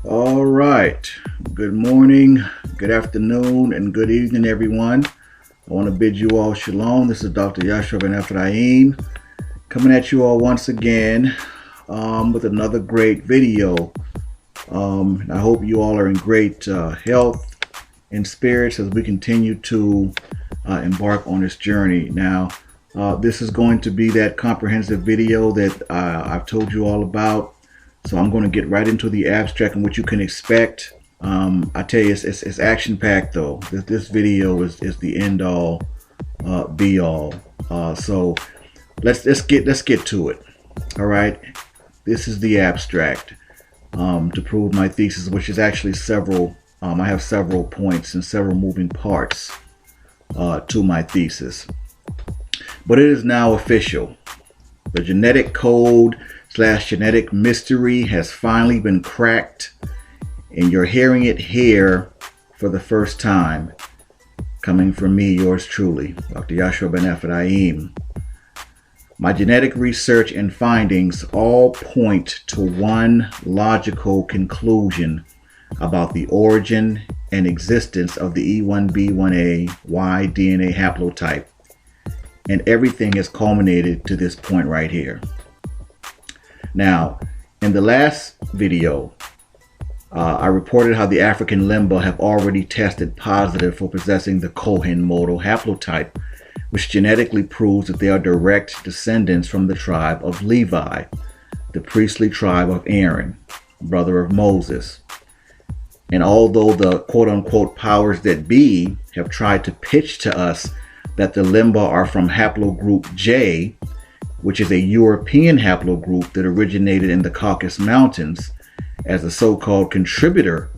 All right. Good morning, good afternoon, and good evening, everyone. I want to bid you all shalom. This is Dr. Yashua Ben Ephraim coming at you all once again with another great video. I hope you all are in great health and spirits as we continue to embark on this journey. Now, this is going to be that comprehensive video that I've told you all about. So I'm going to get right into the abstract and what you can expect. I tell you, it's action packed though. This video is the end all, be all. So let's get to it. All right. This is the abstract to prove my thesis, which is actually several. I have several points and several moving parts to my thesis. But it is now official. The genetic code / genetic mystery has finally been cracked, and you're hearing it here for the first time, coming from me, yours truly, Dr. Yashua Ben Ephraim. My genetic research and findings all point to one logical conclusion about the origin and existence of the E1B1A Y DNA haplotype, and everything has culminated to this point right here. Now, in the last video, I reported how the African Limba have already tested positive for possessing the Cohen modal haplotype, which genetically proves that they are direct descendants from the tribe of Levi, the priestly tribe of Aaron, brother of Moses. And although the quote-unquote powers that be have tried to pitch to us that the Limba are from haplogroup J, which is a European haplogroup that originated in the Caucasus Mountains as a so-called contributor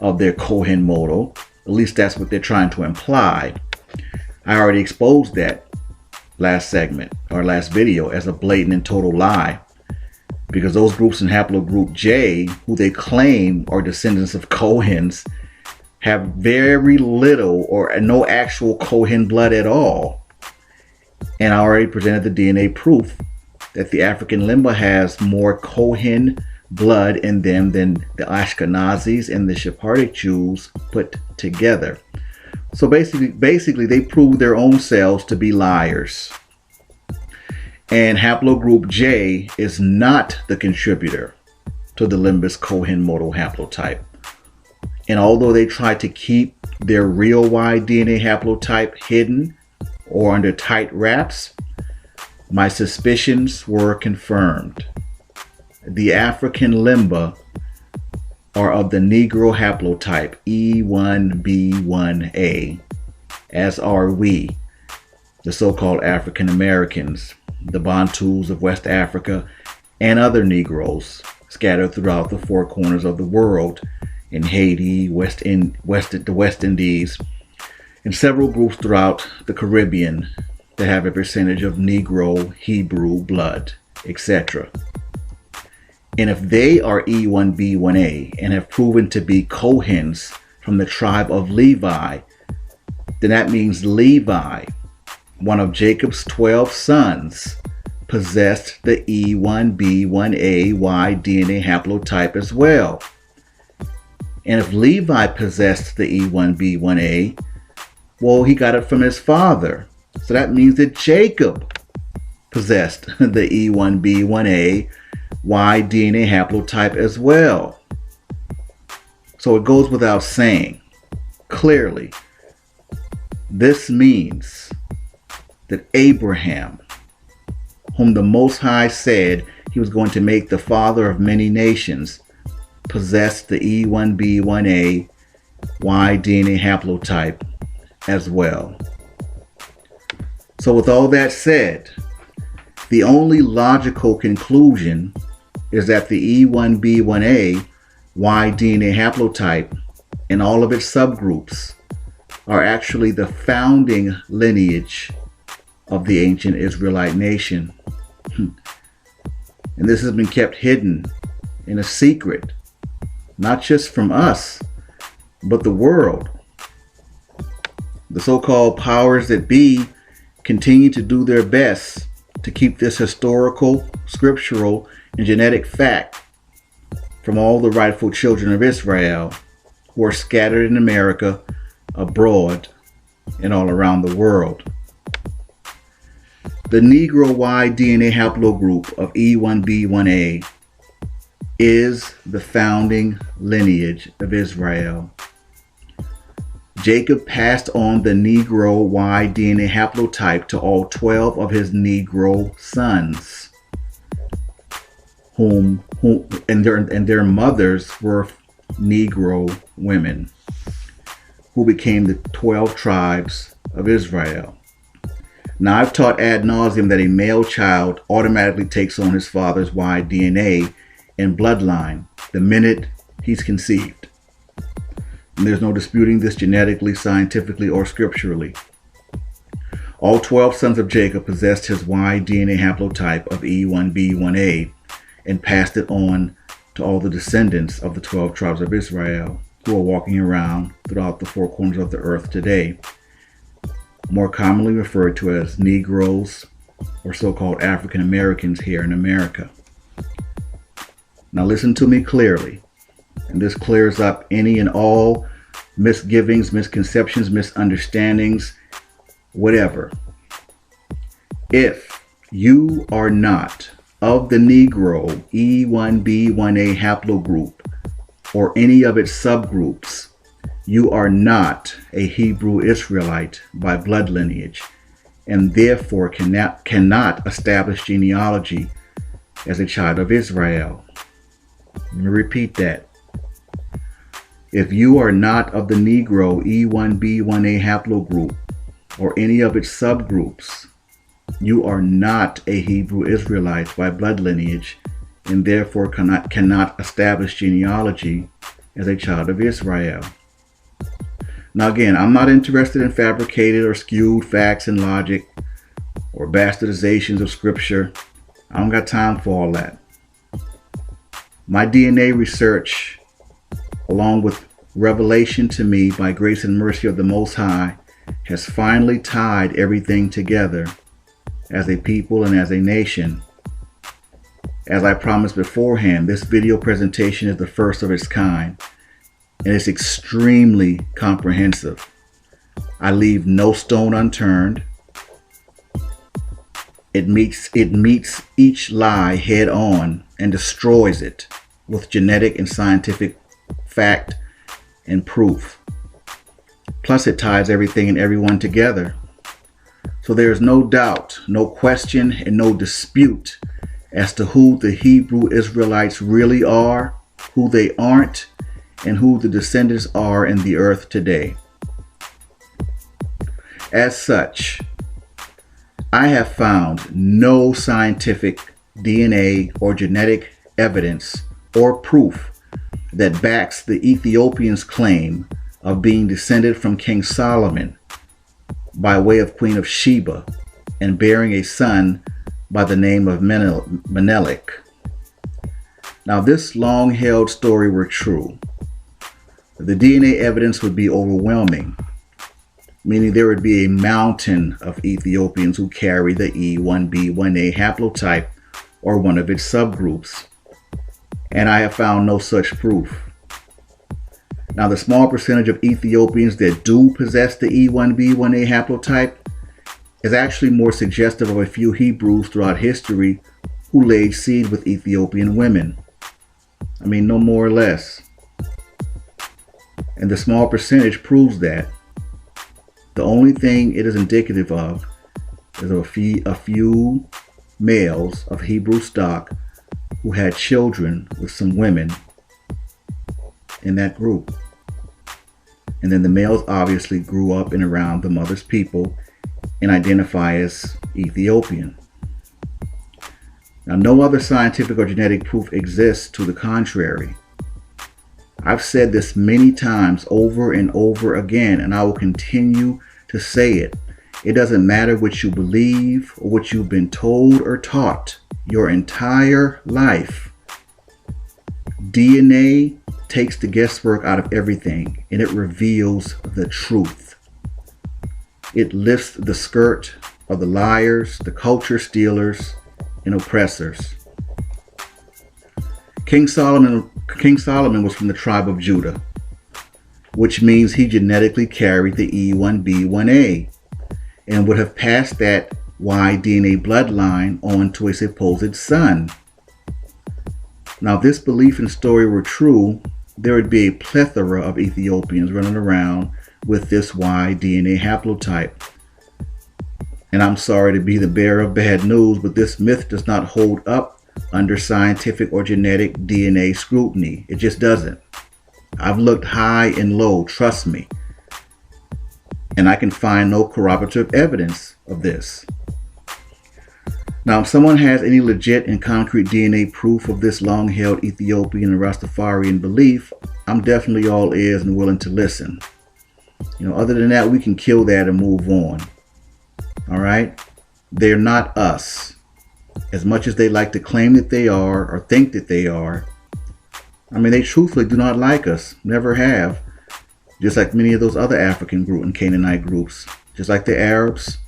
of their Cohen modal. At least that's what they're trying to imply. I already exposed that last segment or last video as a blatant and total lie, because those groups in haplogroup J, who they claim are descendants of Cohens, have very little or no actual Cohen blood at all. And I already presented the DNA proof that the African Limba has more Cohen blood in them than the Ashkenazis and the Sephardic Jews put together. So basically they prove their own selves to be liars. And haplogroup J is not the contributor to the Limba's Cohen modal haplotype. And although they try to keep their real Y DNA haplotype hidden or under tight wraps, my suspicions were confirmed. The African Limba are of the Negro haplotype E1B1A, as are we, the so-called African Americans, the Bantus of West Africa, and other Negroes scattered throughout the four corners of the world, in Haiti, the West Indies, and several groups throughout the Caribbean that have a percentage of Negro, Hebrew blood, etc. And if they are E1B1A and have proven to be Cohens from the tribe of Levi, then that means Levi, one of Jacob's 12 sons, possessed the E1B1A Y DNA haplotype as well. And if Levi possessed the E1B1A, well, he got it from his father. So that means that Jacob possessed the E1B1A Y DNA haplotype as well. So it goes without saying, clearly, this means that Abraham, whom the Most High said he was going to make the father of many nations, possessed the E1B1A Y DNA haplotype as well. So with all that said, the only logical conclusion is that the E1B1A Y DNA haplotype and all of its subgroups are actually the founding lineage of the ancient Israelite nation. And this has been kept hidden in a secret, not just from us, but the world. The so-called powers that be continue to do their best to keep this historical, scriptural, and genetic fact from all the rightful children of Israel who are scattered in America, abroad, and all around the world. The Negro-wide DNA haplogroup of E1B1A is the founding lineage of Israel. Jacob passed on the Negro-wide DNA haplotype to all 12 of his Negro sons, whom their mothers were Negro women, who became the 12 tribes of Israel. Now, I've taught ad nauseum that a male child automatically takes on his father's Y DNA and bloodline the minute he's conceived. And there's no disputing this genetically, scientifically, or scripturally. All 12 sons of Jacob possessed his Y DNA haplotype of E1B1A and passed it on to all the descendants of the 12 tribes of Israel who are walking around throughout the four corners of the earth today, more commonly referred to as Negroes or so-called African Americans here in America. Now listen to me clearly, and this clears up any and all misgivings, misconceptions, misunderstandings, whatever. If you are not of the Negro E1B1A haplogroup or any of its subgroups, you are not a Hebrew Israelite by blood lineage, and therefore cannot establish genealogy as a child of Israel. Let me repeat that. If you are not of the Negro E1B1A haplogroup or any of its subgroups, you are not a Hebrew Israelite by blood lineage, and therefore cannot establish genealogy as a child of Israel. Now again, I'm not interested in fabricated or skewed facts and logic or bastardizations of scripture. I don't got time for all that. My DNA research, along with revelation to me by grace and mercy of the Most High, has finally tied everything together as a people and as a nation. As I promised beforehand, this video presentation is the first of its kind, and it's extremely comprehensive. I leave no stone unturned. It meets each lie head on and destroys it with genetic and scientific fact and proof. Plus, it ties everything and everyone together. So there is no doubt, no question, and no dispute as to who the Hebrew Israelites really are, who they aren't, and who the descendants are in the earth today. As such, I have found no scientific DNA or genetic evidence or proof that backs the Ethiopians' claim of being descended from King Solomon by way of Queen of Sheba and bearing a son by the name of Menelik. Now, this long-held story were true, the DNA evidence would be overwhelming, meaning there would be a mountain of Ethiopians who carry the E1B1A haplotype or one of its subgroups, and I have found no such proof. Now, the small percentage of Ethiopians that do possess the E1B1A haplotype is actually more suggestive of a few Hebrews throughout history who laid seed with Ethiopian women. I mean, no more or less. And the small percentage proves that. The only thing it is indicative of is a few males of Hebrew stock who had children with some women in that group. And then the males obviously grew up and around the mother's people and identify as Ethiopian. Now, no other scientific or genetic proof exists to the contrary. I've said this many times over and over again, and I will continue to say it. It doesn't matter what you believe or what you've been told or taught your entire life. DNA takes the guesswork out of everything, and it reveals the truth. It lifts the skirt of the liars, the culture stealers, and oppressors. King Solomon was from the tribe of Judah, which means he genetically carried the E1B1A and would have passed that Y DNA bloodline on to a supposed son. Now, if this belief and story were true, there would be a plethora of Ethiopians running around with this Y DNA haplotype. And I'm sorry to be the bearer of bad news, but this myth does not hold up under scientific or genetic DNA scrutiny. It just doesn't. I've looked high and low, trust me. And I can find no corroborative evidence of this. Now, if someone has any legit and concrete DNA proof of this long-held Ethiopian and Rastafarian belief, I'm definitely all ears and willing to listen. Other than that, we can kill that and move on. All right? They're not us. As much as they like to claim that they are or think that they are, they truthfully do not like us. Never have. Just like many of those other African group and Canaanite groups. Just like the Arabs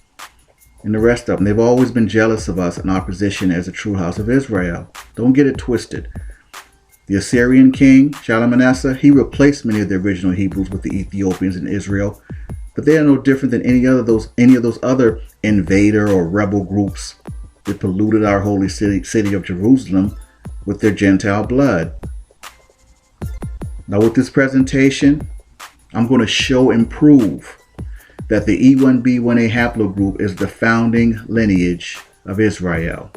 and the rest of them. They've always been jealous of us and our position as a true house of Israel. Don't get it twisted. The Assyrian king, Shalmaneser, he replaced many of the original Hebrews with the Ethiopians in Israel. But they are no different than any of those other invader or rebel groups that polluted our holy city of Jerusalem with their Gentile blood. Now, with this presentation, I'm going to show and prove that the E1B1A haplogroup is the founding lineage of Israel.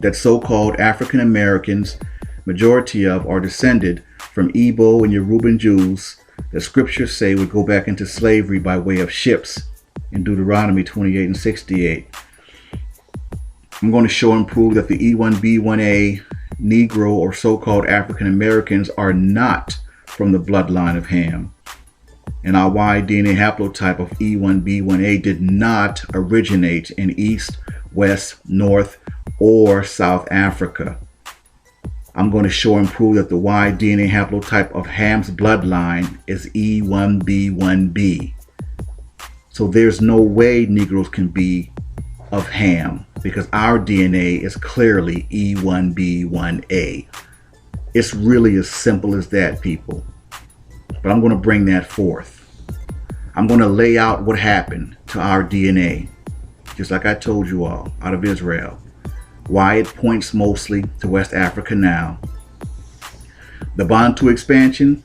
That so-called African Americans, majority of, are descended from Igbo and Yoruban Jews that scriptures say would go back into slavery by way of ships in Deuteronomy 28 and 68. I'm going to show and prove that the E1B1A Negro or so-called African Americans are not from the bloodline of Ham. And our Y DNA haplotype of E1B1A did not originate in East, West, North, or South Africa. I'm going to show and prove that the Y DNA haplotype of Ham's bloodline is E1B1B. So there's no way Negroes can be of Ham because our DNA is clearly E1B1A. It's really as simple as that, people. But I'm going to bring that forth. I'm going to lay out what happened to our DNA, just like I told you all, out of Israel. Why it points mostly to West Africa now. The Bantu expansion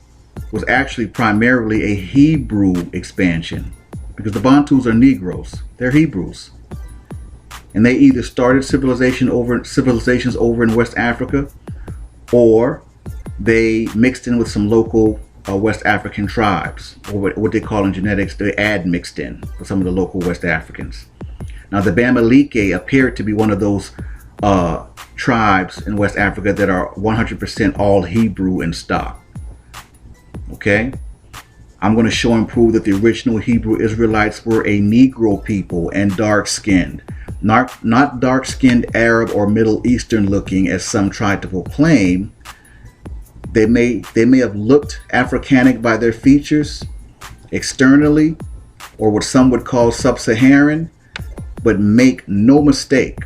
was actually primarily a Hebrew expansion because the Bantus are Negroes. They're Hebrews. And they either started civilizations over in West Africa, or they mixed in with some local West African tribes, or what they call in genetics, they mixed in with some of the local West Africans. Now, the Bamileke appeared to be one of those tribes in West Africa that are 100% all Hebrew in stock. Okay? I'm going to show and prove that the original Hebrew Israelites were a Negro people and dark-skinned. Not dark-skinned Arab or Middle Eastern looking as some tried to proclaim. They may have looked Africanic by their features externally, or what some would call sub-Saharan, but make no mistake,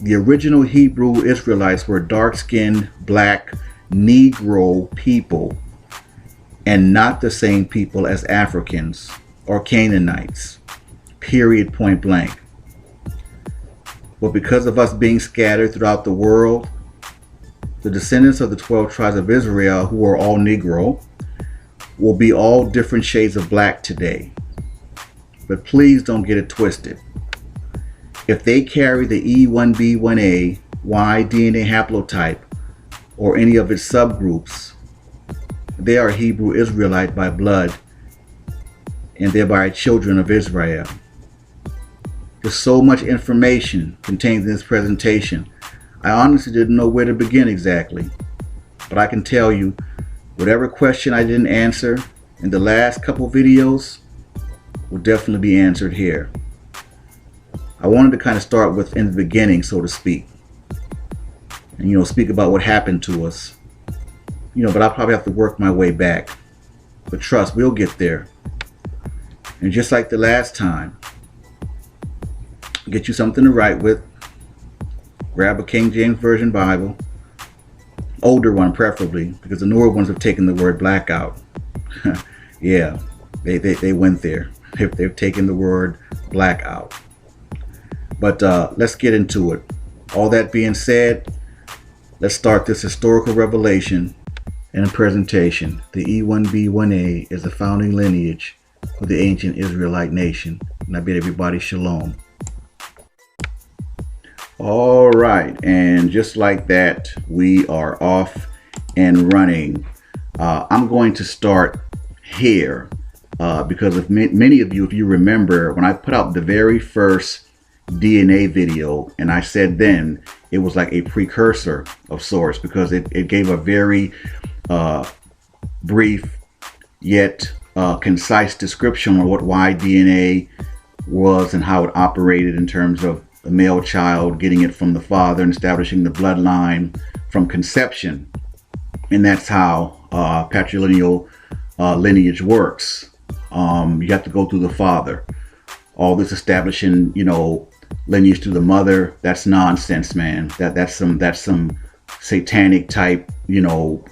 the original Hebrew Israelites were dark-skinned, black, Negro people, and not the same people as Africans or Canaanites, period, point blank. But because of us being scattered throughout the world, the descendants of the 12 tribes of Israel, who are all Negro, will be all different shades of black today. But please don't get it twisted. If they carry the E1B1A Y DNA haplotype or any of its subgroups, they are Hebrew Israelite by blood and thereby children of Israel. There's so much information contained in this presentation. I honestly didn't know where to begin exactly, but I can tell you whatever question I didn't answer in the last couple videos will definitely be answered here. I wanted to kind of start with in the beginning, so to speak, and speak about what happened to us, but I'll probably have to work my way back. But trust, we'll get there. And just like the last time, get you something to write with. Grab a King James Version Bible, Older one preferably, because the newer ones have taken the word black out. Yeah, they went there. They've taken the word black out. But let's get into it. All that being said, let's start this historical revelation and presentation. The E1B1A is the founding lineage of the ancient Israelite nation. And I bid everybody shalom. All right, and just like that, we are off and running. I'm going to start here because of many of you, if you remember, when I put out the very first DNA video, and I said then it was like a precursor of sorts, because it gave a very brief yet concise description of what Y-DNA was and how it operated in terms of a male child getting it from the father and establishing the bloodline from conception. And that's how patrilineal lineage works. You have to go through the father. All this establishing, lineage through the mother, that's nonsense, man. That's some satanic type,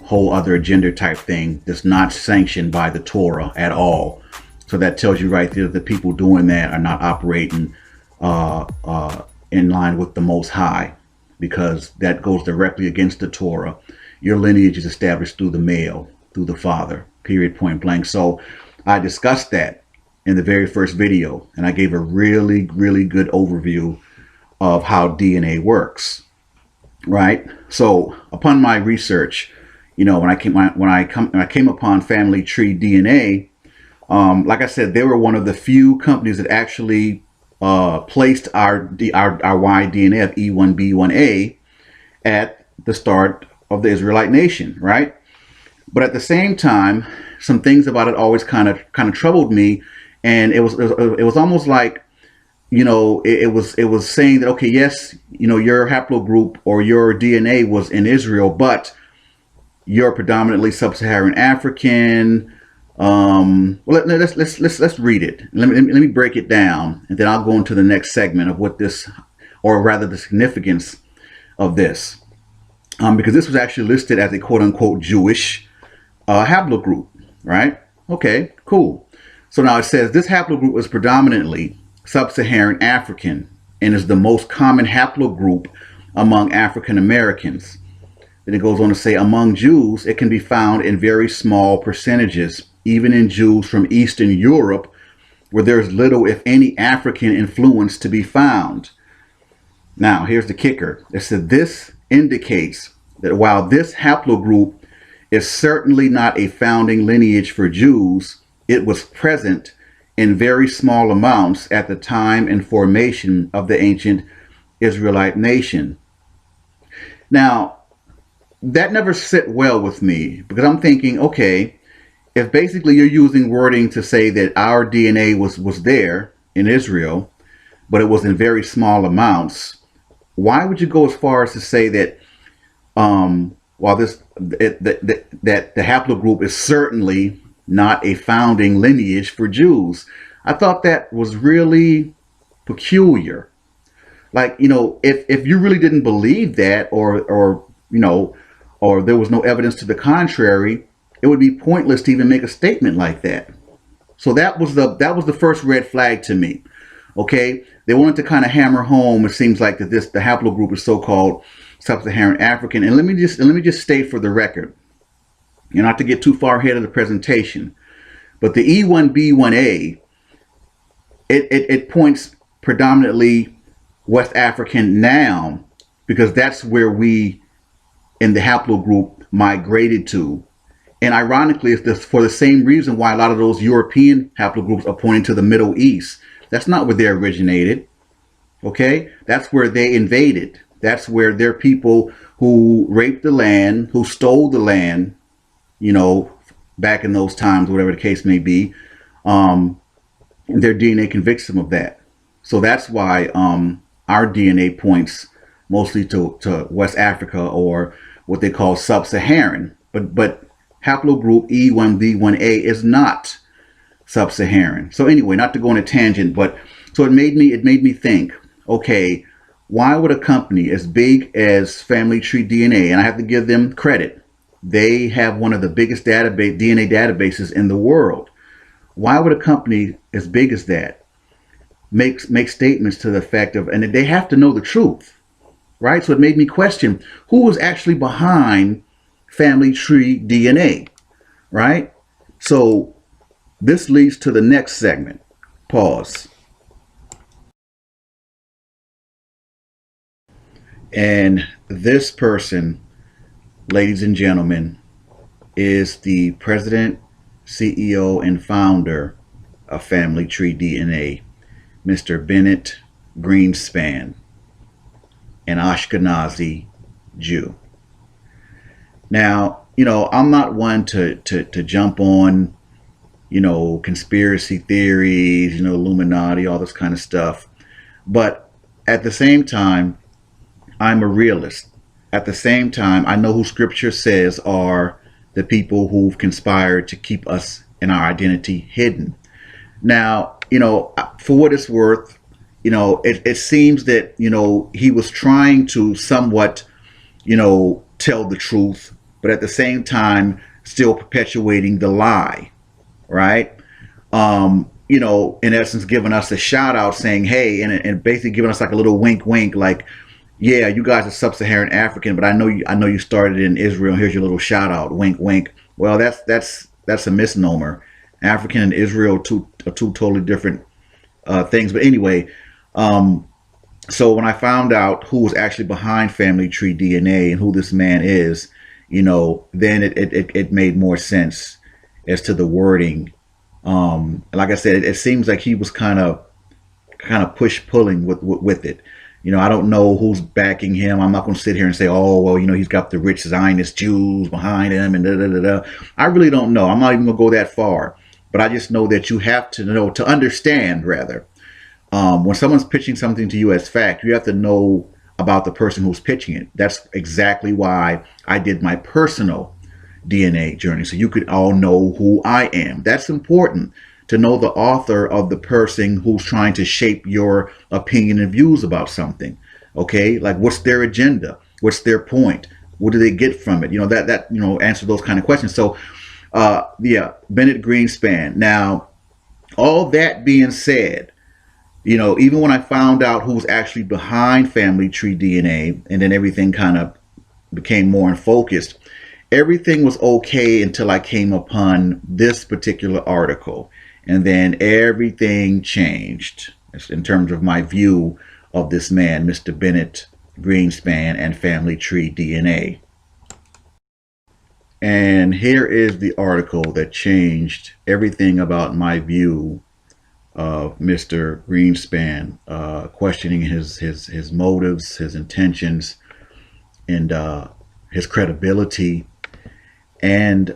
whole other agenda type thing that's not sanctioned by the Torah at all. So that tells you right there that the people doing that are not operating in line with the Most High, because that goes directly against the Torah. Your lineage is established through the male, through the father, period, point blank. So I discussed that in the very first video, and I gave a really good overview of how DNA works, right? So upon my research, when I came upon Family Tree DNA, like I said, they were one of the few companies that actually placed our Y-DNA of E1B1A at the start of the Israelite nation, right? But at the same time, some things about it always kind of troubled me, and it was almost like, it was saying that, okay, yes, your haplogroup or your DNA was in Israel, but you're predominantly sub-Saharan African. Well, let's read it. Let me break it down, and then I'll go into the next segment of what this, or rather the significance of this, because this was actually listed as a quote-unquote Jewish haplogroup, right? Okay, cool. So now it says this haplogroup is predominantly sub-Saharan African and is the most common haplogroup among African Americans. Then it goes on to say, among Jews, it can be found in very small percentages, even in Jews from Eastern Europe, where there's little, if any, African influence to be found. Now, here's the kicker. It said this indicates that while this haplogroup is certainly not a founding lineage for Jews, it was present in very small amounts at the time and formation of the ancient Israelite nation. Now, that never sit well with me, because I'm thinking, okay, if basically you're using wording to say that our DNA was there in Israel, but it was in very small amounts, why would you go as far as to say that while that the haplogroup is certainly not a founding lineage for Jews? I thought that was really peculiar. Like, if you really didn't believe that, or there was no evidence to the contrary, it would be pointless to even make a statement like that. So that was the first red flag to me. Okay, they wanted to kind of hammer home, it seems like, that the haplogroup is so-called sub-Saharan African. And let me just state for the record, not to get too far ahead of the presentation, but the E1B1A, it points predominantly West African now, because that's where we in the haplogroup migrated to. And ironically, it's for the same reason why a lot of those European haplogroups are pointing to the Middle East. That's not where they originated. Okay, that's where they invaded. That's where they're people who raped the land, who stole the land, back in those times, whatever the case may be. Their DNA convicts them of that. So that's why our DNA points mostly to West Africa, or what they call sub-Saharan. But haplogroup E1B1A is not sub-Saharan. So anyway, not to go on a tangent, but so it made me think, okay, Why would a company as big as Family Tree DNA, and I have to give them credit, they have one of the biggest DNA databases in the world. Why would a company as big as that make statements to the effect of, and they have to know the truth, right? So it made me question who was actually behind Family Tree DNA, right? So this leads to the next segment. Pause. And this person, ladies and gentlemen, is the president, CEO, and founder of Family Tree DNA, Mr. Bennett Greenspan, an Ashkenazi Jew. Now, I'm not one to jump on, conspiracy theories, Illuminati, all this kind of stuff. But at the same time, I'm a realist. At the same time, I know who scripture says are the people who've conspired to keep us and our identity hidden. Now, for what it's worth, it seems that, he was trying to somewhat, tell the truth, but at the same time, still perpetuating the lie, right? In essence, giving us a shout out saying, hey, and basically giving us like a little wink, wink, like, yeah, you guys are sub-Saharan African, but I know you started in Israel. Here's your little shout out, wink, wink. Well, that's a misnomer. African and Israel are two totally different things. But anyway, so when I found out who was actually behind Family Tree DNA and who this man is, then it made more sense as to the wording. Like I said, it seems like he was kind of push pulling with it. I don't know who's backing him. I'm not going to sit here and say, oh, well, he's got the rich Zionist Jews behind him and da da da da. I really don't know. I'm not even going to go that far. But I just know that you have to know, to understand, rather, when someone's pitching something to you as fact, you have to know about the person who's pitching it. That's exactly why I did my personal DNA journey, so you could all know who I am. That's important, to know the author of the person who's trying to shape your opinion and views about something. Okay, like what's their agenda? What's their point? What do they get from it? Answer those kind of questions. So, yeah, Bennett Greenspan. Now, all that being said, even when I found out who was actually behind Family Tree DNA, and then everything kind of became more focused, everything was okay until I came upon this particular article. And then everything changed in terms of my view of this man, Mr. Bennett Greenspan and Family Tree DNA. And here is the article that changed everything about my view of Mr. Greenspan, questioning his motives, his intentions, and his credibility, and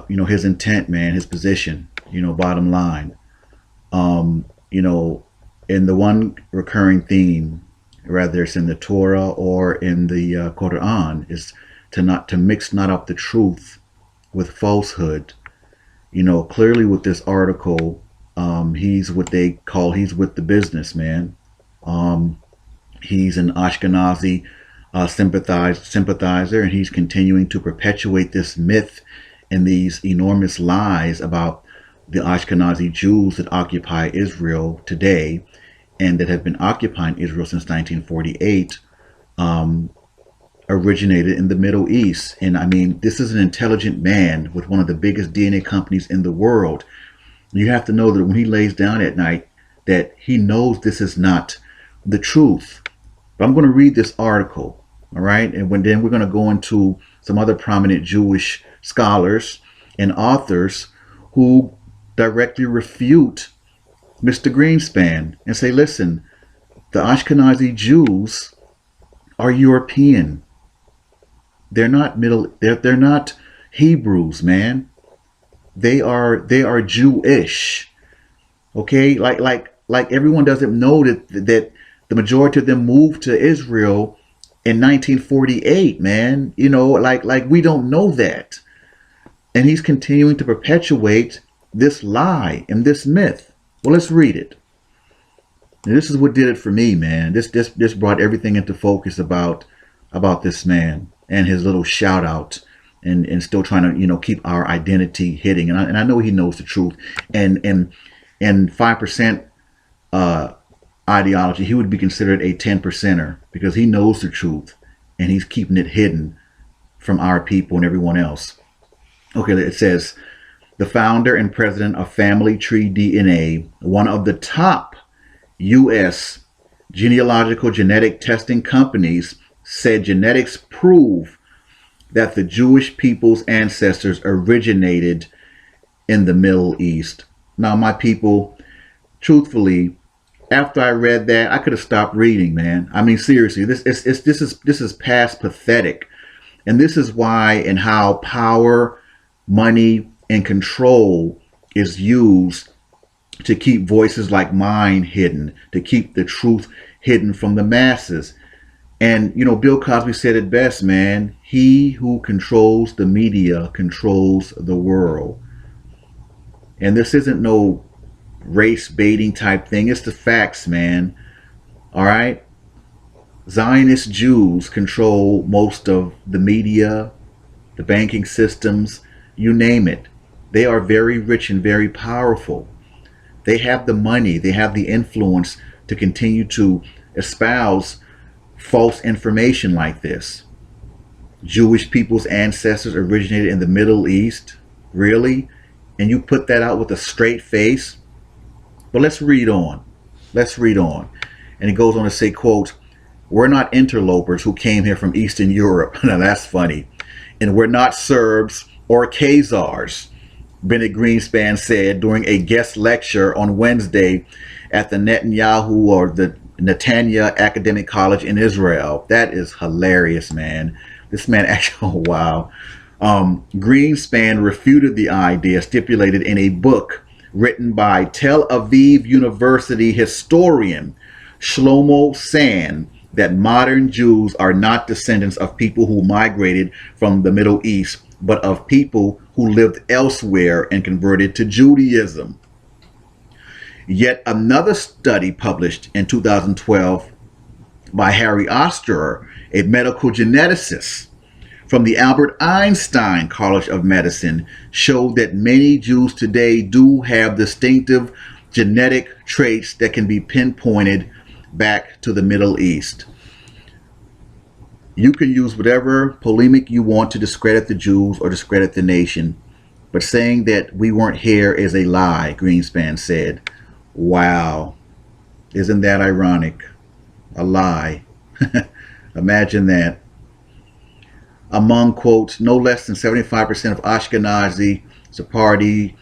his intent, man, his position. Bottom line, in the one recurring theme, whether it's in the Torah or in the Quran, is to mix not up the truth with falsehood. Clearly with this article, he's with the business, man. He's an Ashkenazi sympathizer, and he's continuing to perpetuate this myth and these enormous lies about the Ashkenazi Jews that occupy Israel today, and that have been occupying Israel since 1948, originated in the Middle East. And I mean, this is an intelligent man with one of the biggest DNA companies in the world. You have to know that when he lays down at night, that he knows this is not the truth. But I'm going to read this article, all right? And then we're going to go into some other prominent Jewish scholars and authors who directly refute Mr. Greenspan and say, listen, the Ashkenazi Jews are European. They're not they're not Hebrews, man. They are Jewish. Okay? Like everyone doesn't know that the majority of them moved to Israel in 1948, man. Like we don't know that. And he's continuing to perpetuate this lie and this myth. Well, let's read it. And this is what did it for me, man. This brought everything into focus about this man and his little shout out, and still trying to, keep our identity hitting. And I know he knows the truth. And 5% ideology, he would be considered a 10%er, because he knows the truth and he's keeping it hidden from our people and everyone else. Okay, it says, the founder and president of Family Tree DNA, one of the top U.S. genealogical genetic testing companies, said genetics prove that the Jewish people's ancestors originated in the Middle East. Now, my people, truthfully, after I read that, I could have stopped reading, man. I mean, seriously, this is past pathetic. And this is why and how power, money, and control is used to keep voices like mine hidden, to keep the truth hidden from the masses. And, Bill Cosby said it best, man. He who controls the media controls the world. And this isn't no race baiting type thing. It's the facts, man. All right. Zionist Jews control most of the media, the banking systems, you name it. They are very rich and very powerful. They have the money, they have the influence to continue to espouse false information like this. Jewish people's ancestors originated in the Middle East? Really? And you put that out with a straight face? But let's read on. Let's read on. And it goes on to say, quote, we're not interlopers who came here from Eastern Europe. Now that's funny. And we're not Serbs or Khazars, Bennett Greenspan said during a guest lecture on Wednesday at the Netanya Academic College in Israel. That is hilarious, man. This man actually, oh, wow. Greenspan refuted the idea stipulated in a book written by Tel Aviv University historian Shlomo Sand that modern Jews are not descendants of people who migrated from the Middle East, but of people who lived elsewhere and converted to Judaism. Yet another study published in 2012 by Harry Osterer, a medical geneticist from the Albert Einstein College of Medicine, showed that many Jews today do have distinctive genetic traits that can be pinpointed back to the Middle East. You can use whatever polemic you want to discredit the Jews or discredit the nation, but saying that we weren't here is a lie, Greenspan said. Wow. Isn't that ironic? A lie. Imagine that. Among, quote, no less than 75% of Ashkenazi, Sephardi,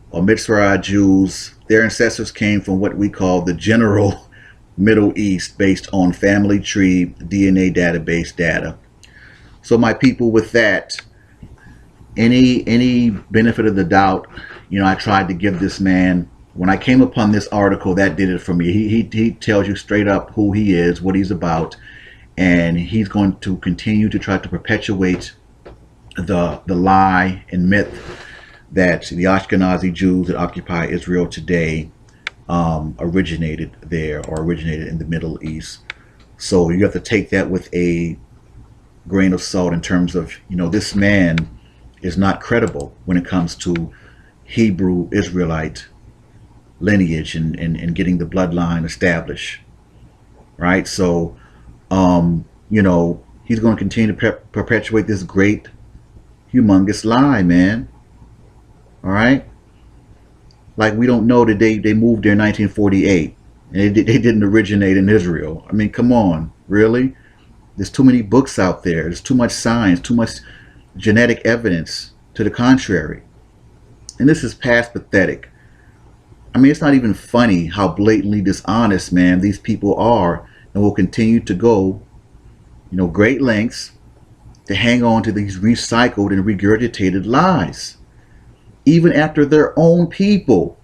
or Mizrahi Jews, their ancestors came from what we call the general Middle East, based on family tree DNA database data. So my people, with that, any benefit of the doubt, I tried to give this man. When I came upon this article, that did it for me. He tells you straight up who he is, what he's about, and he's going to continue to try to perpetuate the lie and myth that the Ashkenazi Jews that occupy Israel today originated there, or originated in the Middle East. So you have to take that with a grain of salt in terms of, this man is not credible when it comes to Hebrew Israelite lineage and getting the bloodline established, right? So he's going to continue to perpetuate this great humongous lie, man. All right. Like, we don't know that they moved there in 1948 and they didn't originate in Israel. I mean, come on, really? There's too many books out there. There's too much science, too much genetic evidence to the contrary. And this is past pathetic. I mean, it's not even funny how blatantly dishonest, man, these people are, and will continue to go, great lengths to hang on to these recycled and regurgitated lies, even after their own people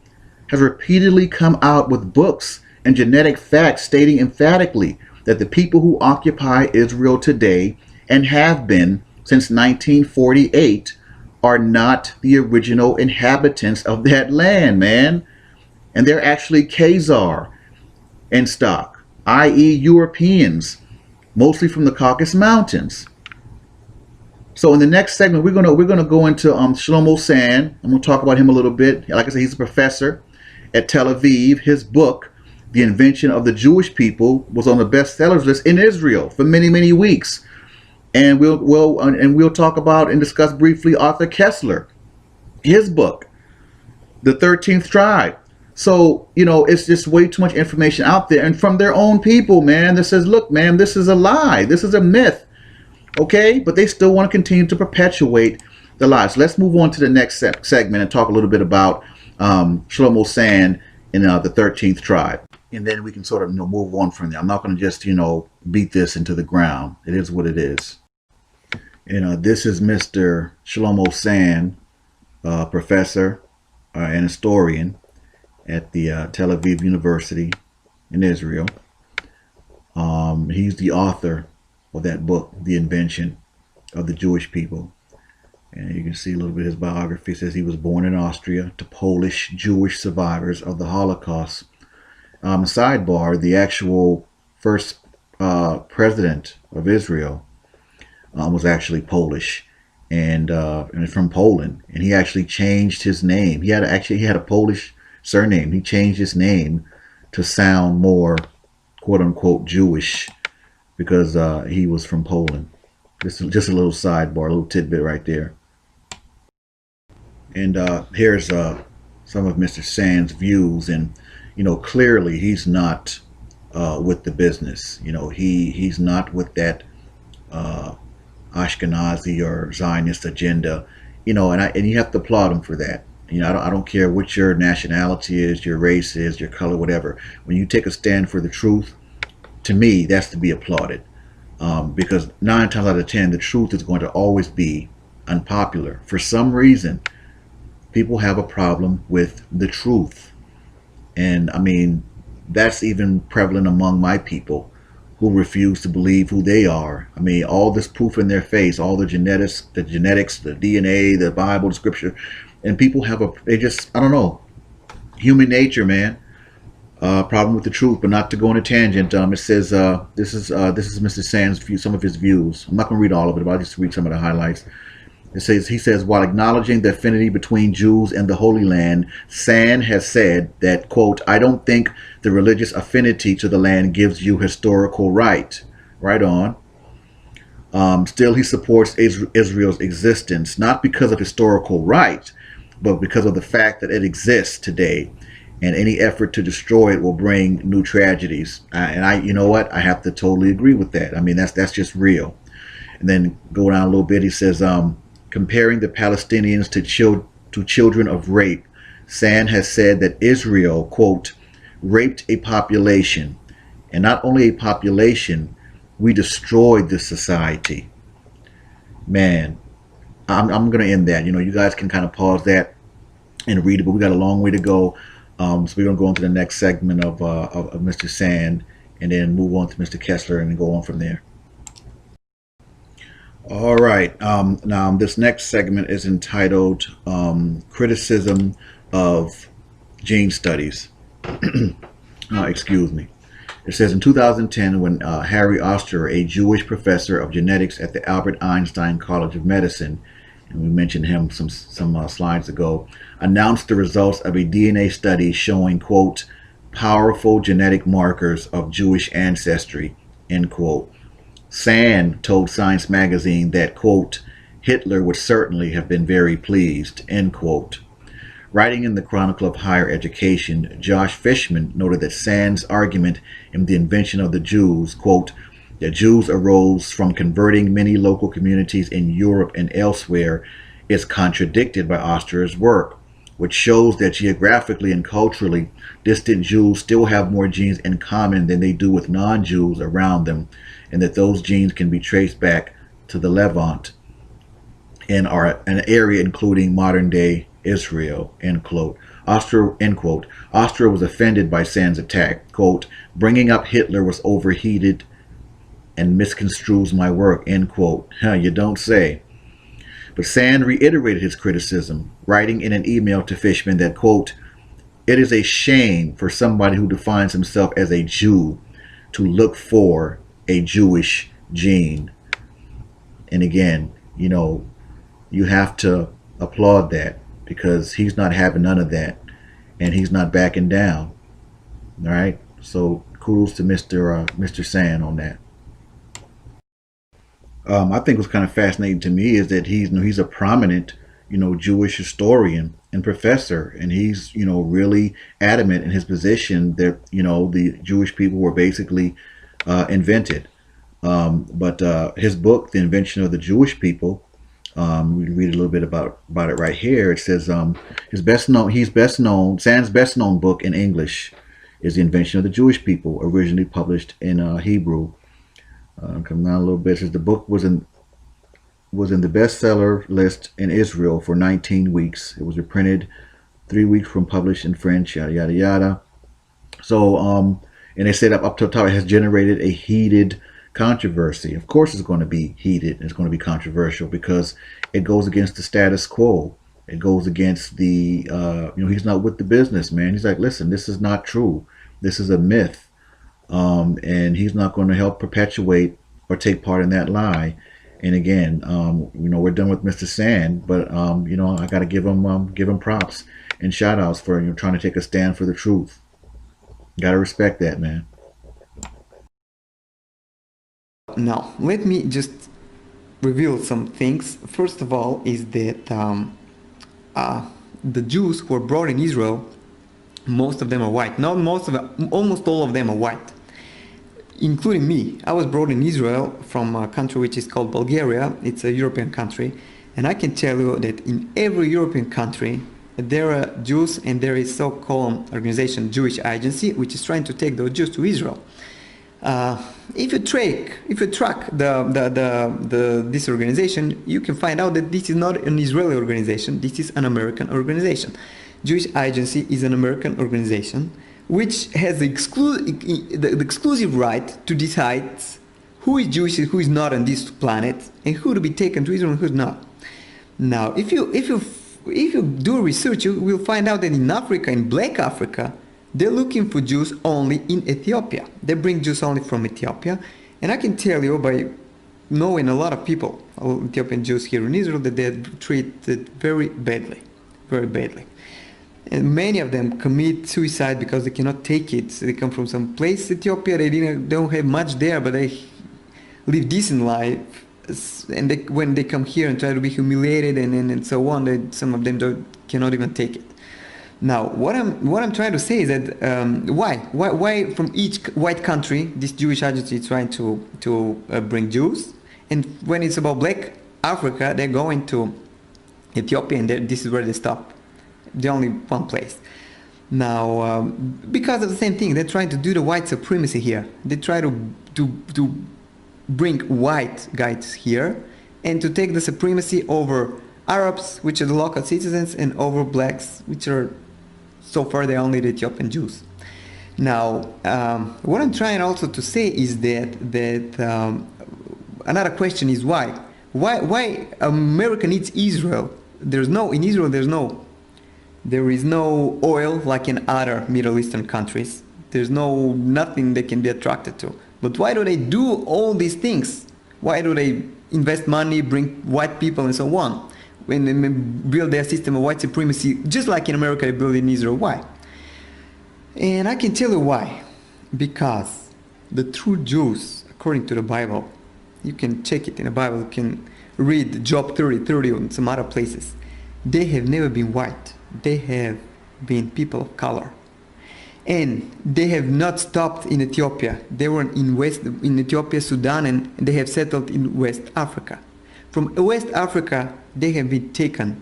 have repeatedly come out with books and genetic facts stating emphatically that the people who occupy Israel today, and have been since 1948, are not the original inhabitants of that land, man. And they're actually Khazar, in stock, i.e. Europeans, mostly from the Caucasus Mountains. So in the next segment, we're gonna go into Shlomo Sand. I'm gonna talk about him a little bit. Like I said, he's a professor at Tel Aviv. His book, The Invention of the Jewish People, was on the bestsellers list in Israel for many weeks. And we'll talk about and discuss briefly Arthur Kessler, his book, The 13th Tribe. So, you know, it's just way too much information out there, and from their own people, man, that says, look, man, this is a lie, this is a myth. Okay, but they still want to continue to perpetuate the lies. So let's move on to the next segment and talk a little bit about Shlomo Sand in the 13th Tribe. And then we can sort of, you know, move on from there. I'm not going to just, you know, beat this into the ground. It is what it is. You know, this is Mr. Shlomo Sand, professor and historian at the Tel Aviv University in Israel. He's the author of that book, The Invention of the Jewish People. And you can see a little bit of his biography. It says he was born in Austria to Polish Jewish survivors of the Holocaust. Sidebar, the actual first president of Israel was actually Polish and from Poland. And he actually changed his name. He had a Polish surname. He changed his name to sound more quote unquote Jewish, because he was from Poland. Just a little sidebar, a little tidbit right there. And here's some of Mr. Sand's views, and you know, clearly he's not with the business. You know, he's not with that Ashkenazi or Zionist agenda. You know, and you have to applaud him for that. You know, I don't care what your nationality is, your race is, your color, whatever. When you take a stand for the truth, to me, that's to be applauded, because 9 times out of 10, the truth is going to always be unpopular. For some reason, people have a problem with the truth. And I mean, that's even prevalent among my people who refuse to believe who they are. I mean, all this proof in their face, all the genetics, the DNA, the Bible, the scripture, and people have they just, I don't know, human nature, man. Problem with the truth. But not to go on a tangent, it says this is Mr. Sand's view, some of his views. I'm not going to read all of it, but I'll just read some of the highlights. He says, while acknowledging the affinity between Jews and the Holy Land, Sand has said that, quote, I don't think the religious affinity to the land gives you historical right. Right on. Still, he supports Israel's existence, not because of historical right, but because of the fact that it exists today. And any effort to destroy it will bring new tragedies. You know what? I have to totally agree with that. I mean, that's just real. And then go down a little bit. He says, comparing the Palestinians to children of rape, Sand has said that Israel, quote, raped a population. And not only a population, we destroyed this society. Man, I'm going to end that. You know, you guys can kind of pause that and read it, but we got a long way to go. So we're going to go on to the next segment of Mr. Sand, and then move on to Mr. Kessler and go on from there. All right. Now, this next segment is entitled Criticism of Gene Studies. Excuse me. It says in 2010, when Harry Oster, a Jewish professor of genetics at the Albert Einstein College of Medicine, and we mentioned him some slides ago, announced the results of a DNA study showing, quote, powerful genetic markers of Jewish ancestry, end quote. Sand told Science magazine that, quote, Hitler would certainly have been very pleased, end quote. Writing in the Chronicle of Higher Education, Josh Fishman noted that Sand's argument in The Invention of the Jews, quote, the Jews arose from converting many local communities in Europe and elsewhere, is contradicted by Oster's work, which shows that geographically and culturally distant Jews still have more genes in common than they do with non-Jews around them, and that those genes can be traced back to the Levant and are an area including modern-day Israel, end quote. Oster was offended by Sand's attack, quote, bringing up Hitler was overheated and misconstrues my work, end quote. You don't say. But Sand reiterated his criticism, writing in an email to Fishman that, quote, It is a shame for somebody who defines himself as a Jew to look for a Jewish gene. And again, you have to applaud that, because he's not having none of that, and he's not backing down. All right. So kudos to Mr. Sand on that. I think what's kind of fascinating to me is that he's a prominent Jewish historian and professor, and he's really adamant in his position that the Jewish people were basically invented. But his book, The Invention of the Jewish People, we read a little bit about it right here. It says Sand's best known book in English is The Invention of the Jewish People, originally published in Hebrew. Come down a little bit. It says the book was in the bestseller list in Israel for 19 weeks. It was reprinted 3 weeks from published in French, yada yada yada. So and they said up to the top, it has generated a heated controversy. Of course it's going to be heated, it's going to be controversial, because it goes against the status quo. It goes against the he's not with the business, man. He's like, listen, this is not true. This is a myth. And he's not going to help perpetuate or take part in that lie. And again, we're done with Mr. Sand, but I got to give him props and shout outs for trying to take a stand for the truth. Got to respect that, man. Now, let me just reveal some things. First of all, is that the Jews who were brought in Israel, most of them are white. Not most of them, almost all of them are white, including me. I was brought in Israel from a country which is called Bulgaria. It's a European country, and I can tell you that in every European country there are Jews, and there is so-called organization Jewish Agency, which is trying to take those Jews to Israel. If you track this organization, you can find out that this is not an Israeli organization. This is an American organization. Jewish Agency is an American organization which has the exclusive right to decide who is Jewish and who is not on this planet, and who to be taken to Israel and who's not. Now, if you do research, you will find out that in Africa, in Black Africa, they're looking for Jews only in Ethiopia. They bring Jews only from Ethiopia. And I can tell you, by knowing a lot of people, Ethiopian Jews here in Israel, that they're treated very badly, very badly. And many of them commit suicide because they cannot take it. So they come from some place, Ethiopia, they don't have much there, but they live decent life. And when they come here and try to be humiliated and so on, some of them cannot even take it. Now, what I'm trying to say is that why from each white country this Jewish agency is trying to bring Jews, and when it's about Black Africa, they're going to Ethiopia, and this is where they stop. The only one place. Now, because of the same thing, they're trying to do the white supremacy here. They try to bring white guys here and to take the supremacy over Arabs, which are the local citizens, and over blacks, which are so far they're only the Ethiopian Jews. Now, what I'm trying also to say is that another question is why America needs Israel. In Israel there is no oil like in other Middle Eastern countries. There's nothing they can be attracted to. But why do they do all these things? Why do they invest money, bring white people and so on, when they build their system of white supremacy, just like in America they build in Israel? Why? And I can tell you why. Because the true Jews, according to the Bible, you can check it in the Bible, you can read Job 30:30 and some other places, they have never been white. They have been people of color. And they have not stopped in Ethiopia. They were in Ethiopia, Sudan, and they have settled in West Africa. From West Africa, they have been taken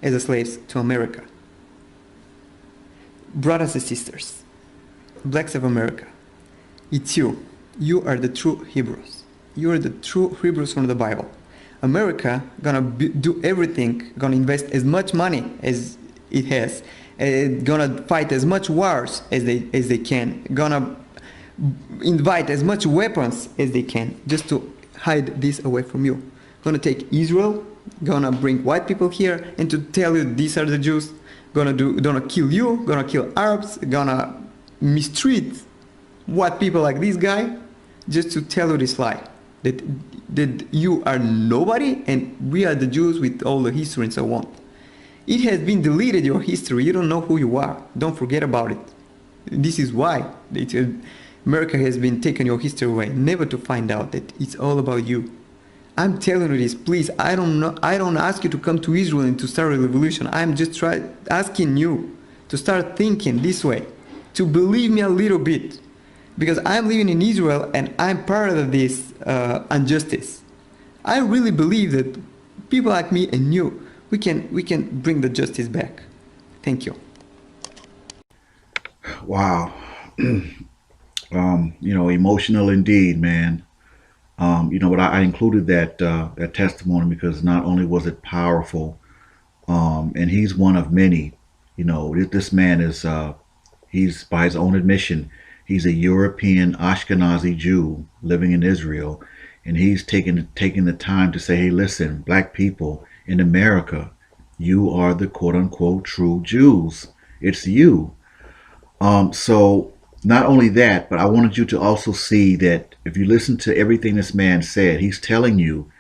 as slaves to America. Brothers and sisters, blacks of America, it's you. You are the true Hebrews. You are the true Hebrews from the Bible. America gonna do everything, gonna invest as much money as it has, gonna fight as much wars as they can, gonna invite as much weapons as they can, just to hide this away from you. Gonna take Israel gonna bring white people here and to tell you these are the Jews, gonna kill you, gonna kill Arabs, gonna mistreat white people like this guy, just to tell you this lie that you are nobody and we are the Jews with all the history and so on. It has been deleted, your history. You don't know who you are. Don't forget about it. This is why America has been taking your history away, never to find out that it's all about you. I'm telling you this, please. I don't ask you to come to Israel and to start a revolution. I'm just asking you to start thinking this way, to believe me a little bit, because I'm living in Israel and I'm part of this injustice. I really believe that people like me and you, we can bring the justice back. Thank you. Wow. Emotional indeed, man. But I included that testimony because not only was it powerful, and he's one of many. This man is he's, by his own admission, he's a European Ashkenazi Jew living in Israel, and he's taking the time to say, hey, listen, black people in America, you are the quote unquote true Jews. It's you. So not only that, but I wanted you to also see that if you listen to everything this man said, he's telling you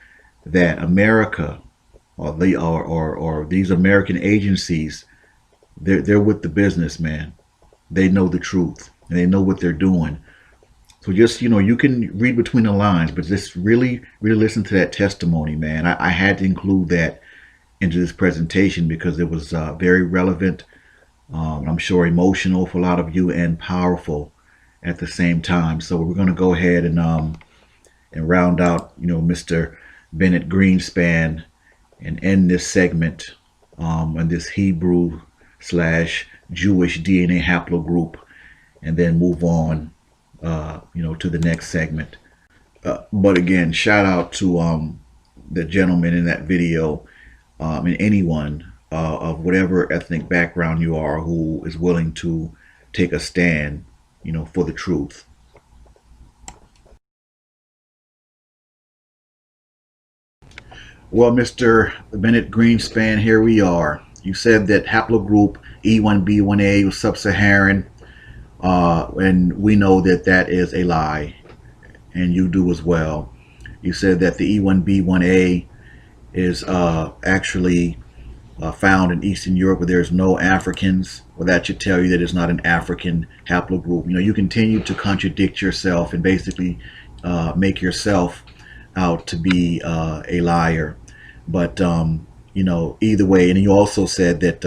that America or these American agencies, they're with the business, man. They know the truth and they know what they're doing. So just, you can read between the lines, but just really listen to that testimony, man. I had to include that into this presentation because it was very relevant. I'm sure emotional for a lot of you and powerful at the same time. So we're going to go ahead and round out, Mr. Bennett Greenspan and end this segment on this Hebrew / Jewish DNA haplogroup, and then move on, to the next segment. But again, shout out to the gentleman in that video, and anyone of whatever ethnic background you are who is willing to take a stand, for the truth. Well, Mr. Bennett Greenspan, here we are. You said that haplogroup E1B1A was sub-Saharan, and we know that that is a lie, and you do as well. You said that the E1B1A is actually found in Eastern Europe where there's no Africans. Well, that should tell you that it's not an African haplogroup. You continue to contradict yourself and basically make yourself out to be a liar. But either way, and you also said that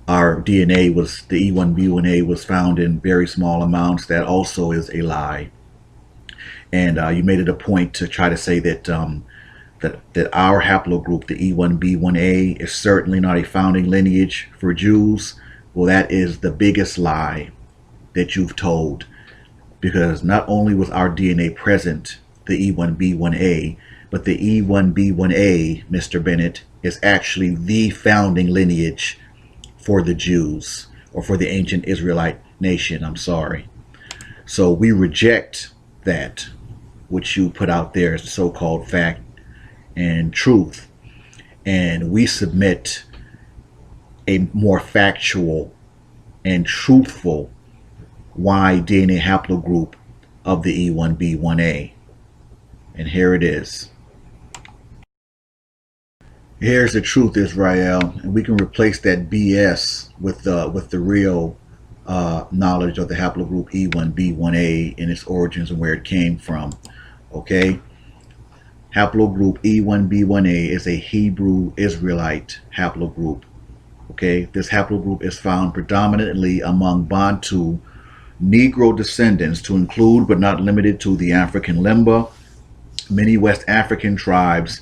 our DNA was, the E1B1A was found in very small amounts. That also is a lie. And you made it a point to try to say that that our haplogroup, the E1B1A, is certainly not a founding lineage for Jews. Well, that is the biggest lie that you've told, because not only was our DNA present, the E1B1A, but the E1B1A, Mr. Bennett, is actually the founding lineage for the Jews, or for the ancient Israelite nation. I'm sorry. So we reject that which you put out there as the so-called fact and truth, and we submit a more factual and truthful Y DNA haplogroup of the E1B1A, and here it is. Here's the truth, Israel, and we can replace that BS with the real knowledge of the haplogroup E1B1A and its origins and where it came from. Okay. Haplogroup E1B1A is a Hebrew Israelite haplogroup. Okay, this haplogroup is found predominantly among Bantu Negro descendants, to include but not limited to the African Limba, many West African tribes,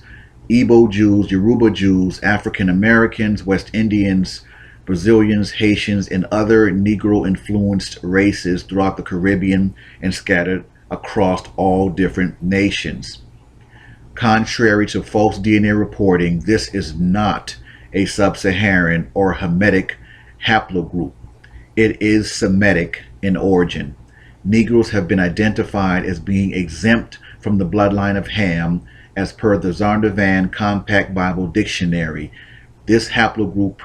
Igbo Jews, Yoruba Jews, African Americans, West Indians, Brazilians, Haitians, and other Negro-influenced races throughout the Caribbean and scattered across all different nations. Contrary to false DNA reporting, this is not a sub-Saharan or Hamitic haplogroup. It is Semitic in origin. Negroes have been identified as being exempt from the bloodline of Ham as per the Zondervan Compact Bible Dictionary. This haplogroup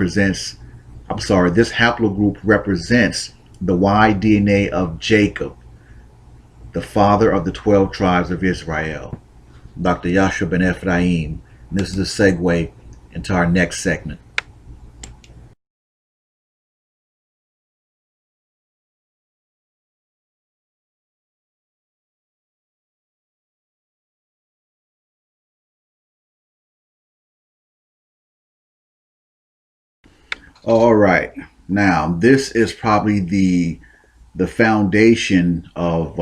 this haplogroup represents the Y DNA of Jacob, the father of the 12 tribes of Israel, Dr. Yashua ben Ephraim. And this is a segue into our next segment. All right. Now, this is probably the foundation of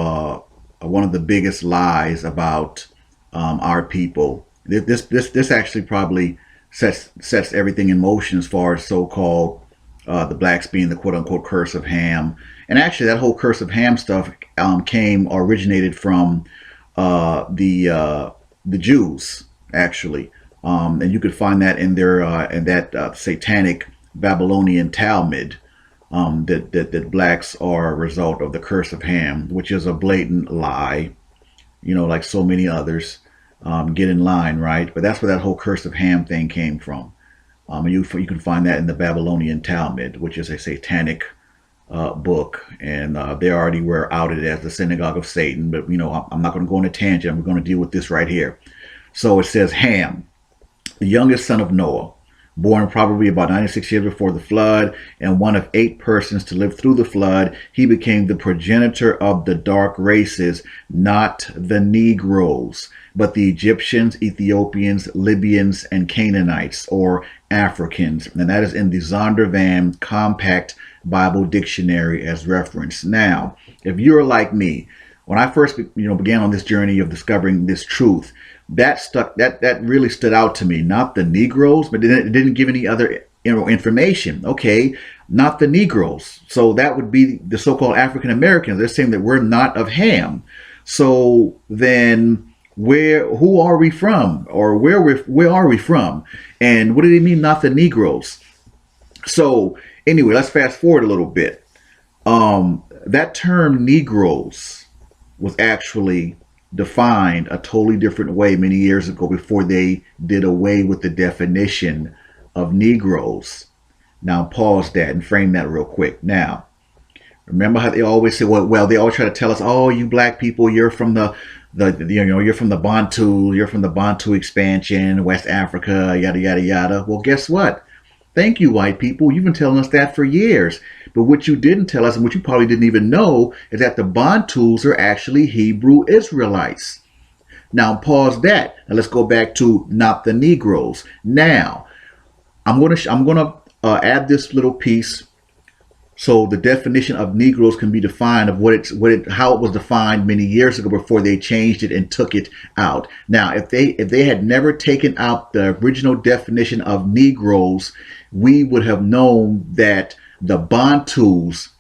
one of the biggest lies about our people. This actually probably sets everything in motion as far as so-called the blacks being the quote-unquote curse of Ham. And actually, that whole curse of Ham stuff originated from the Jews, actually. And you could find that in their in that satanic Babylonian Talmud, that blacks are a result of the curse of Ham, which is a blatant lie, like so many others. Get in line, right? But that's where that whole curse of Ham thing came from. And you can find that in the Babylonian Talmud, which is a satanic book, and they already were outed as the synagogue of Satan. But I'm not going to go on a tangent. I'm going to deal with this right here. So it says Ham, the youngest son of Noah, born probably about 96 years before the flood, and one of 8 persons to live through the flood. He became the progenitor of the dark races, not the Negroes, but the Egyptians, Ethiopians, Libyans, and Canaanites, or Africans. And that is in the Zondervan Compact Bible Dictionary as reference. Now, if you're like me, when I first began on this journey of discovering this truth, that really stood out to me. Not the Negroes, but it didn't give any other information. Okay, not the Negroes. So that would be the so-called African Americans. They're saying that we're not of Ham. So then who are we from, or where are we from, and what do they mean not the Negroes? So anyway, let's fast forward a little bit. That term Negroes was actually defined a totally different way many years ago, before they did away with the definition of Negroes. Now pause that and frame that real quick. Now, remember how they always say, well, they always try to tell us, oh, you black people, you're from you're from the Bantu expansion, West Africa, yada yada yada. Well, guess what? Thank you, white people. You've been telling us that for years. But what you didn't tell us, and what you probably didn't even know, is that the Bantus are actually Hebrew Israelites. Now pause that, and let's go back to not the Negroes. Now, I'm gonna add this little piece, so the definition of Negroes can be defined, of how it was defined many years ago before they changed it and took it out. Now, if they had never taken out the original definition of Negroes, we would have known that the Bantus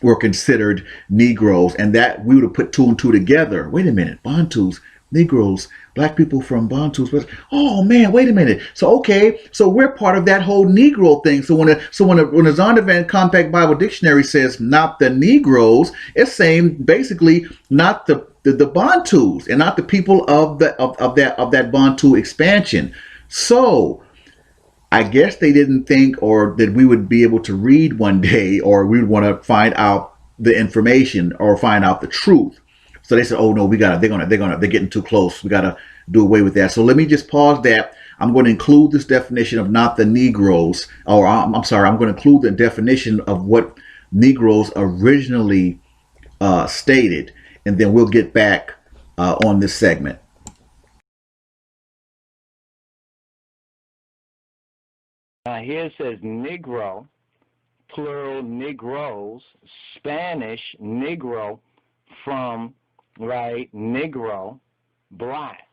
were considered Negroes, and that we would have put 2 and 2 together. Wait a minute, Bantus, Negroes, black people from Bantus. Oh man, wait a minute. So okay, so we're part of that whole Negro thing. So when the Zondervan Compact Bible Dictionary says not the Negroes, it's saying basically not the Bantus, and not the people of that Bantu expansion. So I guess they didn't think, or that we would be able to read one day, or we would want to find out the information or find out the truth. So they said, "Oh no, they're getting too close. We gotta do away with that." So let me just pause that. I'm going to include this definition of not the Negroes, or I'm sorry, I'm going to include the definition of what Negroes originally stated, and then we'll get back on this segment. Here it says Negro, plural Negroes, Spanish Negro, from, right, Negro, black,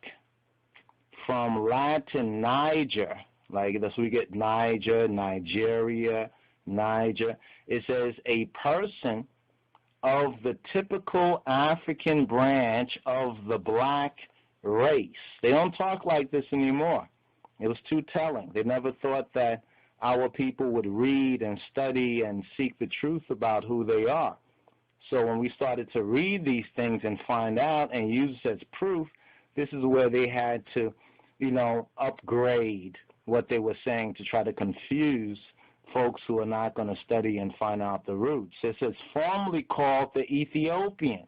from Latin Niger, like that's where we get Niger, Nigeria, Niger. It says a person of the typical African branch of the black race. They don't talk like this anymore. It was too telling. They never thought that our people would read and study and seek the truth about who they are. So when we started to read these things and find out and use it as proof, this is where they had to, upgrade what they were saying to try to confuse folks who are not going to study and find out the roots. It says, formerly called the Ethiopian.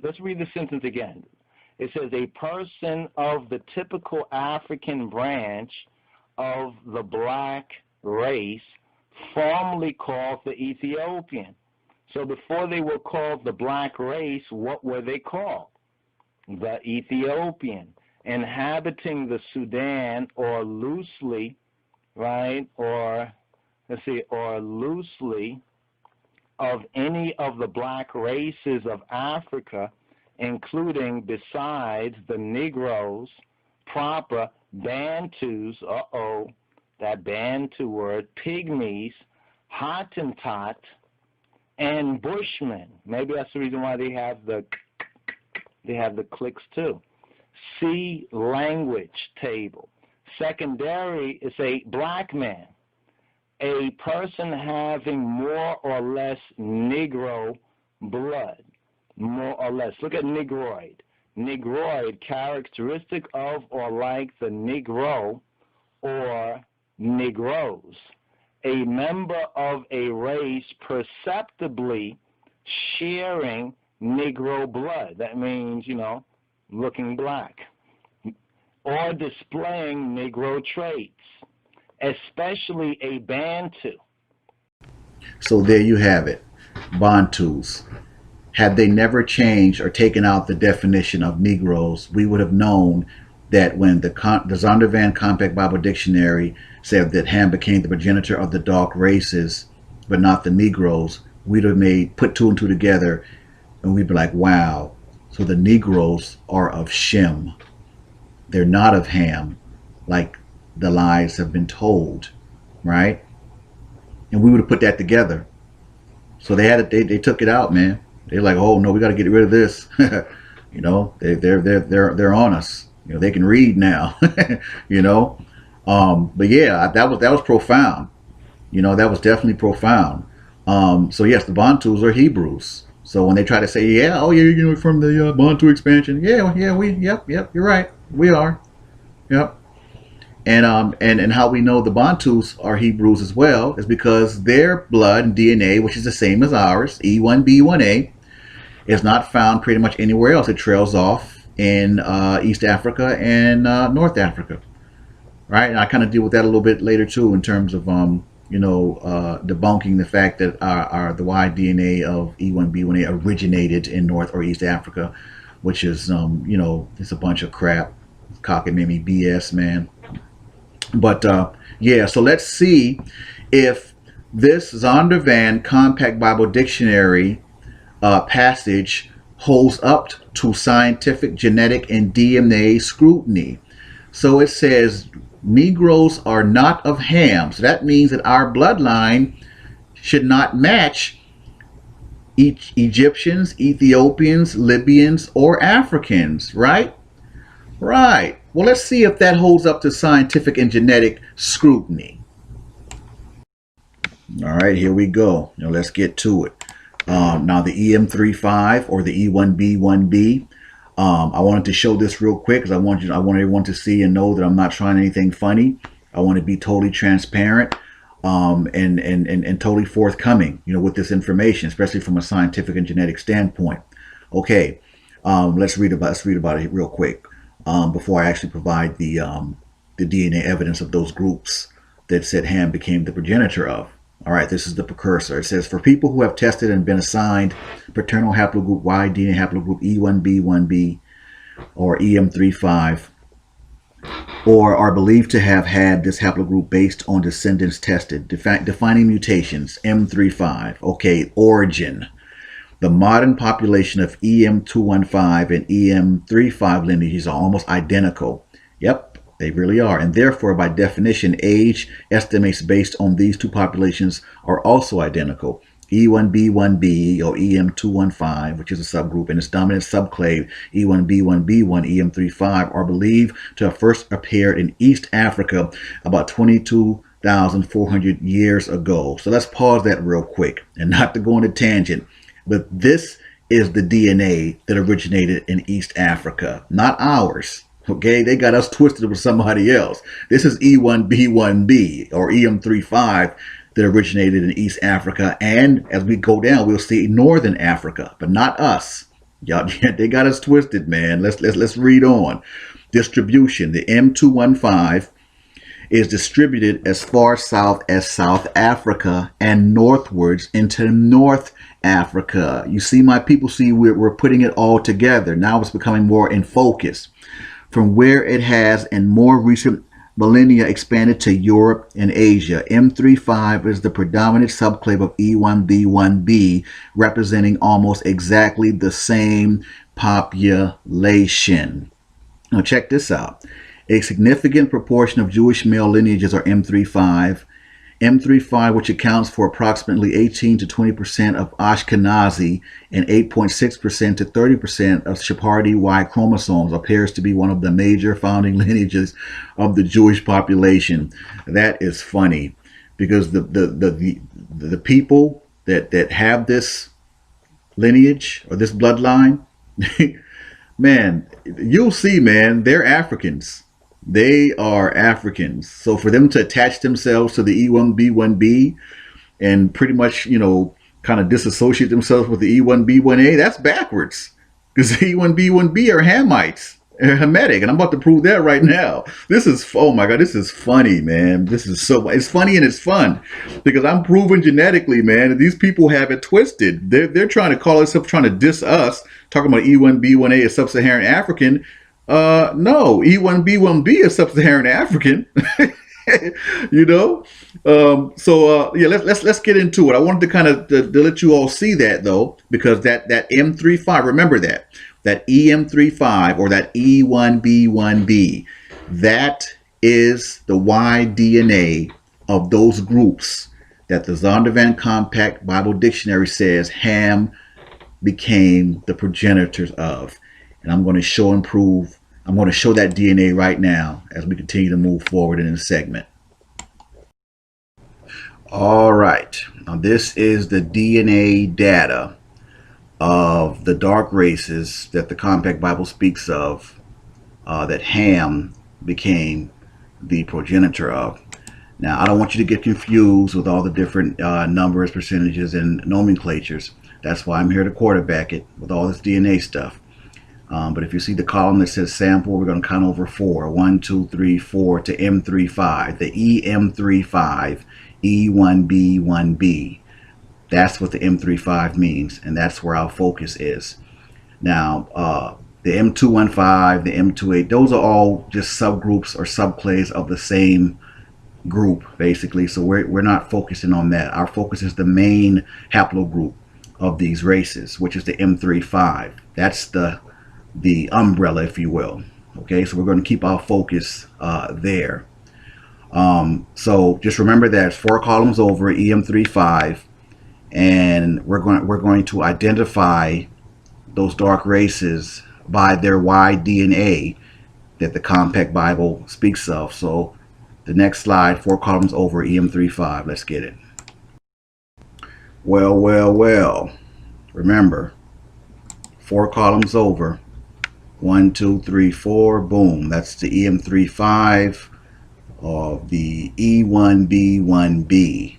Let's read the sentence again. It says, a person of the typical African branch of the black race, formerly called the Ethiopian. So before they were called the black race, what were they called? The Ethiopian, inhabiting the Sudan, or loosely, right, or loosely of any of the black races of Africa, including, besides the Negroes proper, Bantus, that Bantu word, Pygmies, Hottentot, and Bushmen. Maybe that's the reason why they have the clicks too. See language table. Secondary is a black man, a person having more or less Negro blood, more or less. Look at Negroid. Negroid, characteristic of or like the Negro or Negroes. A member of a race perceptibly sharing Negro blood. That means, looking black. Or displaying Negro traits, especially a Bantu. So there you have it, Bantus. Had they never changed or taken out the definition of Negroes, we would have known that when the Zondervan Compact Bible Dictionary said that Ham became the progenitor of the dark races, but not the Negroes, we'd have put two and two together, and we'd be like, wow, so the Negroes are of Shem. They're not of Ham, like the lies have been told, right? And we would have put that together. So they took it out, man. They're like, oh no, we got to get rid of this. They're on us. They can read now. But yeah, that was profound. That was definitely profound. So yes, the Bantus are Hebrews. So when they try to say, yeah, oh yeah, from the Bantu expansion, yep, you're right, we are, yep. And how we know the Bantus are Hebrews as well is because their blood and DNA, which is the same as ours, E1B1A, is not found pretty much anywhere else. It trails off in East Africa and North Africa, right? And I kind of deal with that a little bit later too, in terms of debunking the fact that the Y DNA of E1B1A originated in North or East Africa, which is it's a bunch of crap, cockamamie BS, man. But yeah, so let's see if this Zondervan Compact Bible Dictionary passage holds up to scientific, genetic, and DNA scrutiny. So it says Negroes are not of Ham. So that means that our bloodline should not match Egyptians, Ethiopians, Libyans, or Africans, right? Right. Well, let's see if that holds up to scientific and genetic scrutiny. All right, here we go. Now let's get to it. Now the EM35 or the E1B1B. I wanted to show this real quick because I want everyone to see and know that I'm not trying anything funny. I want to be totally transparent and totally forthcoming, with this information, especially from a scientific and genetic standpoint. Okay, let's read about it real quick before I actually provide the DNA evidence of those groups that said Ham became the progenitor of. All right, this is the precursor. It says, for people who have tested and been assigned paternal haplogroup Y DNA haplogroup E1B1B or EM35, or are believed to have had this haplogroup based on descendants tested, defining mutations, M35. Okay, origin. The modern population of EM215 and EM35 lineages are almost identical. Yep. They really are, and therefore, by definition, age estimates based on these two populations are also identical. E1B1B or EM215, which is a subgroup, and its dominant subclave, E1B1B1, EM35, are believed to have first appeared in East Africa about 22,400 years ago. So let's pause that real quick, and not to go on a tangent, but this is the DNA that originated in East Africa, not ours. Okay, they got us twisted with somebody else. This is E1B1B or EM35 that originated in East Africa, and as we go down, we'll see Northern Africa, but not us. Y'all, they got us twisted, man. Let's read on. Distribution: the M215 is distributed as far south as South Africa and northwards into North Africa. You see, my people, see, we're putting it all together. Now it's becoming more in focus. From where it has in more recent millennia expanded to Europe and Asia. M35 is the predominant subclave of E1B1B, representing almost exactly the same population. Now check this out. A significant proportion of Jewish male lineages are M35. M35, which accounts for approximately 18 to 20% of Ashkenazi and 8.6% to 30% of Sephardi Y chromosomes, appears to be one of the major founding lineages of the Jewish population. That is funny, because the people that have this lineage or this bloodline, man, you'll see, man, they're Africans. They are Africans. So for them to attach themselves to the E1B1B and pretty much, you know, kind of disassociate themselves with the E1B1A, that's backwards. Because E1B1B are Hamites, Hamitic, and I'm about to prove that right now. This is, oh my God, this is funny, man. This is so, it's funny and it's fun, because I'm proving genetically, man, that these people have it twisted. They're trying to call themselves, trying to diss us, talking about E1B1A as sub-Saharan African. No, E1B1B is sub-Saharan African. You know, yeah, let's get into it. I wanted to kind of to let you all see that, though, because that M35, remember that EM35 or that E1B1B, that is the Y DNA of those groups that the Zondervan Compact Bible Dictionary says Ham became the progenitors of. And I'm going to show and prove, I'm going to show that DNA right now as we continue to move forward in the segment. All right, now this is the DNA data of the dark races that the Compact Bible speaks of, that Ham became the progenitor of. Now, I don't want you to get confused with all the different numbers, percentages, and nomenclatures. That's why I'm here to quarterback it with all this DNA stuff. But if you see the column that says sample, we're going to count over 4. 1, 2, 3, 4 to M35. The EM35, E1B1B. That's what the M35 means, and that's where our focus is. Now, the M215, the M28, those are all just subgroups or subclades of the same group, basically. So we're not focusing on that. Our focus is the main haplogroup of these races, which is the M35. That's the umbrella, if you will. Okay, so we're going to keep our focus there. So just remember that it's 4 columns over EM35, and we're going to identify those dark races by their Y DNA that the Compact Bible speaks of. So the next slide, 4 columns over EM35. Let's get it. Well. Remember, 4 columns over. 1, 2, 3, 4. Boom. That's the EM35 of the E1B1B.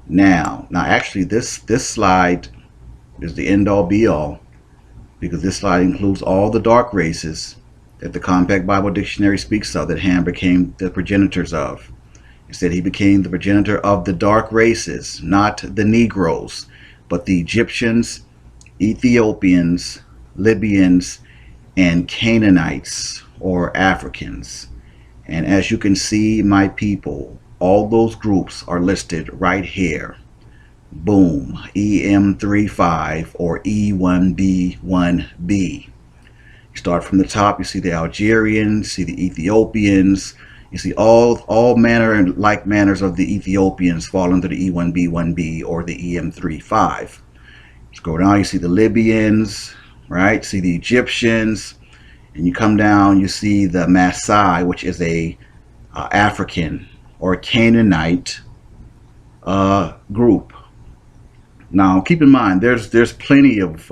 Now actually this slide is the end all be all, because this slide includes all the dark races that the Compact Bible Dictionary speaks of that Ham became the progenitors of. It said he became the progenitor of the dark races, not the Negroes, but the Egyptians, Ethiopians, Libyans, and Canaanites or Africans. And as you can see, my people, all those groups are listed right here. Boom, EM35 or E1B1B. You start from the top, you see the Algerians, see the Ethiopians, you see all manner and like manners of the Ethiopians fall under the E1B1B or the EM35. Scroll down, you see the Libyans, right? See the Egyptians, and you come down, you see the Maasai, which is a African or Canaanite group. Now, keep in mind, there's plenty of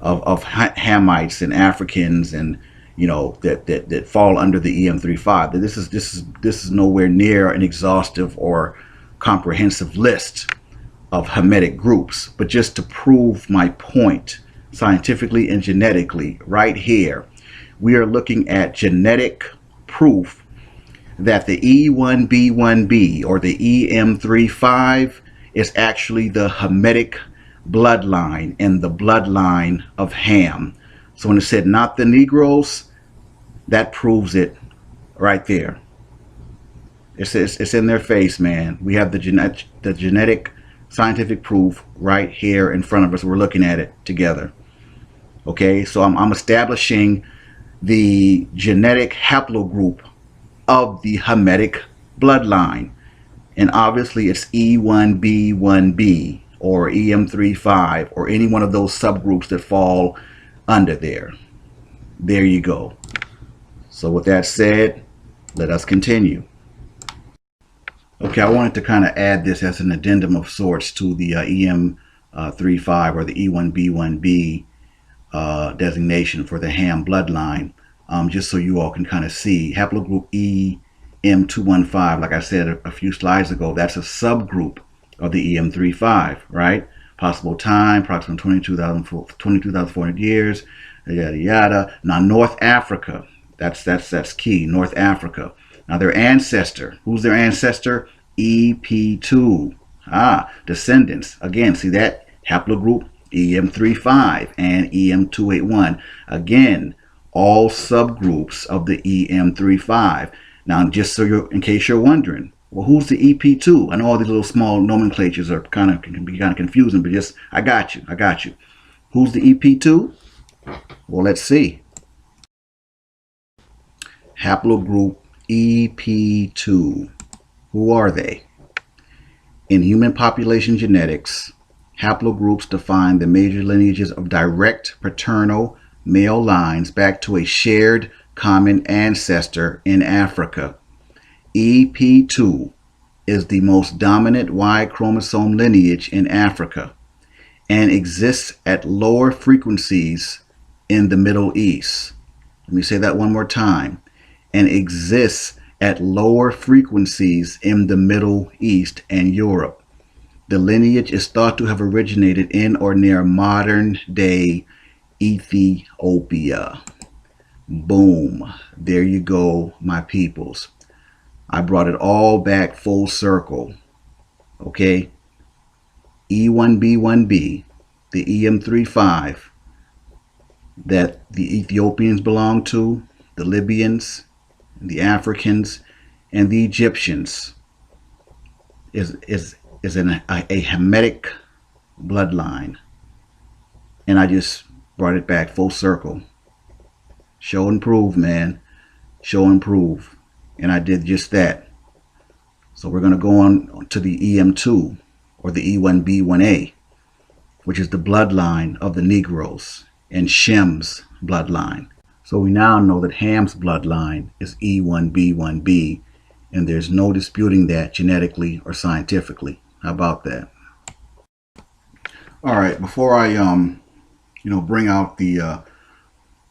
Hamites and Africans, and that fall under the EM35. This is nowhere near an exhaustive or comprehensive list of Hamitic groups. But just to prove my point, scientifically and genetically, right here, we are looking at genetic proof that the E1B1B or the EM35 is actually the Hamitic bloodline and the bloodline of Ham. So when it said not the Negroes, that proves it right there. It's in their face, man. We have the genetic scientific proof right here in front of us. We're looking at it together. Okay, so I'm establishing the genetic haplogroup of the Hamitic bloodline, and obviously it's E1B1B or EM35 or any one of those subgroups that fall under there. There you go. So with that said, let us continue. Okay, I wanted to kind of add this as an addendum of sorts to the EM35 or the E1B1B designation for the Ham bloodline, just so you all can kind of see. Haplogroup EM215, like I said a few slides ago, that's a subgroup of the EM35, right? Possible time, approximately 22,400 years, yada yada. Now North Africa, that's key. North Africa. Now their ancestor, who's their ancestor? EP2. Descendants. Again, see that haplogroup EM35 and EM281. Again, all subgroups of the EM35. Now, just so in case you're wondering, well, who's the EP2? I know all these little small nomenclatures can be kind of confusing, but just I got you. Who's the EP2? Well, let's see. Haplogroup EP2. Who are they? In human population genetics, haplogroups define the major lineages of direct paternal male lines back to a shared common ancestor in Africa. EP2 is the most dominant Y chromosome lineage in Africa and exists at lower frequencies in the Middle East. Let me say that one more time. And exists at lower frequencies in the Middle East and Europe. The lineage is thought to have originated in or near modern day Ethiopia. Boom. There you go, my peoples. I brought it all back full circle. Okay? E1B1B, the EM35 that the Ethiopians belong to, the Libyans, the Africans, and the Egyptians is a Hamitic bloodline. And I just brought it back full circle. Show and prove, man. Show and prove. And I did just that. So we're going to go on to the EM2 or the E1B1A, which is the bloodline of the Negroes and Shem's bloodline. So we now know that Ham's bloodline is E1B1B, and there's no disputing that genetically or scientifically. How about that? All right, before I bring out the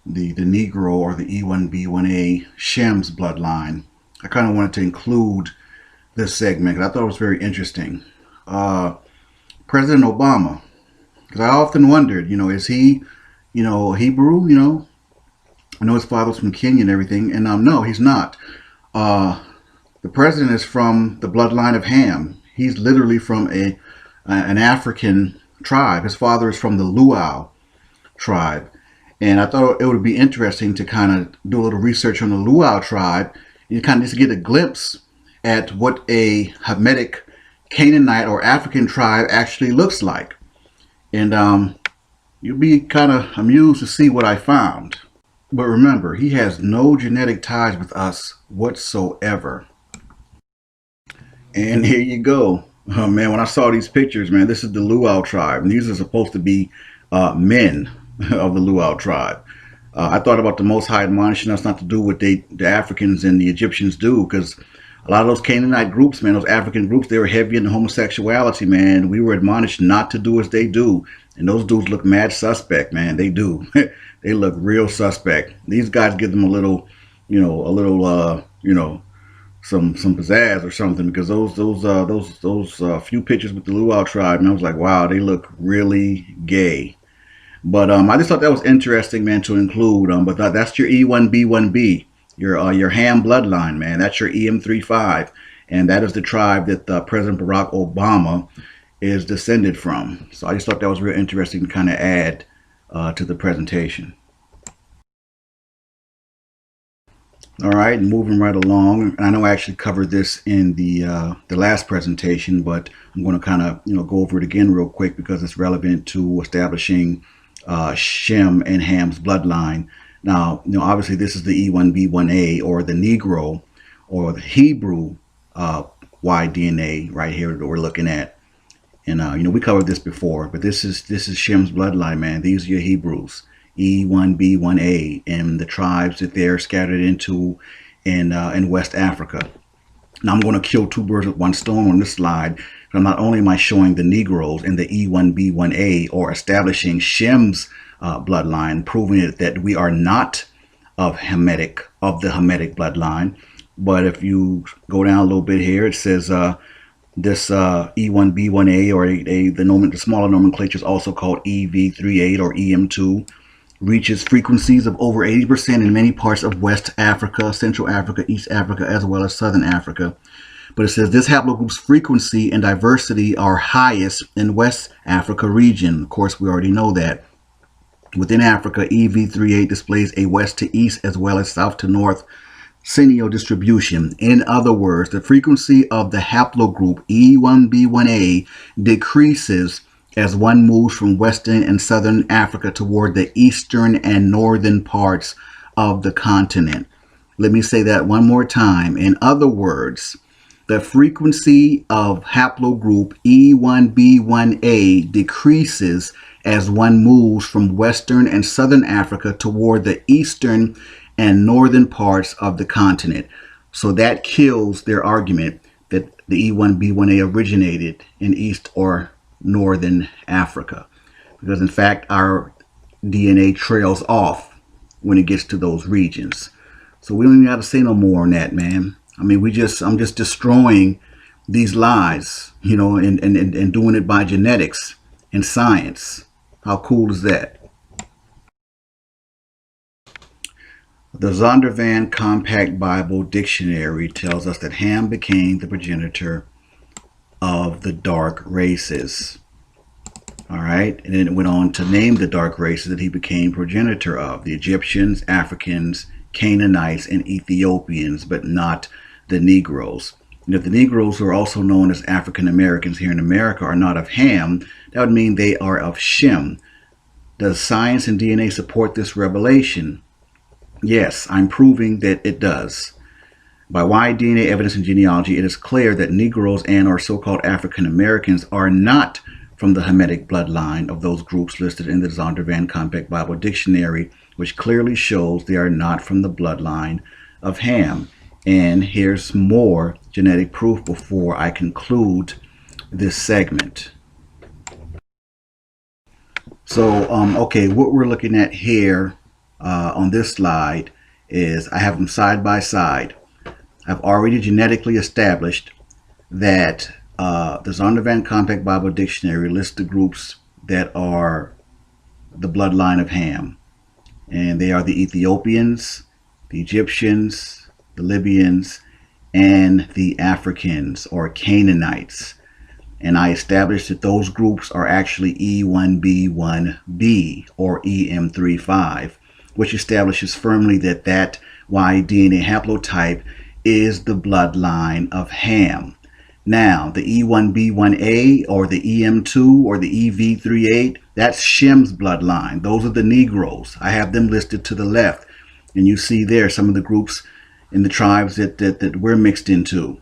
Negro or the E1B1A Shem's bloodline, I kind of wanted to include this segment because I thought it was very interesting. President Obama, because I often wondered, is he, Hebrew? I know his father's from Kenya and everything, and no, he's not. The president is from the bloodline of Ham. He's literally from an African tribe. His father is from the Luau tribe. And I thought it would be interesting to kind of do a little research on the Luau tribe. You kind of just get a glimpse at what a Hamitic Canaanite or African tribe actually looks like. And you'll be kind of amused to see what I found. But remember, he has no genetic ties with us whatsoever. And here you go. Oh, man, when I saw these pictures, man, this is the Luau tribe. And these are supposed to be men of the Luau tribe. I thought about the Most High admonishing us not to do what the Africans and the Egyptians do, because a lot of those Canaanite groups, man, those African groups, they were heavy into homosexuality, man. We were admonished not to do as they do. And those dudes look mad suspect, man. They do. They look real suspect. These guys give them a little, some pizzazz or something, because those few pictures with the Luau tribe, and I was like, wow, they look really gay. But I just thought that was interesting, man, to include. But that's your E1B1B, your Ham bloodline, man. That's your EM35, and that is the tribe that President Barack Obama is descended from. So I just thought that was real interesting to kind of add to the presentation. All right, moving right along. And I know I actually covered this in the last presentation, but I'm going to kind of go over it again real quick because it's relevant to establishing Shem and Ham's bloodline. Now, obviously this is the E1B1A, or the Negro or the Hebrew Y DNA right here that we're looking at. And we covered this before, but this is Shem's bloodline, man. These are your Hebrews, E1B1A, and the tribes that they're scattered into in West Africa. Now I'm going to kill two birds with one stone on this slide. Not only am I showing the Negroes in the E1B1A, or establishing Shem's bloodline, proving it that we are not of the Hamitic bloodline, but if you go down a little bit here, it says this E1B1A, or the smaller nomenclature is also called EV38 or EM2, reaches frequencies of over 80% in many parts of West Africa, Central Africa, East Africa, as well as Southern Africa. But it says this haplogroup's frequency and diversity are highest in West Africa region. Of course, we already know that. Within Africa, EV38 displays a west to east as well as south to north Cineo distribution. In other words, the frequency of the haplogroup E1B1A decreases as one moves from Western and Southern Africa toward the eastern and northern parts of the continent. Let me say that one more time. In other words, the frequency of haplogroup E1B1A decreases as one moves from Western and Southern Africa toward the eastern and northern parts of the continent. So that kills their argument that the E1B1A originated in East or Northern Africa, because in fact our DNA trails off when it gets to those regions. So we don't even have to say no more on that, man. I mean, I'm just destroying these lies, and doing it by genetics and science. How cool is that? The Zondervan Compact Bible Dictionary tells us that Ham became the progenitor of the dark races. All right, and then it went on to name the dark races that he became progenitor of: the Egyptians, Africans, Canaanites, and Ethiopians, but not the Negroes. And if the Negroes, who are also known as African Americans here in America, are not of Ham, that would mean they are of Shem. Does science and DNA support this revelation? Yes, I'm proving that it does. By wide DNA evidence and genealogy, it is clear that Negroes and or so-called African Americans are not from the Hamitic bloodline of those groups listed in the Zondervan Compact Bible Dictionary, which clearly shows they are not from the bloodline of Ham. And here's more genetic proof before I conclude this segment. So, okay, what we're looking at here on this slide is I have them side by side. I've already genetically established that the Zondervan Compact Bible Dictionary lists the groups that are the bloodline of Ham. And they are the Ethiopians, the Egyptians, the Libyans, and the Africans or Canaanites. And I established that those groups are actually E1B1B or EM35, which establishes firmly that that Y DNA haplotype is the bloodline of Ham. Now, the E1B1A or the EM2 or the EV38, that's Shem's bloodline. Those are the Negroes. I have them listed to the left. And you see there some of the groups in the tribes that we're mixed into.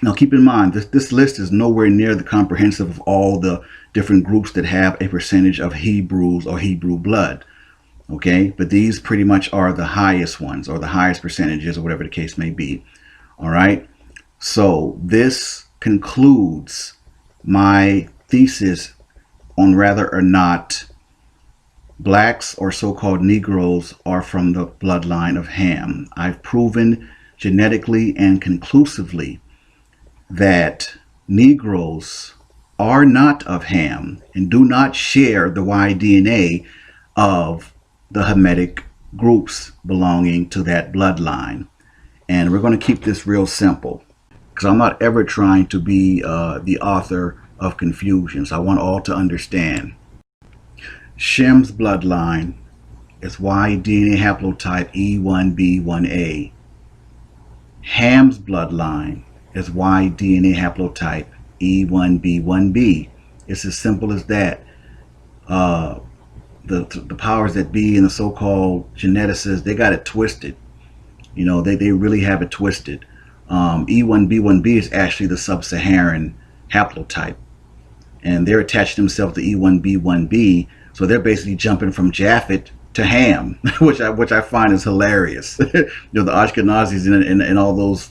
Now, keep in mind, this list is nowhere near the comprehensive of all the different groups that have a percentage of Hebrews or Hebrew blood. Okay, but these pretty much are the highest ones, or the highest percentages, or whatever the case may be. All right. So this concludes my thesis on whether or not blacks or so-called Negroes are from the bloodline of Ham. I've proven genetically and conclusively that Negroes are not of Ham and do not share the Y DNA of the Hamitic groups belonging to that bloodline. And we're going to keep this real simple because I'm not ever trying to be the author of confusion. So I want all to understand. Shem's bloodline is Y DNA haplotype E1B1A. Ham's bloodline is Y DNA haplotype E1B1B. It's as simple as that. The powers that be and the so-called geneticists, they got it twisted. You know, they really have it twisted. E1B1B is actually the sub-Saharan haplotype, and they're attaching themselves to E1B1B, so they're basically jumping from Japhet to Ham, which I find is hilarious. You know, the Ashkenazis and all those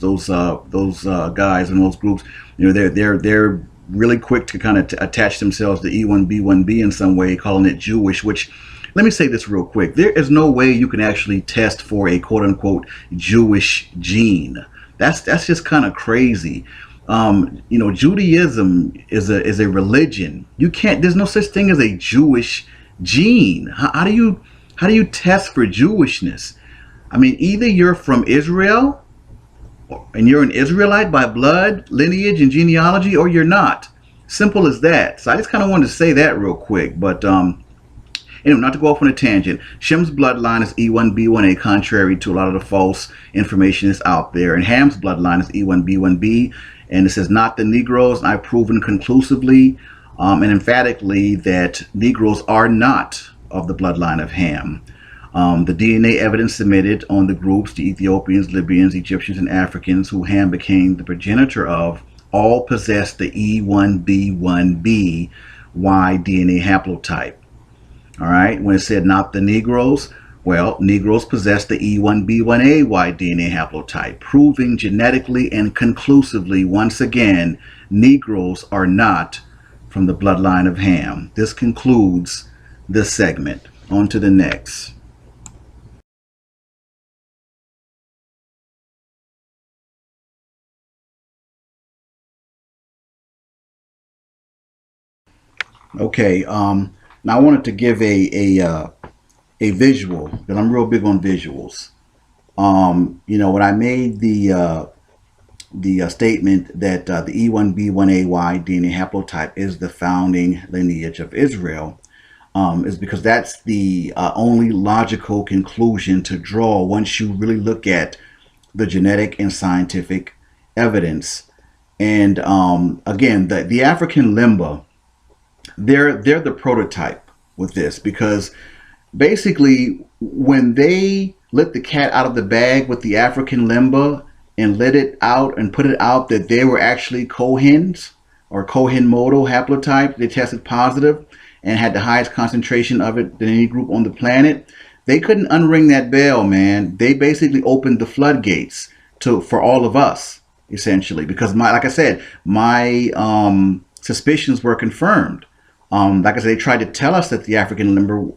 guys and those groups, you know, they're really quick to kind of attach themselves to E1B1B in some way, calling it Jewish. Which, let me say this real quick: there is no way you can actually test for a quote unquote Jewish gene. That's just kind of crazy. You know, Judaism is a religion. You can't. There's no such thing as a Jewish gene. How do you test for Jewishness? I mean, either you're from Israel and you're an Israelite by blood, lineage, and genealogy, or you're not. Simple as that. So I just kind of wanted to say that real quick. But anyway, not to go off on a tangent, Shem's bloodline is E1B1A, contrary to a lot of the false information that's out there. And Ham's bloodline is E1B1B. And it says not the Negroes. And I've proven conclusively and emphatically that Negroes are not of the bloodline of Ham. The DNA evidence submitted on the groups, the Ethiopians, Libyans, Egyptians, and Africans, who Ham became the progenitor of, all possess the E1B1B Y DNA haplotype. All right, when it said not the Negroes, well, Negroes possess the E1B1A Y DNA haplotype, proving genetically and conclusively, once again, Negroes are not from the bloodline of Ham. This concludes this segment. On to the next. Okay, now I wanted to give a visual, because I'm real big on visuals. You know, when I made the statement that the E1B1AY DNA haplotype is the founding lineage of Israel, is because that's the only logical conclusion to draw once you really look at the genetic and scientific evidence. And again, the African limba, they're the prototype with this, because basically when they let the cat out of the bag with the African limba and let it out and put it out that they were actually Cohens or Cohen model haplotype, they tested positive and had the highest concentration of it than any group on the planet, they couldn't unring that bell, man. They basically opened the floodgates for all of us, essentially, because like I said, my suspicions were confirmed. Like I said, they tried to tell us that the African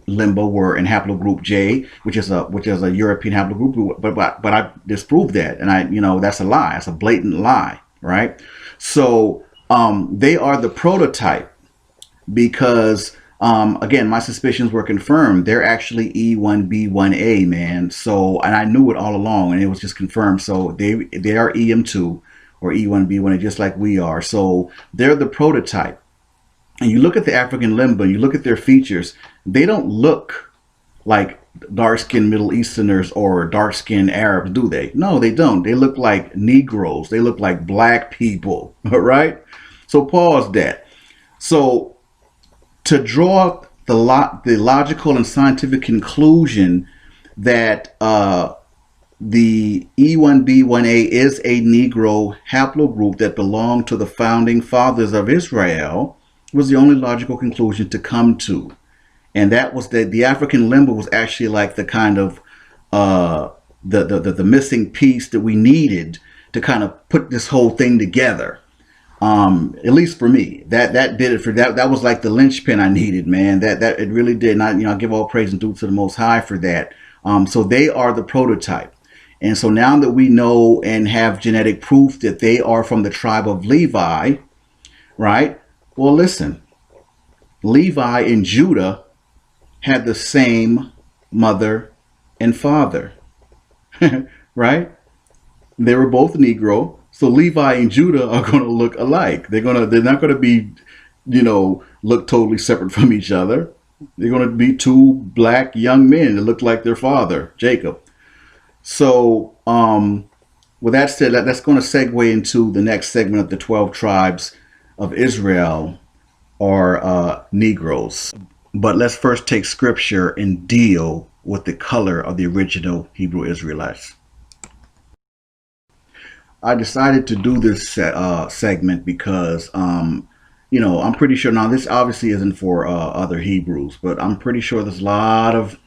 limbo were in haplogroup J, which is a European haplogroup, but I disproved that, and you know, that's a lie. That's a blatant lie, right? So they are the prototype because again, my suspicions were confirmed. They're actually E1B1A, man. So, and I knew it all along, and it was just confirmed. So they are EM2 or E1B1A, just like we are. So they're the prototype. And you look at the African limba, you look at their features, they don't look like dark-skinned Middle Easterners or dark-skinned Arabs, do they? No, they don't. They look like Negroes. They look like black people, all right? So pause that. So to draw the logical and scientific conclusion that the E1B1A is a Negro haplogroup that belonged to the founding fathers of Israel was the only logical conclusion to come to. And that was that the African limba was actually like the kind of the missing piece that we needed to kind of put this whole thing together. At least for me, that did it for that. That was like the linchpin I needed, man. That it really did. And I give all praise and due to the Most High for that. So they are the prototype. And so now that we know and have genetic proof that they are from the tribe of Levi, right? Well, listen, Levi and Judah had the same mother and father, right? They were both Negro. So Levi and Judah are going to look alike. They're not going to be, look totally separate from each other. They're going to be two black young men that look like their father, Jacob. So, with that said, that's going to segue into the next segment of the 12 tribes of Israel, or Negroes. But let's first take scripture and deal with the color of the original Hebrew Israelites. I decided to do this segment because, I'm pretty sure now this obviously isn't for other Hebrews, but I'm pretty sure there's a lot of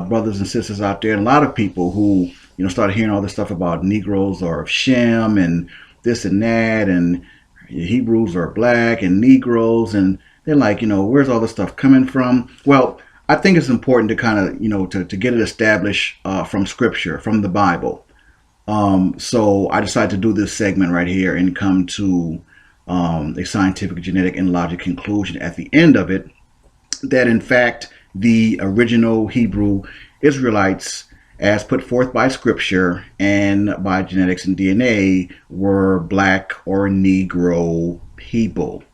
brothers and sisters out there, and a lot of people who, started hearing all this stuff about Negroes or Shem and this and that, and Hebrews are black and Negroes, and they're like, where's all this stuff coming from? Well, I think it's important to kind of, to get it established from scripture, from the Bible. So I decided to do this segment right here and come to a scientific, genetic, and logic conclusion at the end of it, that in fact the original Hebrew Israelites, as put forth by scripture and by genetics and DNA, were black or Negro people.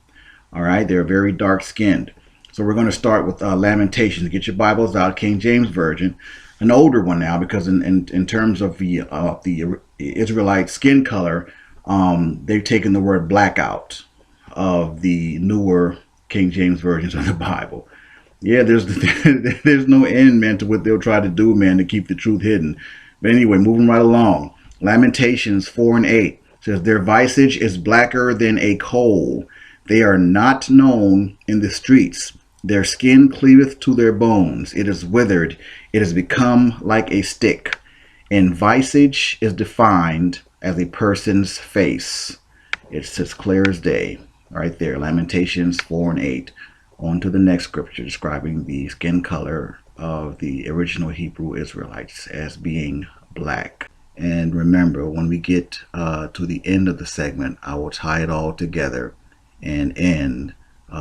All right, they're very dark skinned. So we're going to start with Lamentations. Get your Bibles out, King James Version. An older one now, because in terms of the Israelite skin color, they've taken the word black out of the newer King James versions of the Bible. Yeah, there's no end, man, to what they'll try to do, man, to keep the truth hidden. But anyway, moving right along. Lamentations 4:8 says, their visage is blacker than a coal. They are not known in the streets. Their skin cleaveth to their bones. It is withered. It has become like a stick. And visage is defined as a person's face. It's as clear as day. Right there, Lamentations 4:8. On to the next scripture describing the skin color of the original Hebrew Israelites as being black. And remember, when we get to the end of the segment, I will tie it all together and end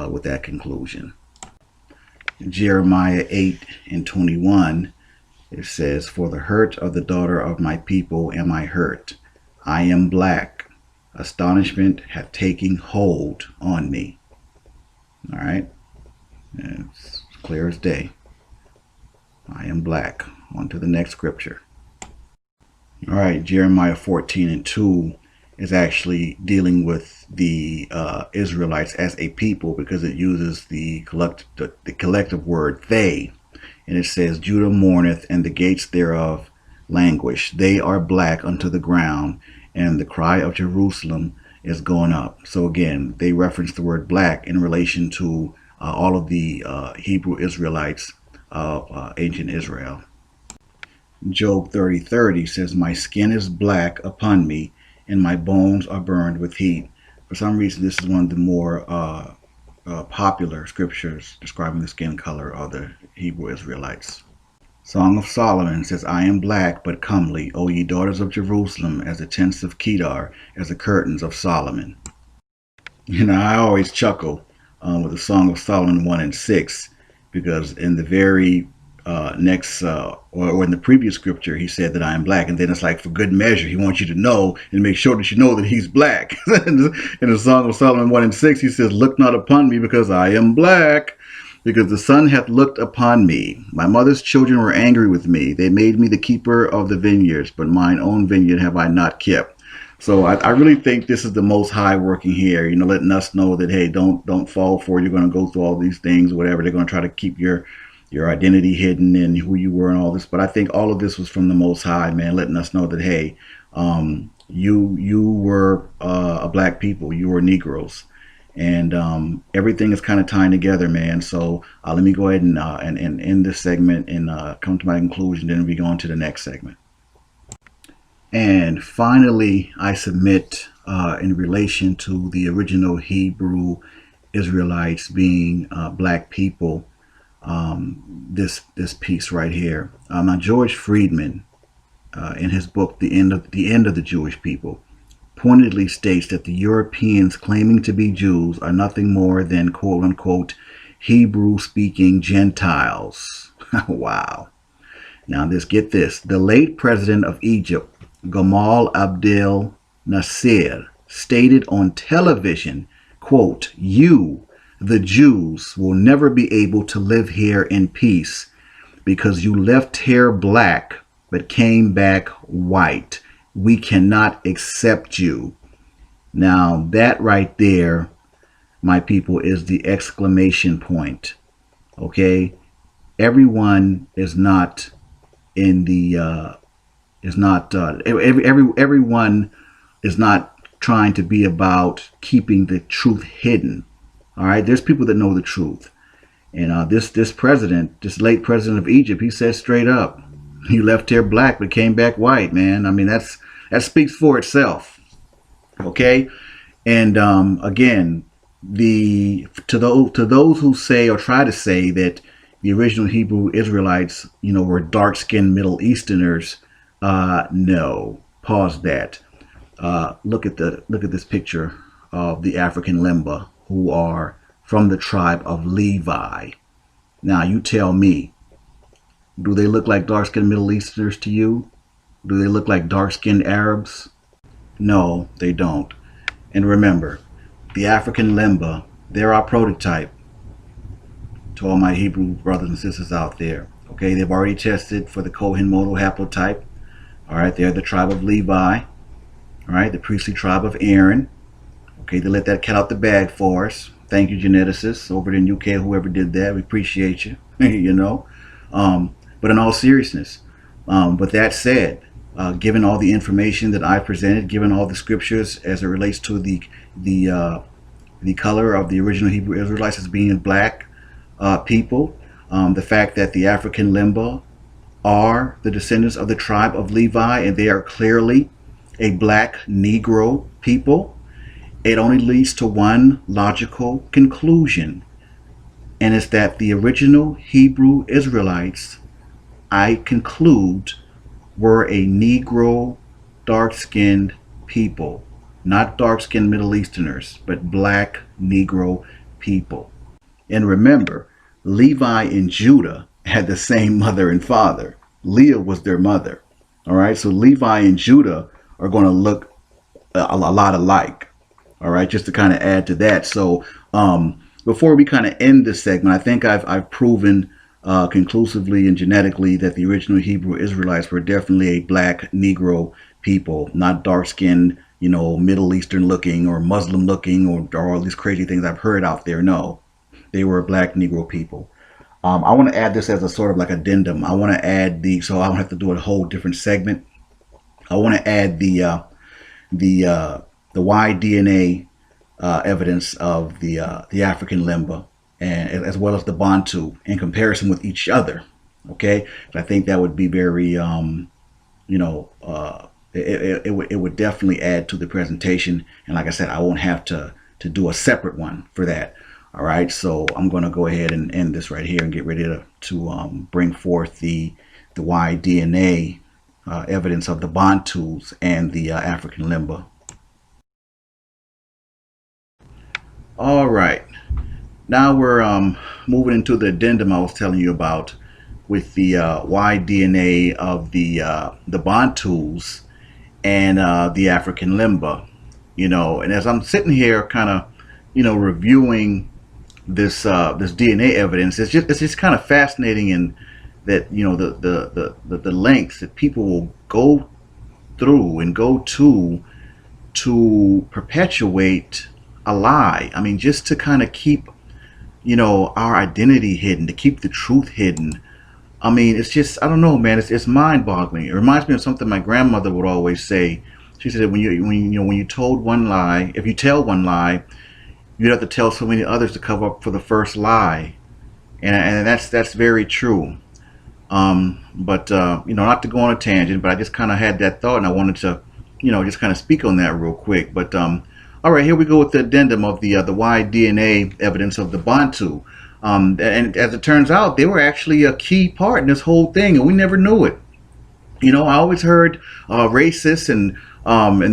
with that conclusion. Jeremiah 8:21, it says, for the hurt of the daughter of my people am I hurt. I am black. Astonishment hath taken hold on me. All right. It's clear as day. I am black. On to the next scripture. All right. Jeremiah 14:2 is actually dealing with the Israelites as a people, because it uses the collective word they. And it says, Judah mourneth, and the gates thereof languish. They are black unto the ground, and the cry of Jerusalem is going up. So again, they reference the word black in relation to all of the Hebrew Israelites of ancient Israel. Job 30:30 says, my skin is black upon me, and my bones are burned with heat. For some reason, this is one of the more popular scriptures describing the skin color of the Hebrew Israelites. Song of Solomon says, I am black but comely, O ye daughters of Jerusalem, as the tents of Kedar, as the curtains of Solomon. I always chuckle with the Song of Solomon 1:6, because in the very next, or in the previous scripture, he said that I am black, and then it's like, for good measure, he wants you to know and make sure that you know that he's black. In the Song of Solomon 1:6, he says, look not upon me, because I am black, because the sun hath looked upon me. My mother's children were angry with me. They made me the keeper of the vineyards, but mine own vineyard have I not kept. So I really think this is the Most High working here, letting us know that, hey, don't fall for it. You're going to go through all these things, whatever. They're going to try to keep your identity hidden and who you were and all this. But I think all of this was from the Most High, man, letting us know that, hey, you were a black people. You were Negroes. And everything is kind of tying together, man. So let me go ahead and end this segment and come to my conclusion. Then we go on to the next segment. And finally, I submit in relation to the original Hebrew Israelites being black people, this piece right here. Now George Friedman, in his book The End of the Jewish People, pointedly states that the Europeans claiming to be Jews are nothing more than quote unquote Hebrew speaking Gentiles. Wow. Now get this. The late president of Egypt, Gamal Abdel Nasser, stated on television, quote, "You, the Jews, will never be able to live here in peace because you left here black but came back white. We cannot accept you." Now that right there, my people, is the exclamation point. Okay? Everyone is not in the everyone is not trying to be about keeping the truth hidden. All right, there's people that know the truth, and this president, this late president of Egypt, he said straight up, he left here black but came back white. Man, I mean that speaks for itself. Okay, and again, to those who say or try to say that the original Hebrew Israelites, were dark-skinned Middle Easterners, no. Pause that. Look at this picture of the African Limba, who are from the tribe of Levi. Now you tell me, do they look like dark-skinned Middle Easterners to you? Do they look like dark-skinned Arabs? No, they don't. And remember, the African Limba, they're our prototype. To all my Hebrew brothers and sisters out there. Okay, they've already tested for the Kohen modal haplotype. All right, they're the tribe of Levi. All right, the priestly tribe of Aaron. Okay, they let that cat out the bag for us. Thank you, geneticists over in UK, whoever did that. We appreciate you. But in all seriousness, with that said, given all the information that I presented, given all the scriptures as it relates to the color of the original Hebrew Israelites as being black, people, the fact that the African Limba are the descendants of the tribe of Levi and they are clearly a black Negro people, it only leads to one logical conclusion, and it's that the original Hebrew Israelites, I conclude, were a Negro dark-skinned people, not dark-skinned Middle Easterners, but black Negro people. And remember, Levi and Judah had the same mother and father. Leah was their mother. All right, so Levi and Judah are going to look a lot alike. All right, just to kind of add to that. So before we kind of end this segment, I think I've proven conclusively and genetically that the original Hebrew Israelites were definitely a black Negro people, not dark-skinned, Middle Eastern looking or Muslim looking or all these crazy things I've heard out there. No. They were black Negro people. I want to add this as a sort of like addendum. I want to add so I don't have to do a whole different segment. I want to add the Y-DNA evidence of the African Limba, and as well as the Bantu in comparison with each other. Okay, I think that would be very, it would definitely add to the presentation. And like I said, I won't have to do a separate one for that. All right, so I'm going to go ahead and end this right here and get ready to bring forth the Y-DNA evidence of the Bantus and the African Limba. All right, now we're moving into the addendum I was telling you about with the Y-DNA of the Bantus and the African Limba. And as I'm sitting here kind of reviewing this DNA evidence, it's just kind of fascinating, in that the lengths that people will go through and go to perpetuate a lie. I mean, just to kind of keep our identity hidden, to keep the truth hidden. I mean, it's just, I don't know, man, it's mind-boggling. It reminds me of something my grandmother would always say. She said, when you told one lie, if you tell one lie, you'd have to tell so many others to cover up for the first lie. And that's very true. But not to go on a tangent, but I just kind of had that thought, and I wanted to, just kind of speak on that real quick. But all right, here we go with the addendum of the wide DNA evidence of the Bantu. And as it turns out, they were actually a key part in this whole thing, and we never knew it. I always heard racists and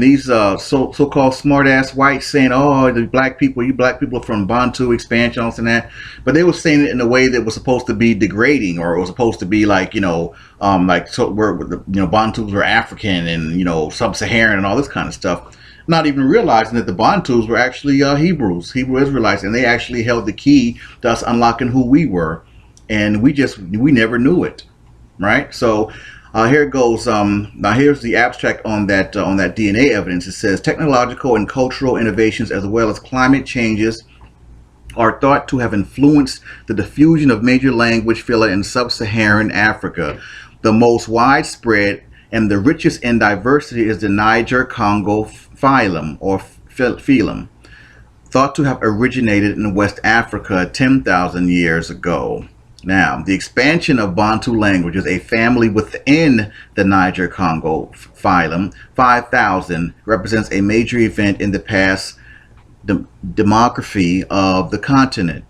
these so-called smart-ass whites saying, "Oh, the black people, you black people are from Bantu expansion, all this and that," but they were saying it in a way that was supposed to be degrading, or it was supposed to be like, like so where Bantus were African and sub-Saharan and all this kind of stuff, not even realizing that the Bantus were actually Hebrew Israelites, and they actually held the key to us unlocking who we were, and we never knew it, right? So. Here it goes. Now here's the abstract on that DNA evidence. It says technological and cultural innovations as well as climate changes are thought to have influenced the diffusion of major language phyla in sub-Saharan Africa. The most widespread and the richest in diversity is the Niger-Congo phylum or phylum, thought to have originated in West Africa 10,000 years ago. Now, the expansion of Bantu languages, a family within the Niger-Congo phylum, 5,000, represents a major event in the past demography of the continent.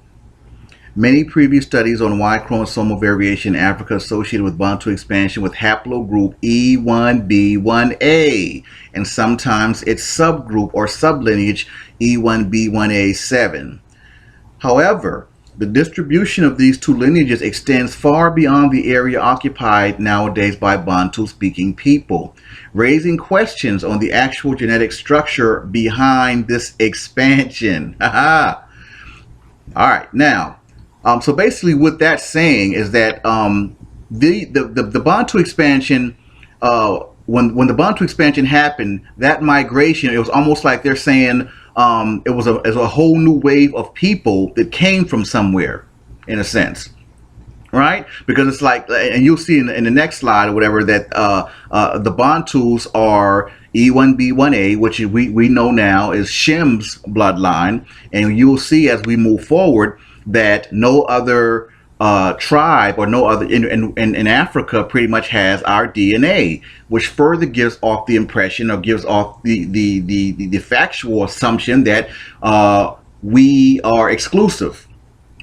Many previous studies on Y chromosomal variation in Africa associated with Bantu expansion with haplogroup E1B1A, and sometimes its subgroup or sublineage E1B1A7. However, the distribution of these two lineages extends far beyond the area occupied nowadays by Bantu-speaking people, raising questions on the actual genetic structure behind this expansion. All right, now, so basically what that's saying is that the Bantu expansion, when the Bantu expansion happened, that migration, it was almost like they're saying, it was a whole new wave of people that came from somewhere, in a sense, right? Because it's like, and you'll see in the next slide or whatever that the Bantus are E1B1A, which we know now is Shem's bloodline, and you'll see as we move forward that no other tribe or no other in Africa pretty much has our DNA, which further gives off the impression or gives off the factual assumption that we are exclusive,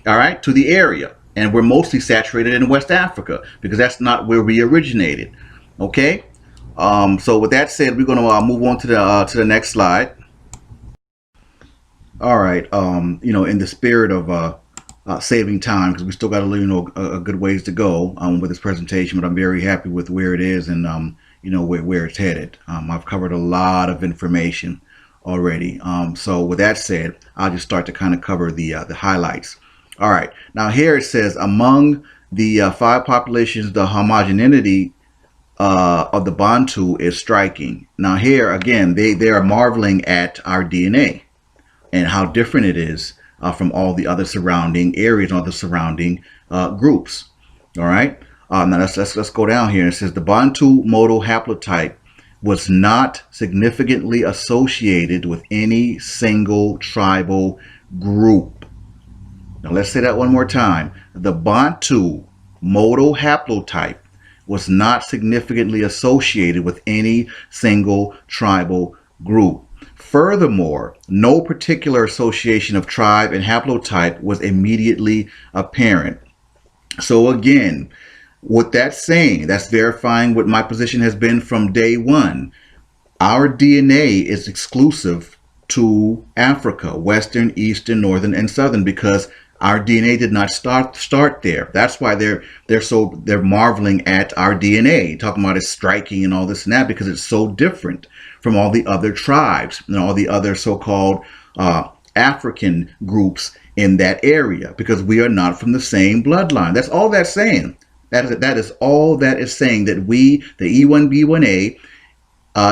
all right, to the area, and we're mostly saturated in West Africa because that's not where we originated. Okay, so with that said, we're going to move on to the next slide. All right, in the spirit of saving time, because we still got a good ways to go with this presentation, but I'm very happy with where it is and where it's headed. I've covered a lot of information already. So with that said, I'll just start to kind of cover the highlights. All right, now here it says among the 5 populations, the homogeneity of the Bantu is striking. Now here again, they are marveling at our DNA and how different it is from all the other surrounding areas, all the surrounding groups. All right. Now let's go down here. It says the Bantu modal haplotype was not significantly associated with any single tribal group. Now let's say that one more time. The Bantu modal haplotype was not significantly associated with any single tribal group. Furthermore, no particular association of tribe and haplotype was immediately apparent. So again, what that's saying, that's verifying what my position has been from day one. Our DNA is exclusive to Africa, Western, Eastern, Northern, and Southern, because our DNA did not start there. That's why they're marveling at our DNA, talking about it striking and all this and that, because it's so different from all the other tribes and all the other so-called African groups in that area, because we are not from the same bloodline. That's all that's saying. That is all that is saying, that we, the E1B1A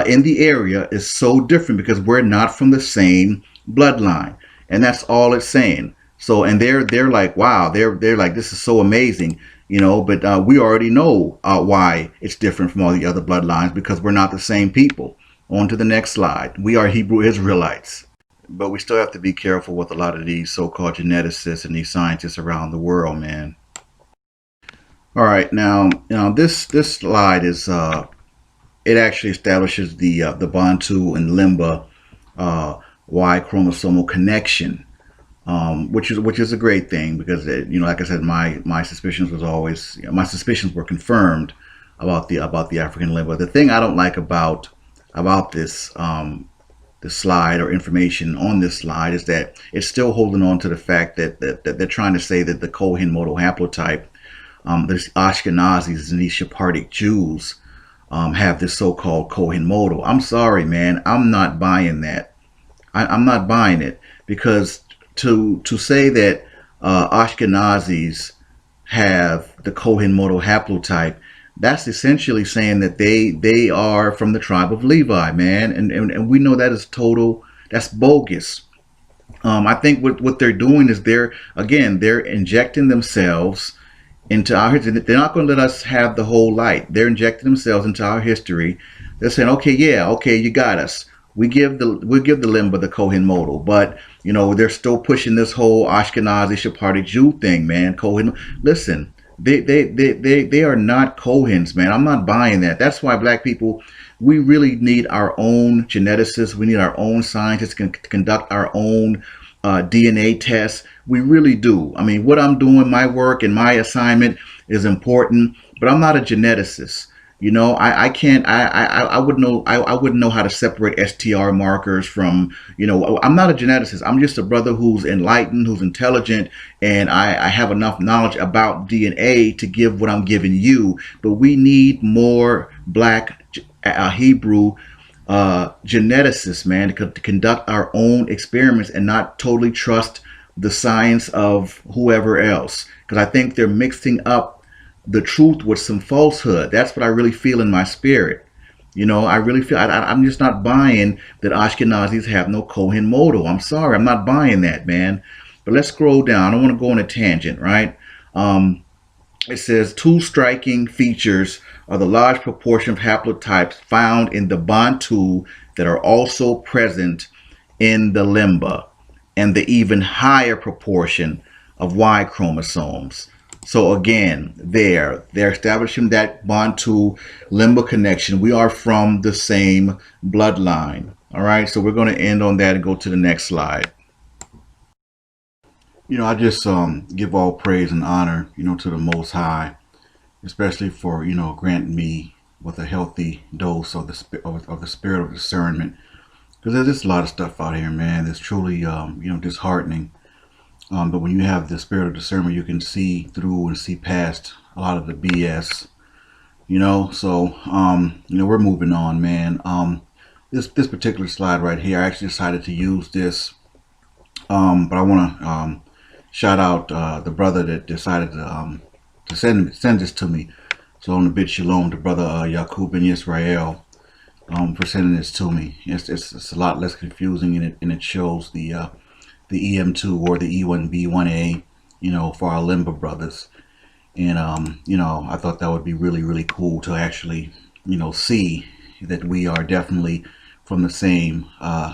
in the area, is so different because we're not from the same bloodline, and that's all it's saying. So, and they're like, wow, they're like, this is so amazing, but we already know why it's different from all the other bloodlines, because we're not the same people. On to the next slide. We are Hebrew Israelites. But we still have to be careful with a lot of these so-called geneticists and these scientists around the world, man. All right, now this slide is it actually establishes the Bantu and Limba Y chromosomal connection, which is a great thing because like I said, my suspicions was always my suspicions were confirmed about the African Limba. The thing I don't like about this slide or information on this slide is that it's still holding on to the fact that they're trying to say that the Cohen modal haplotype, there's Ashkenazis and these Sephardic Jews have this so-called Cohen modal. I'm sorry, man, I'm not buying that. I'm not buying it because to say that Ashkenazis have the Cohen modal haplotype, that's essentially saying that they are from the tribe of Levi, man, and we know that is total. That's bogus. I think what they're doing is they're injecting themselves into our history. They're not going to let us have the whole light. They're injecting themselves into our history. They're saying, okay, yeah, okay, you got us. We give the Limba the Kohen modal, but they're still pushing this whole Ashkenazi Sephardic Jew thing, man. Kohen, listen, they are not Kohens, man. I'm not buying that. That's why black people, we really need our own geneticists. We need our own scientists to conduct our own DNA tests. We really do. I mean, what I'm doing, my work and my assignment is important, but I'm not a geneticist. I can't. I wouldn't know. I wouldn't know how to separate STR markers from. I'm not a geneticist. I'm just a brother who's enlightened, who's intelligent, and I have enough knowledge about DNA to give what I'm giving you. But we need more black Hebrew geneticists, man, to conduct our own experiments and not totally trust the science of whoever else. Because I think they're mixing up the truth with some falsehood. That's what I really feel in my spirit. I really feel I'm just not buying that Ashkenazis have no Kohen modal. I'm sorry, I'm not buying that, man. But let's scroll down. I don't want to go on a tangent, right? It says two striking features are the large proportion of haplotypes found in the Bantu that are also present in the Limba, and the even higher proportion of Y chromosomes. So again, they're establishing that Bantu Limba connection. We are from the same bloodline. All right, so we're going to end on that and go to the next slide. I just give all praise and honor, to the Most High, especially for granting me with a healthy dose of the spirit of discernment, because there's just a lot of stuff out here, man, that's truly disheartening. But when you have the spirit of discernment, you can see through and see past a lot of the BS. So we're moving on, man. This particular slide right here, I actually decided to use this, but I want to shout out the brother that decided to send this to me. So on the bit shalom to brother Yakub in Israel for sending this to me. It's a lot less confusing, and it shows the EM2 or the E1B1A, for our Limba brothers. And I thought that would be really, really cool to actually, see that we are definitely from the same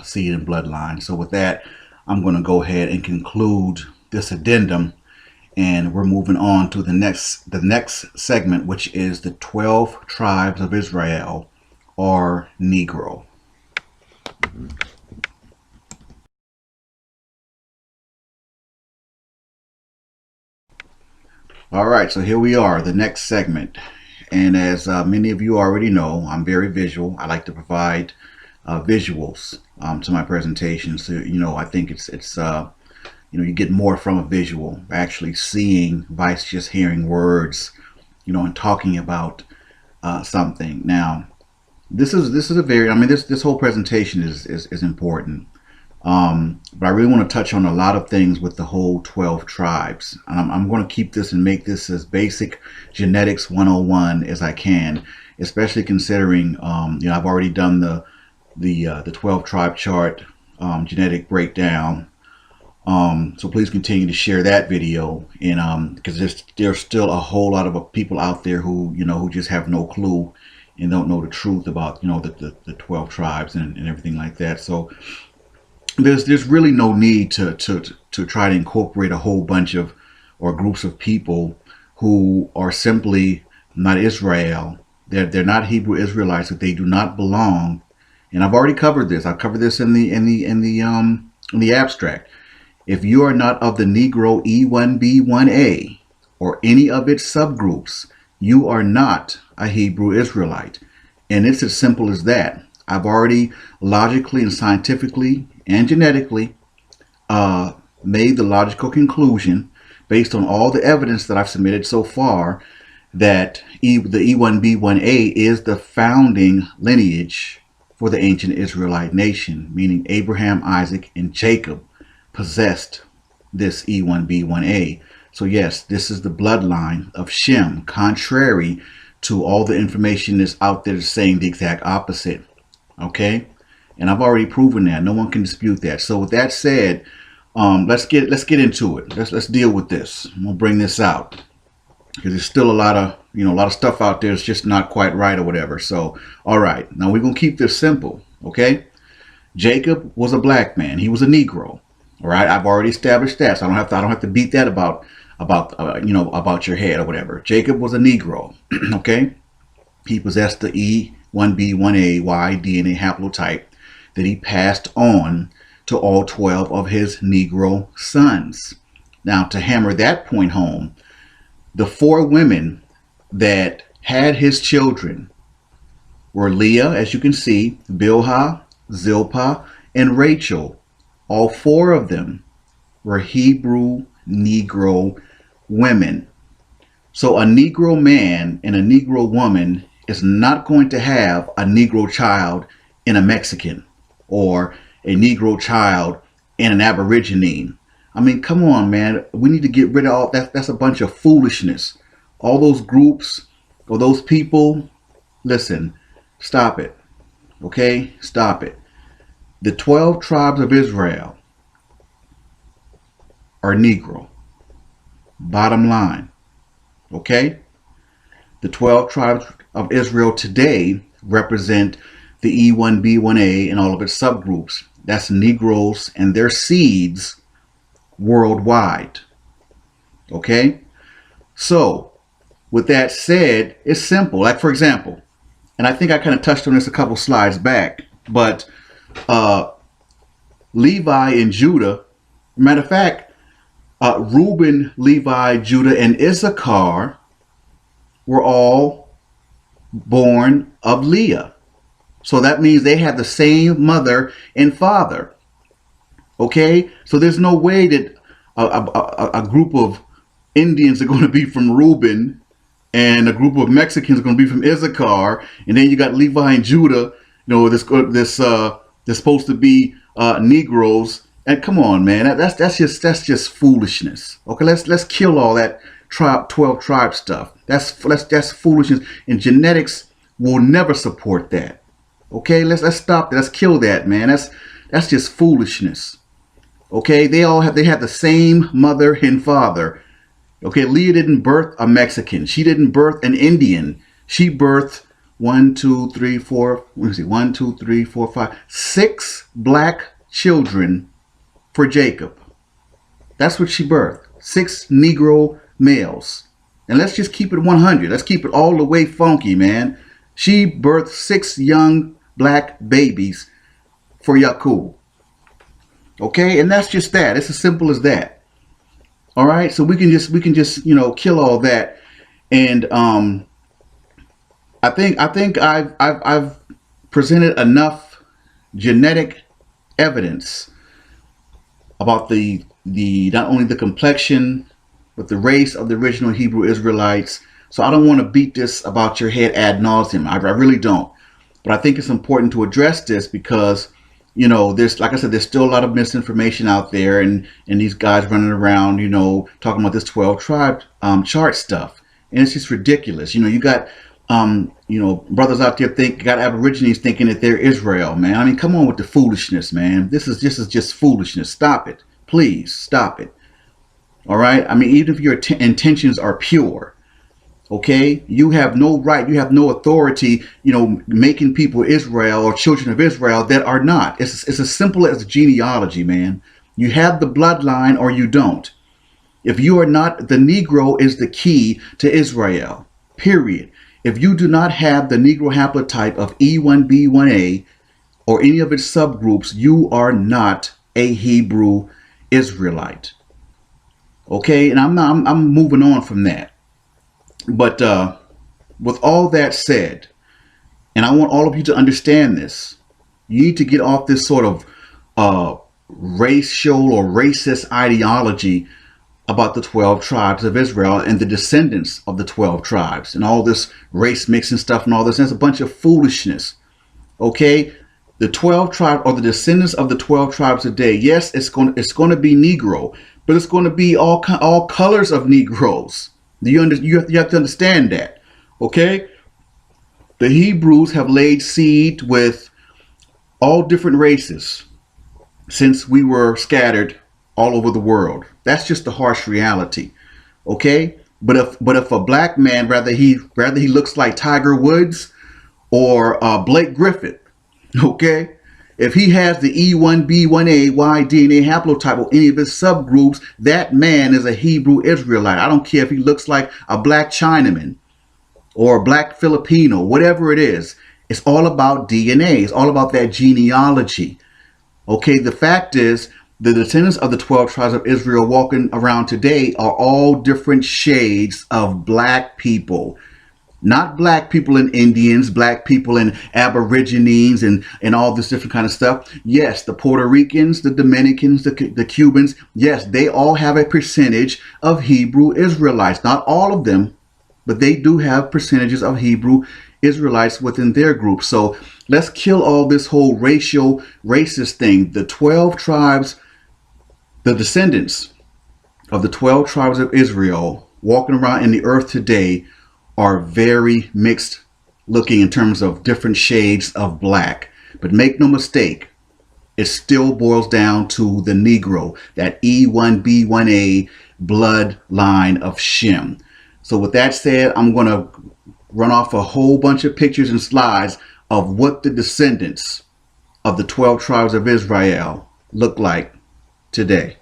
seed and bloodline. So with that, I'm going to go ahead and conclude this addendum, and we're moving on to the next segment, which is the 12 tribes of Israel, or Negro. All right, so here we are, the next segment. And as many of you already know, I'm very visual. I like to provide visuals to my presentations. So, I think it's you get more from a visual, actually seeing versus just hearing words, and talking about something. Now, this is a very, this whole presentation is important. But I really want to touch on a lot of things with the whole 12 tribes. I'm going to keep this and make this as basic genetics 101 as I can, especially considering, I've already done the 12 tribe chart genetic breakdown. So please continue to share that video, and because there's still a whole lot of people out there who who just have no clue and don't know the truth about the 12 tribes and everything like that. So there's really no need to try to incorporate a whole bunch of or groups of people who are simply not Israel. They're not Hebrew Israelites. That they do not belong. And I've already covered this. I covered this in the abstract. If you are not of the Negro E1B1A or any of its subgroups, you are not a Hebrew Israelite. And it's as simple as that. I've already logically and scientifically and genetically made the logical conclusion based on all the evidence that I've submitted so far that the E1B1A is the founding lineage for the ancient Israelite nation, meaning Abraham, Isaac, and Jacob possessed this E1B1A. So yes, this is the bloodline of Shem, contrary to all the information that's out there saying the exact opposite. Okay? And I've already proven that. No one can dispute that. So with that said, let's get into it. Let's deal with this. I'm gonna bring this out because there's still a lot of stuff out there that's just not quite right or whatever. So all right, now we're gonna keep this simple. Okay? Jacob was a black man. He was a Negro. All right, I've already established that, so I don't have to beat that about your head or whatever. Jacob was a Negro. Okay, he possessed the E1B1A Y DNA haplotype that he passed on to all 12 of his Negro sons. Now, to hammer that point home, the 4 women that had his children were Leah, as you can see, Bilhah, Zilpah, and Rachel. All 4 of them were Hebrew Negro women. So a Negro man and a Negro woman is not going to have a Negro child in a Mexican or a Negro child in an Aborigine. I mean, come on, man. We need to get rid of all that. That's a bunch of foolishness. All those groups or those people, listen, stop it. Okay? Stop it. The 12 tribes of Israel are Negro. Bottom line. Okay? The 12 tribes of Israel today represent the E1B1A and all of its subgroups. That's Negroes and their seeds worldwide. Okay? So, with that said, it's simple. Like, for example, and I think I kind of touched on this a couple slides back, but Levi and Judah, matter of fact, Reuben, Levi, Judah, and Issachar were all born of Leah. So that means they have the same mother and father. Okay? So there's no way that a group of Indians are going to be from Reuben and a group of Mexicans are going to be from Issachar, and then you got Levi and Judah, they're supposed to be Negroes. And come on, man, that's just foolishness. Okay, let's kill all that 12 tribe stuff. That's foolishness, and genetics will never support that. Okay, let's stop that. Let's kill that, man. That's just foolishness. Okay, they have the same mother and father. Okay, Leah didn't birth a Mexican. She didn't birth an Indian. She birthed 6 black children for Jacob. That's what she birthed. 6 Negro males. And let's just keep it 100. Let's keep it all the way funky, man. She birthed 6 young black babies for Yaqub. Okay, and that's just that. It's as simple as that. All right, so we can just kill all that, and I think I've presented enough genetic evidence about the not only the complexion but the race of the original Hebrew Israelites. So I don't want to beat this about your head ad nauseum. I really don't. But I think it's important to address this because, there's, like I said, there's still a lot of misinformation out there, and these guys running around, talking about this 12 tribe chart stuff, and it's just ridiculous. You got brothers out there got Aborigines thinking that they're Israel, man. I mean, come on with the foolishness, man. This is just foolishness. Stop it, please, stop it. All right. I mean, even if your intentions are pure, okay, you have no right, you have no authority, making people Israel or children of Israel that are not. It's as simple as genealogy, man. You have the bloodline or you don't. If you are not, the Negro is the key to Israel, period. If you do not have the Negro haplotype of E1B1A or any of its subgroups, you are not a Hebrew Israelite. Okay, and I'm moving on from that. But with all that said, and I want all of you to understand this, you need to get off this sort of racial or racist ideology about the 12 tribes of Israel and the descendants of the 12 tribes and all this race mixing stuff and all this. That's a bunch of foolishness. Okay, the 12 tribes or the descendants of the 12 tribes today. Yes, it's going to be Negro, but it's going to be all colors of Negroes. You have to understand that. Okay, the Hebrews have laid seed with all different races since we were scattered all over the world. That's just the harsh reality. Okay, but if a black man, rather he looks like Tiger Woods or Blake Griffin, okay, if he has the E1B1A Y DNA haplotype or any of his subgroups, that man is a Hebrew Israelite. I don't care if he looks like a black Chinaman or a black Filipino, whatever it is. It's all about DNA. It's all about that genealogy. Okay, the fact is, the descendants of the 12 tribes of Israel walking around today are all different shades of black people. Not black people and Indians, black people and Aborigines and all this different kind of stuff. Yes, the Puerto Ricans, the Dominicans, the Cubans, yes, they all have a percentage of Hebrew Israelites. Not all of them, but they do have percentages of Hebrew Israelites within their group. So let's kill all this whole racist thing. The 12 tribes, the descendants of the 12 tribes of Israel walking around in the earth today are very mixed looking in terms of different shades of black. But make no mistake, it still boils down to the Negro, that E1B1A bloodline of Shem. So with that said, I'm going to run off a whole bunch of pictures and slides of what the descendants of the 12 tribes of Israel look like today.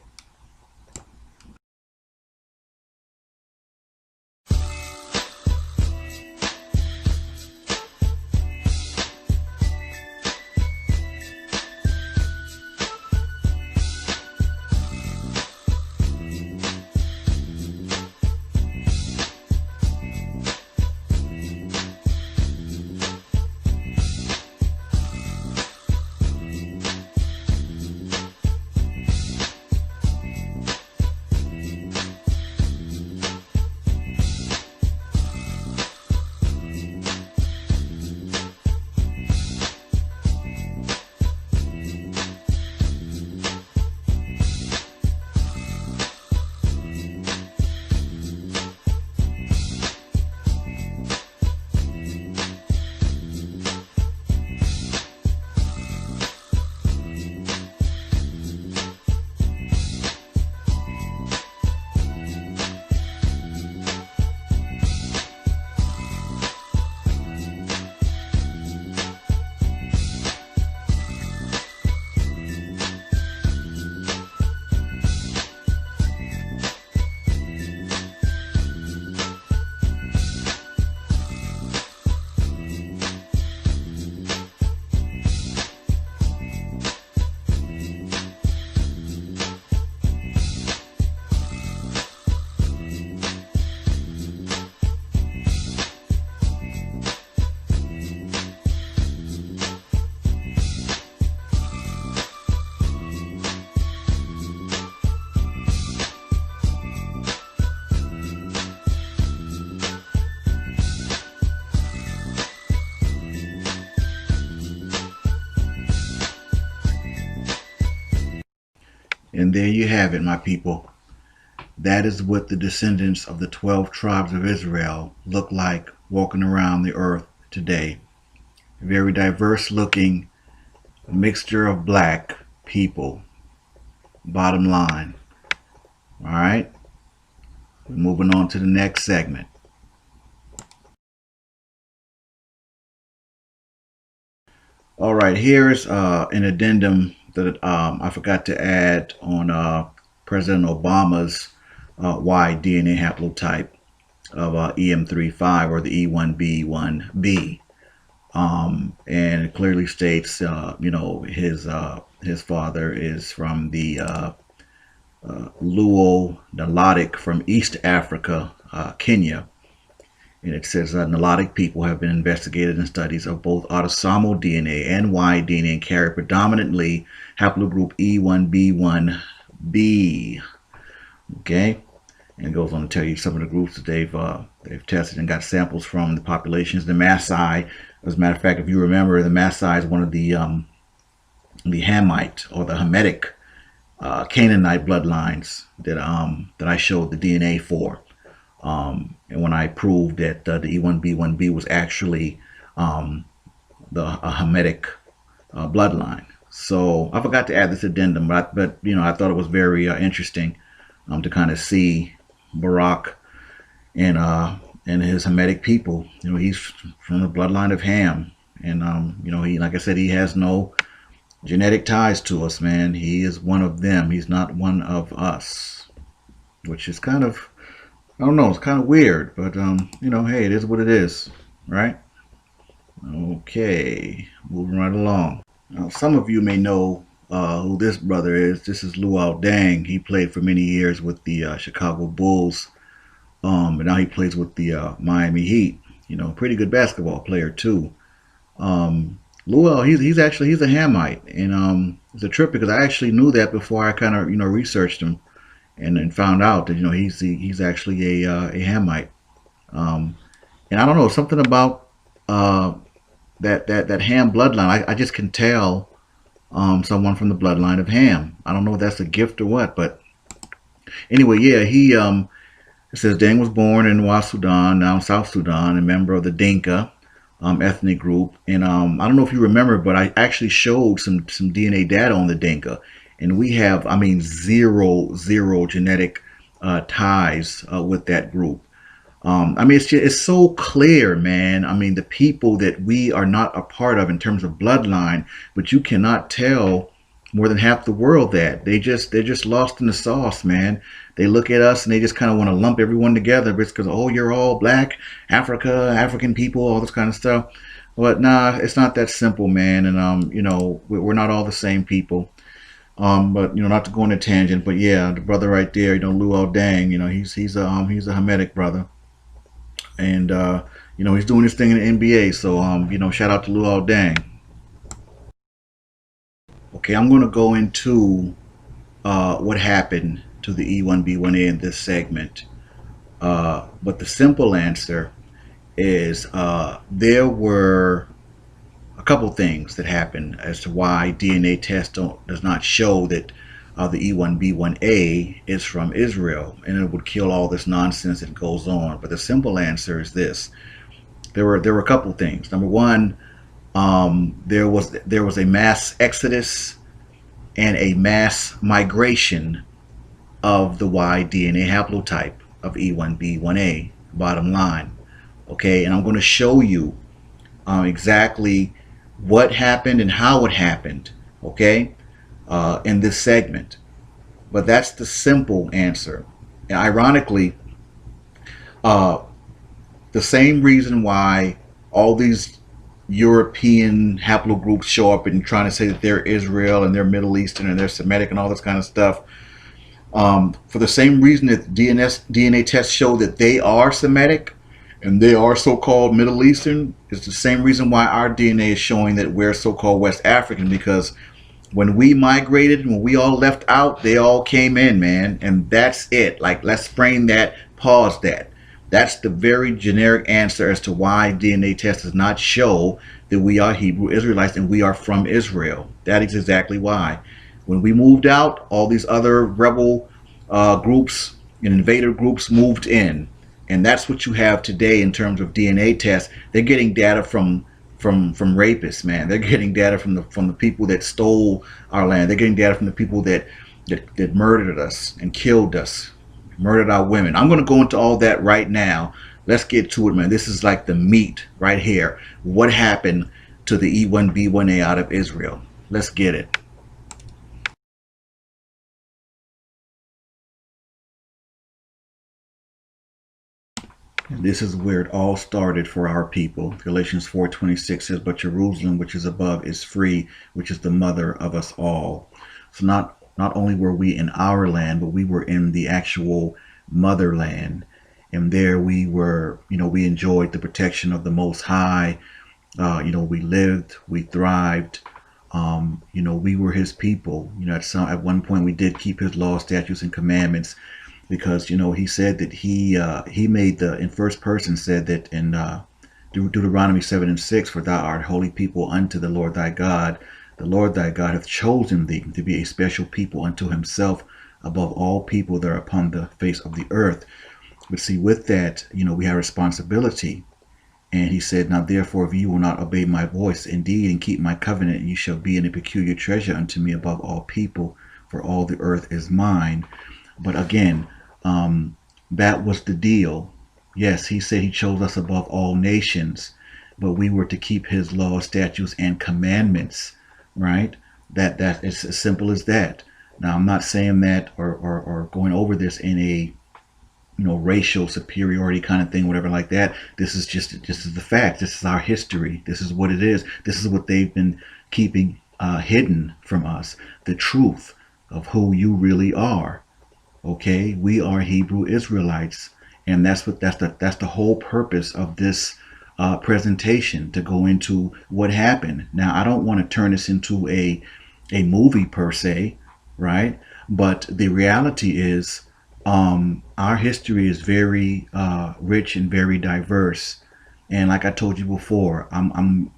And there you have it, my people. That is what the descendants of the 12 tribes of Israel look like walking around the earth today. Very diverse looking mixture of black people. Bottom line. All right. We're moving on to the next segment. All right. Here's an addendum that I forgot to add on President Obama's Y DNA haplotype of EM35 or the E1B1B. And it clearly states, his father is from the Luo Nilotic from East Africa, Kenya. And it says Nilotic people have been investigated in studies of both autosomal DNA and Y DNA and carry predominantly haplogroup E1B1B. Okay, and it goes on to tell you some of the groups that they've tested and got samples from the populations. The Maasai, as a matter of fact, if you remember, the Maasai is one of the Hamite or the Hamitic Canaanite bloodlines that I showed the DNA for. And when I proved that the E1B1B was actually the Hamitic bloodline. So I forgot to add this addendum, but I thought it was very interesting to kind of see Barak and his Hamitic people. He's from the bloodline of Ham, and he, like I said, he has no genetic ties to us, man. He is one of them. He's not one of us, which is kind of, I don't know, it's kind of weird, but hey, it is what it is, right? Okay, moving right along. Now, some of you may know who this brother is. This is Luol Deng. He played for many years with the Chicago Bulls, and now he plays with the Miami Heat. Pretty good basketball player too. Luol, he's a Hamite, and it's a trip because I actually knew that before I kind of researched him, and found out that he's actually a Hamite. And I don't know, something about that Ham bloodline. I just can tell someone from the bloodline of Ham. I don't know if that's a gift or what, but anyway, yeah, it says Deng was born in West Sudan, now South Sudan, a member of the Dinka ethnic group. And I don't know if you remember, but I actually showed some DNA data on the Dinka, and we have, zero genetic ties with that group. It's so clear, man. The people that we are not a part of in terms of bloodline, but you cannot tell more than half the world that they're just lost in the sauce, man. They look at us and they just kind of want to lump everyone together because, oh, you're all black, African people, all this kind of stuff. But nah, it's not that simple, man. And we're not all the same people. But not to go on a tangent, but yeah, the brother right there, Luol Deng, he's a Hamitic brother, and he's doing his thing in the NBA. So shout out to Luol Deng. Okay, I'm going to go into what happened to the E1B1A in this segment. But the simple answer is there were a couple things that happened as to why DNA test does not show that the E1B1A is from Israel, and it would kill all this nonsense that goes on. But the simple answer is this: there were a couple things. Number one, there was a mass exodus and a mass migration of the Y DNA haplotype of E1B1A. Bottom line, okay, and I'm going to show you exactly what happened and how it happened, okay, in this segment. But that's the simple answer. And ironically, the same reason why all these European haplogroups show up and trying to say that they're Israel and they're Middle Eastern and they're Semitic and all this kind of stuff, for the same reason that DNA tests show that they are Semitic and they are so-called Middle Eastern, is the same reason why our DNA is showing that we're so-called West African, because when we migrated, when we all left out, they all came in, man, and that's it. Like, let's frame that, pause that. That's the very generic answer as to why DNA test does not show that we are Hebrew Israelites and we are from Israel. That is exactly why. When we moved out, all these other rebel groups and invader groups moved in. And that's what you have today in terms of DNA tests. They're getting data from rapists, man. They're getting data from the people that stole our land. They're getting data from the people that murdered us and killed us, murdered our women. I'm going to go into all that right now. Let's get to it, man. This is like the meat right here. What happened to the E1B1A out of Israel? Let's get it. And this is where it all started for our people. Galatians 4:26 says, "But Jerusalem, which is above, is free, which is the mother of us all." So not only were we in our land, but we were in the actual motherland. And there we were, we enjoyed the protection of the Most High. We lived, we thrived. We were His people. At one point we did keep His laws, statutes, and commandments, because He said that He made in first person said that in Deuteronomy 7:6, "For thou art holy people unto the Lord thy God. The Lord thy God hath chosen thee to be a special people unto Himself above all people that are upon the face of the earth." But see, with that, we have responsibility. And He said, "Now therefore, if you will not obey my voice indeed and keep my covenant, you shall be a peculiar treasure unto me above all people, for all the earth is mine." But again, that was the deal. Yes, He said He chose us above all nations, but we were to keep His laws, statutes, and commandments, right? That is as simple as that. Now, I'm not saying that or going over this in a racial superiority kind of thing, whatever like that. This is the fact. This is our history. This is what it is. This is what they've been keeping hidden from us. The truth of who you really are. Okay, we are Hebrew Israelites, and that's the whole purpose of this presentation, to go into what happened. Now, I don't want to turn this into a movie per se, right? But the reality is, our history is very rich and very diverse, and like I told you before, I'm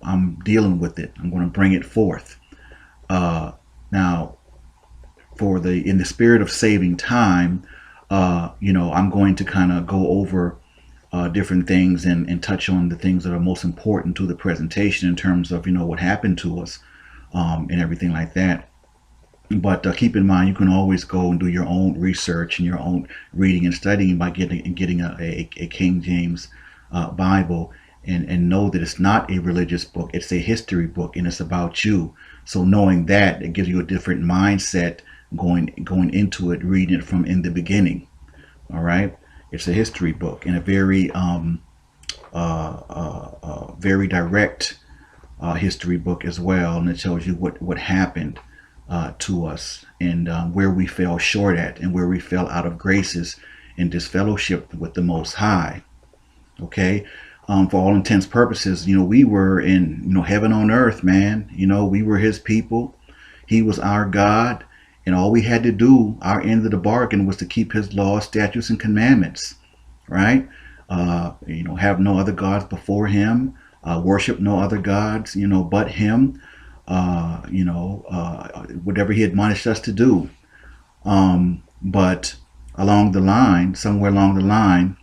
dealing with it. I'm going to bring it forth. Now, in the spirit of saving time, I'm going to kind of go over different things and touch on the things that are most important to the presentation in terms of what happened to us, and everything like that. But keep in mind, you can always go and do your own research and your own reading and studying by getting a King James Bible, and know that it's not a religious book. It's a history book, and it's about you. So knowing that, it gives you a different mindset going into it, reading it from in the beginning. All right, it's a history book, and a very very direct history book as well, and it tells you what happened to us, and where we fell short at, and where we fell out of graces and disfellowship with the Most High. Okay, for all intents purposes, we were in heaven on earth, man. We were His people. He was our God, and all we had to do, our end of the bargain, was to keep His laws, statutes, and commandments. Right? Have no other gods before Him. Worship no other gods, but Him. Whatever He admonished us to do. But somewhere along the line,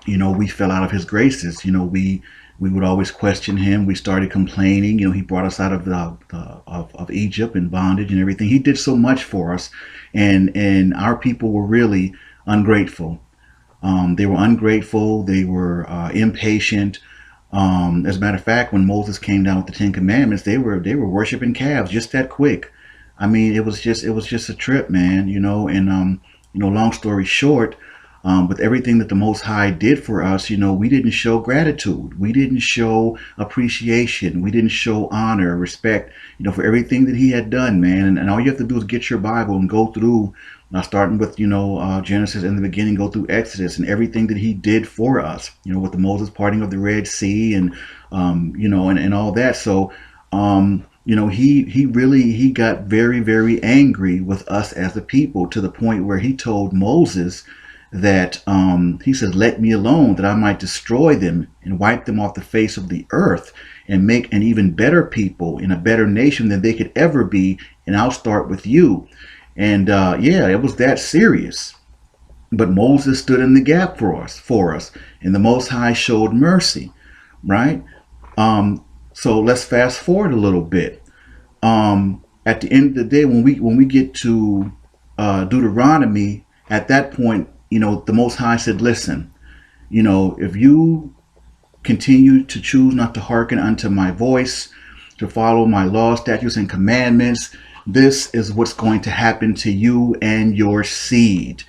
we fell out of His graces. We would always question Him. We started complaining. He brought us out of Egypt and bondage and everything. He did so much for us, and our people were really ungrateful. They were ungrateful. They were impatient. As a matter of fact, when Moses came down with the Ten Commandments, they were worshiping calves just that quick. I mean, it was just a trip, man. And long story short, with everything that the Most High did for us, we didn't show gratitude. We didn't show appreciation. We didn't show honor, respect, for everything that He had done, man. And all you have to do is get your Bible and go through, starting with, Genesis in the beginning, go through Exodus and everything that He did for us, with the Moses parting of the Red Sea and, and all that. So, he got very, very angry with us as a people, to the point where He told Moses that He says, "Let me alone, that I might destroy them and wipe them off the face of the earth, and make an even better people and a better nation than they could ever be. And I'll start with you." And it was that serious. But Moses stood in the gap for us, and the Most High showed mercy, right? So let's fast forward a little bit. At the end of the day, when we get to Deuteronomy, at that point, the Most High said, "Listen, if you continue to choose not to hearken unto my voice, to follow my laws, statutes, and commandments, this is what's going to happen to you and your seed."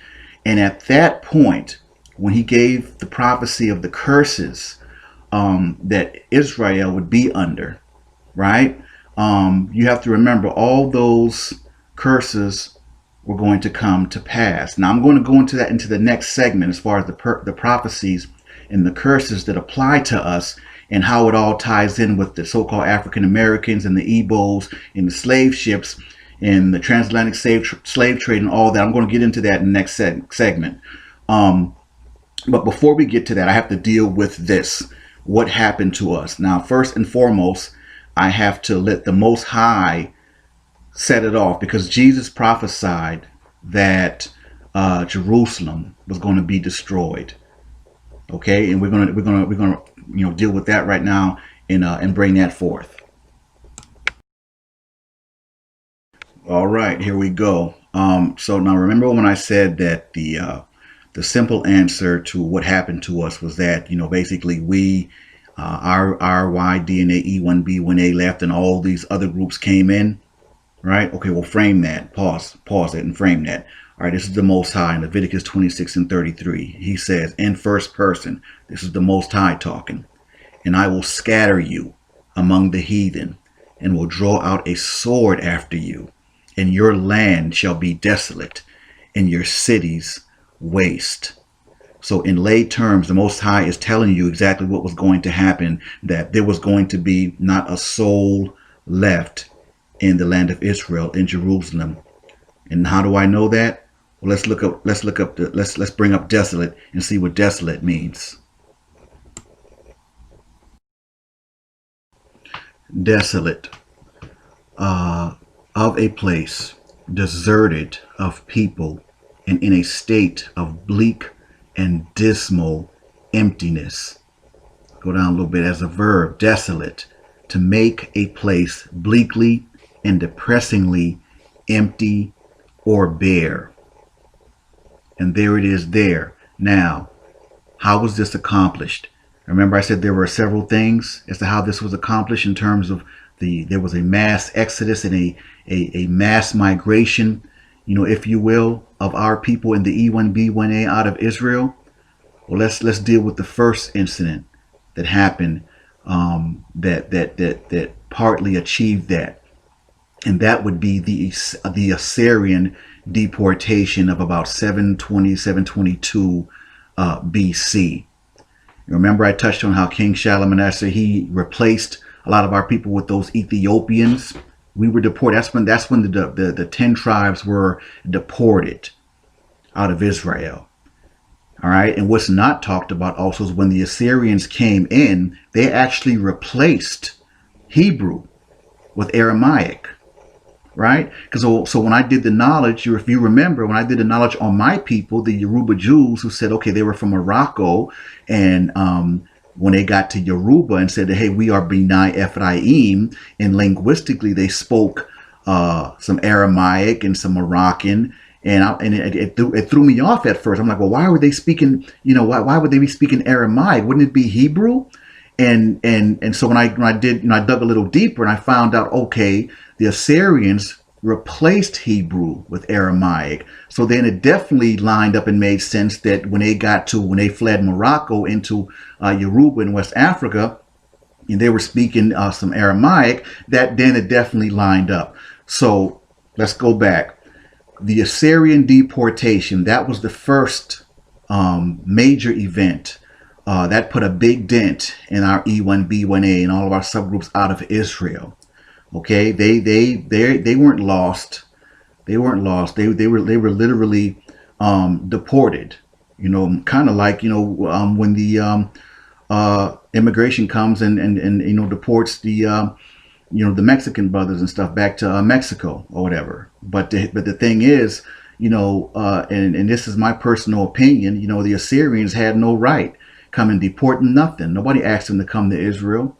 And at that point, when he gave the prophecy of the curses that Israel would be under, right? You have to remember all those curses were going to come to pass. Now I'm going to go into that into the next segment as far as the prophecies and the curses that apply to us and how it all ties in with the so-called African Americans and the Igbos and the slave ships and the transatlantic slave trade and all that. I'm going to get into that in the next segment. But before we get to that, I have to deal with this. What happened to us? Now, first and foremost, I have to let the Most High set it off, because Jesus prophesied that Jerusalem was going to be destroyed. Okay, and we're gonna deal with that right now and bring that forth. All right, here we go. So now remember when I said that the simple answer to what happened to us was that basically we our Y DNA E1B1A left and all these other groups came in. Right? Okay, we'll frame that. Pause it and frame that. All right, this is the Most High in Leviticus 26:33. He says in first person, this is the Most High talking, and I will scatter you among the heathen and will draw out a sword after you, and your land shall be desolate and your cities waste. So in lay terms, the Most High is telling you exactly what was going to happen, that there was going to be not a soul left in the land of Israel, in Jerusalem. And how do I know that? Well, let's bring up desolate and see what desolate means. Desolate, of a place deserted of people and in a state of bleak and dismal emptiness. Go down a little bit as a verb, desolate, to make a place bleakly and depressingly empty or bare. And there it is there. Now, how was this accomplished? Remember I said there were several things as to how this was accomplished in terms of there was a mass exodus and a mass migration, if you will, of our people in the E1B1A out of Israel. Well, let's deal with the first incident that happened that partly achieved that. And that would be the Assyrian deportation of about 720, 722 BC. Remember I touched on how King Shalmaneser, he replaced a lot of our people with those Ethiopians. We were deported. That's when the 10 tribes were deported out of Israel. All right. And what's not talked about also is when the Assyrians came in, they actually replaced Hebrew with Aramaic. Right? Because so when I did the knowledge, if you remember, when I did the knowledge on my people, the Yoruba Jews, who said, okay, they were from Morocco, and when they got to Yoruba and said, hey, we are B'nai Ephraim, and linguistically they spoke some Aramaic and some Moroccan, and it threw me off at first. I'm like, well, why were they speaking? Why would they be speaking Aramaic? Wouldn't it be Hebrew? And so when I did, I dug a little deeper and I found out, okay, the Assyrians replaced Hebrew with Aramaic. So then it definitely lined up and made sense that when they fled Morocco into Yoruba in West Africa, and they were speaking some Aramaic, that then it definitely lined up. So let's go back. The Assyrian deportation, that was the first major event. That put a big dent in our E1B1A and all of our subgroups out of Israel. Okay, they weren't lost. They weren't lost. They were literally deported. Kind of like when the immigration comes and deports the the Mexican brothers and stuff back to Mexico or whatever. But the thing is, and this is my personal opinion. The Assyrians had no right come and deport nothing. Nobody asked them to come to Israel.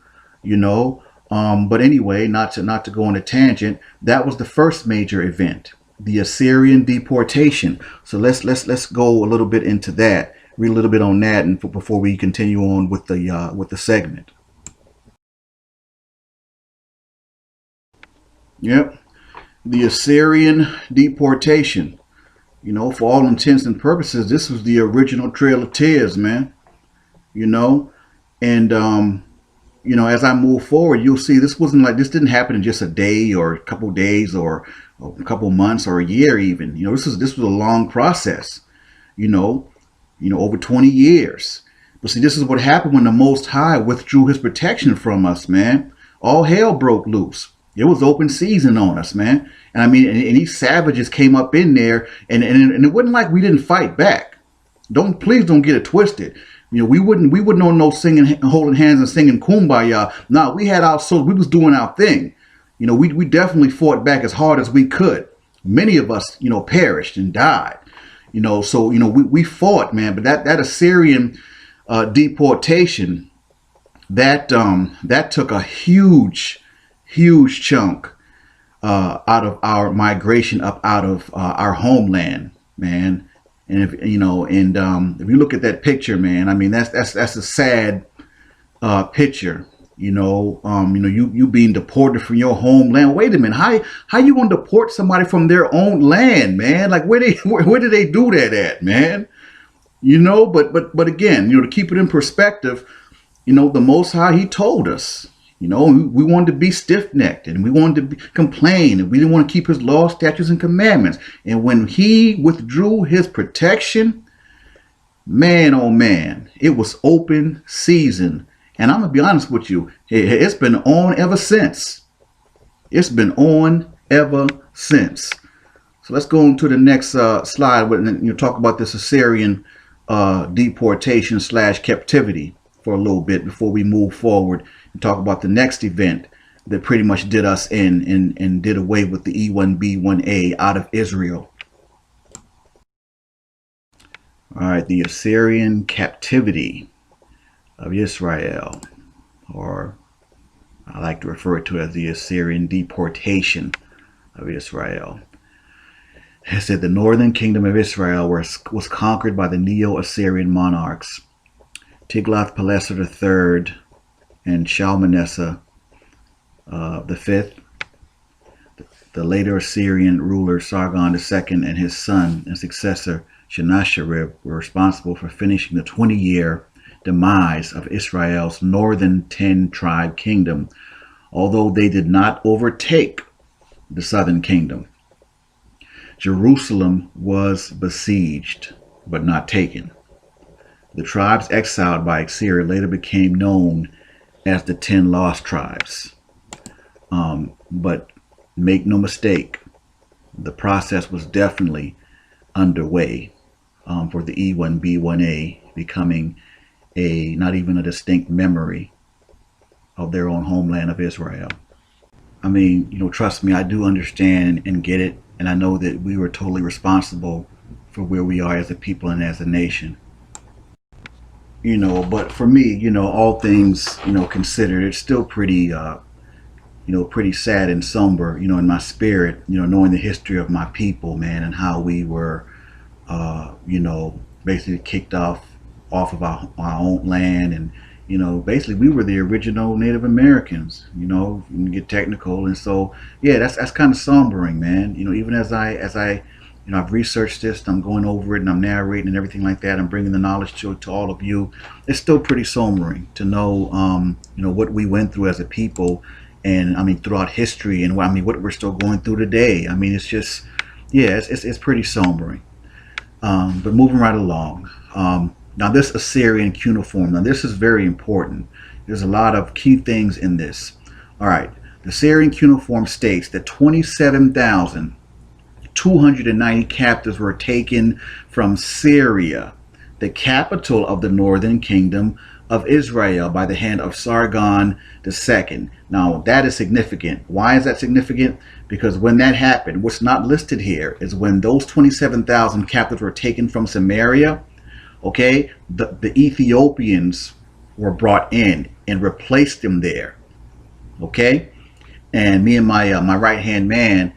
But anyway, not to go on a tangent, that was the first major event, the Assyrian deportation. So let's go a little bit into that, read a little bit on that, and before we continue on with the segment. Yep, the Assyrian deportation. You know, for all intents and purposes, this was the original Trail of Tears, man. You know, and you know, as I move forward, you'll see this didn't happen in just a day or a couple of days or a couple of months or a year even. You know, this was a long process. You know, over 20 years. But see, this is what happened when the Most High withdrew his protection from us, man. All hell broke loose. It was open season on us, man. And I mean, and these savages came up in there, and it wasn't like we didn't fight back. Please don't get it twisted. You know, we wouldn't on no singing, holding hands and singing kumbaya. No, we had our soul. We was doing our thing. You know, we definitely fought back as hard as we could. Many of us, you know, perished and died. You know, so you know we fought, man. But that Assyrian deportation, that took a huge chunk out of our migration up out of our homeland, man. And if you know, and if you look at that picture, man, I mean that's a sad picture. You being deported from your homeland. Wait a minute, how you gonna deport somebody from their own land, man? Like where did they do that at, man? You know, but again, you know, to keep it in perspective, you know, the Most High, he told us, you know, we wanted to be stiff-necked and we wanted to complain and we didn't want to keep his laws, statutes, and commandments. And when he withdrew his protection, man, oh man, it was open season. And I'm going to be honest with you, it's been on ever since. It's been on ever since. So let's go on to the next slide and you talk about this Assyrian deportation / captivity for a little bit before we move forward and talk about the next event that pretty much did us in and did away with the E1B1A out of Israel. All right, the Assyrian captivity of Israel, or I like to refer to it as the Assyrian deportation of Israel. It said the northern kingdom of Israel was conquered by the Neo-Assyrian monarchs Tiglath-Pileser III and Shalmaneser V. The later Assyrian ruler Sargon II and his son and successor Sennacherib were responsible for finishing the 20-year demise of Israel's northern 10-tribe kingdom, although they did not overtake the southern kingdom. Jerusalem was besieged, but not taken. The tribes exiled by Assyria later became known as the 10 lost tribes. But make no mistake, the process was definitely underway for the E1B1A becoming not even a distinct memory of their own homeland of Israel. I mean, you know, trust me, I do understand and get it. And I know that we were totally responsible for where we are as a people and as a nation. You know, but for me, you know, all things, you know, considered, it's still pretty, pretty sad and somber, you know, in my spirit, you know, knowing the history of my people, man, and how we were, basically kicked off of our own land. And, you know, basically we were the original Native Americans, you know, you can get technical. And so, yeah, that's kind of sombering, man. You know, even as I I've researched this, I'm going over it and I'm narrating and everything like that. I'm bringing the knowledge to all of you. It's still pretty sombering to know, what we went through as a people. And I mean, throughout history and what we're still going through today. I mean, it's just, yeah, it's pretty sombering. But moving right along. Now this Assyrian cuneiform, now this is very important. There's a lot of key things in this. All right, the Assyrian cuneiform states that 27,290 captives were taken from Syria, the capital of the northern kingdom of Israel, by the hand of Sargon II. Now that is significant. Why is that significant? Because when that happened, what's not listed here is when those 27,000 captives were taken from Samaria, okay, the Ethiopians were brought in and replaced them there, okay? And me and my right-hand man,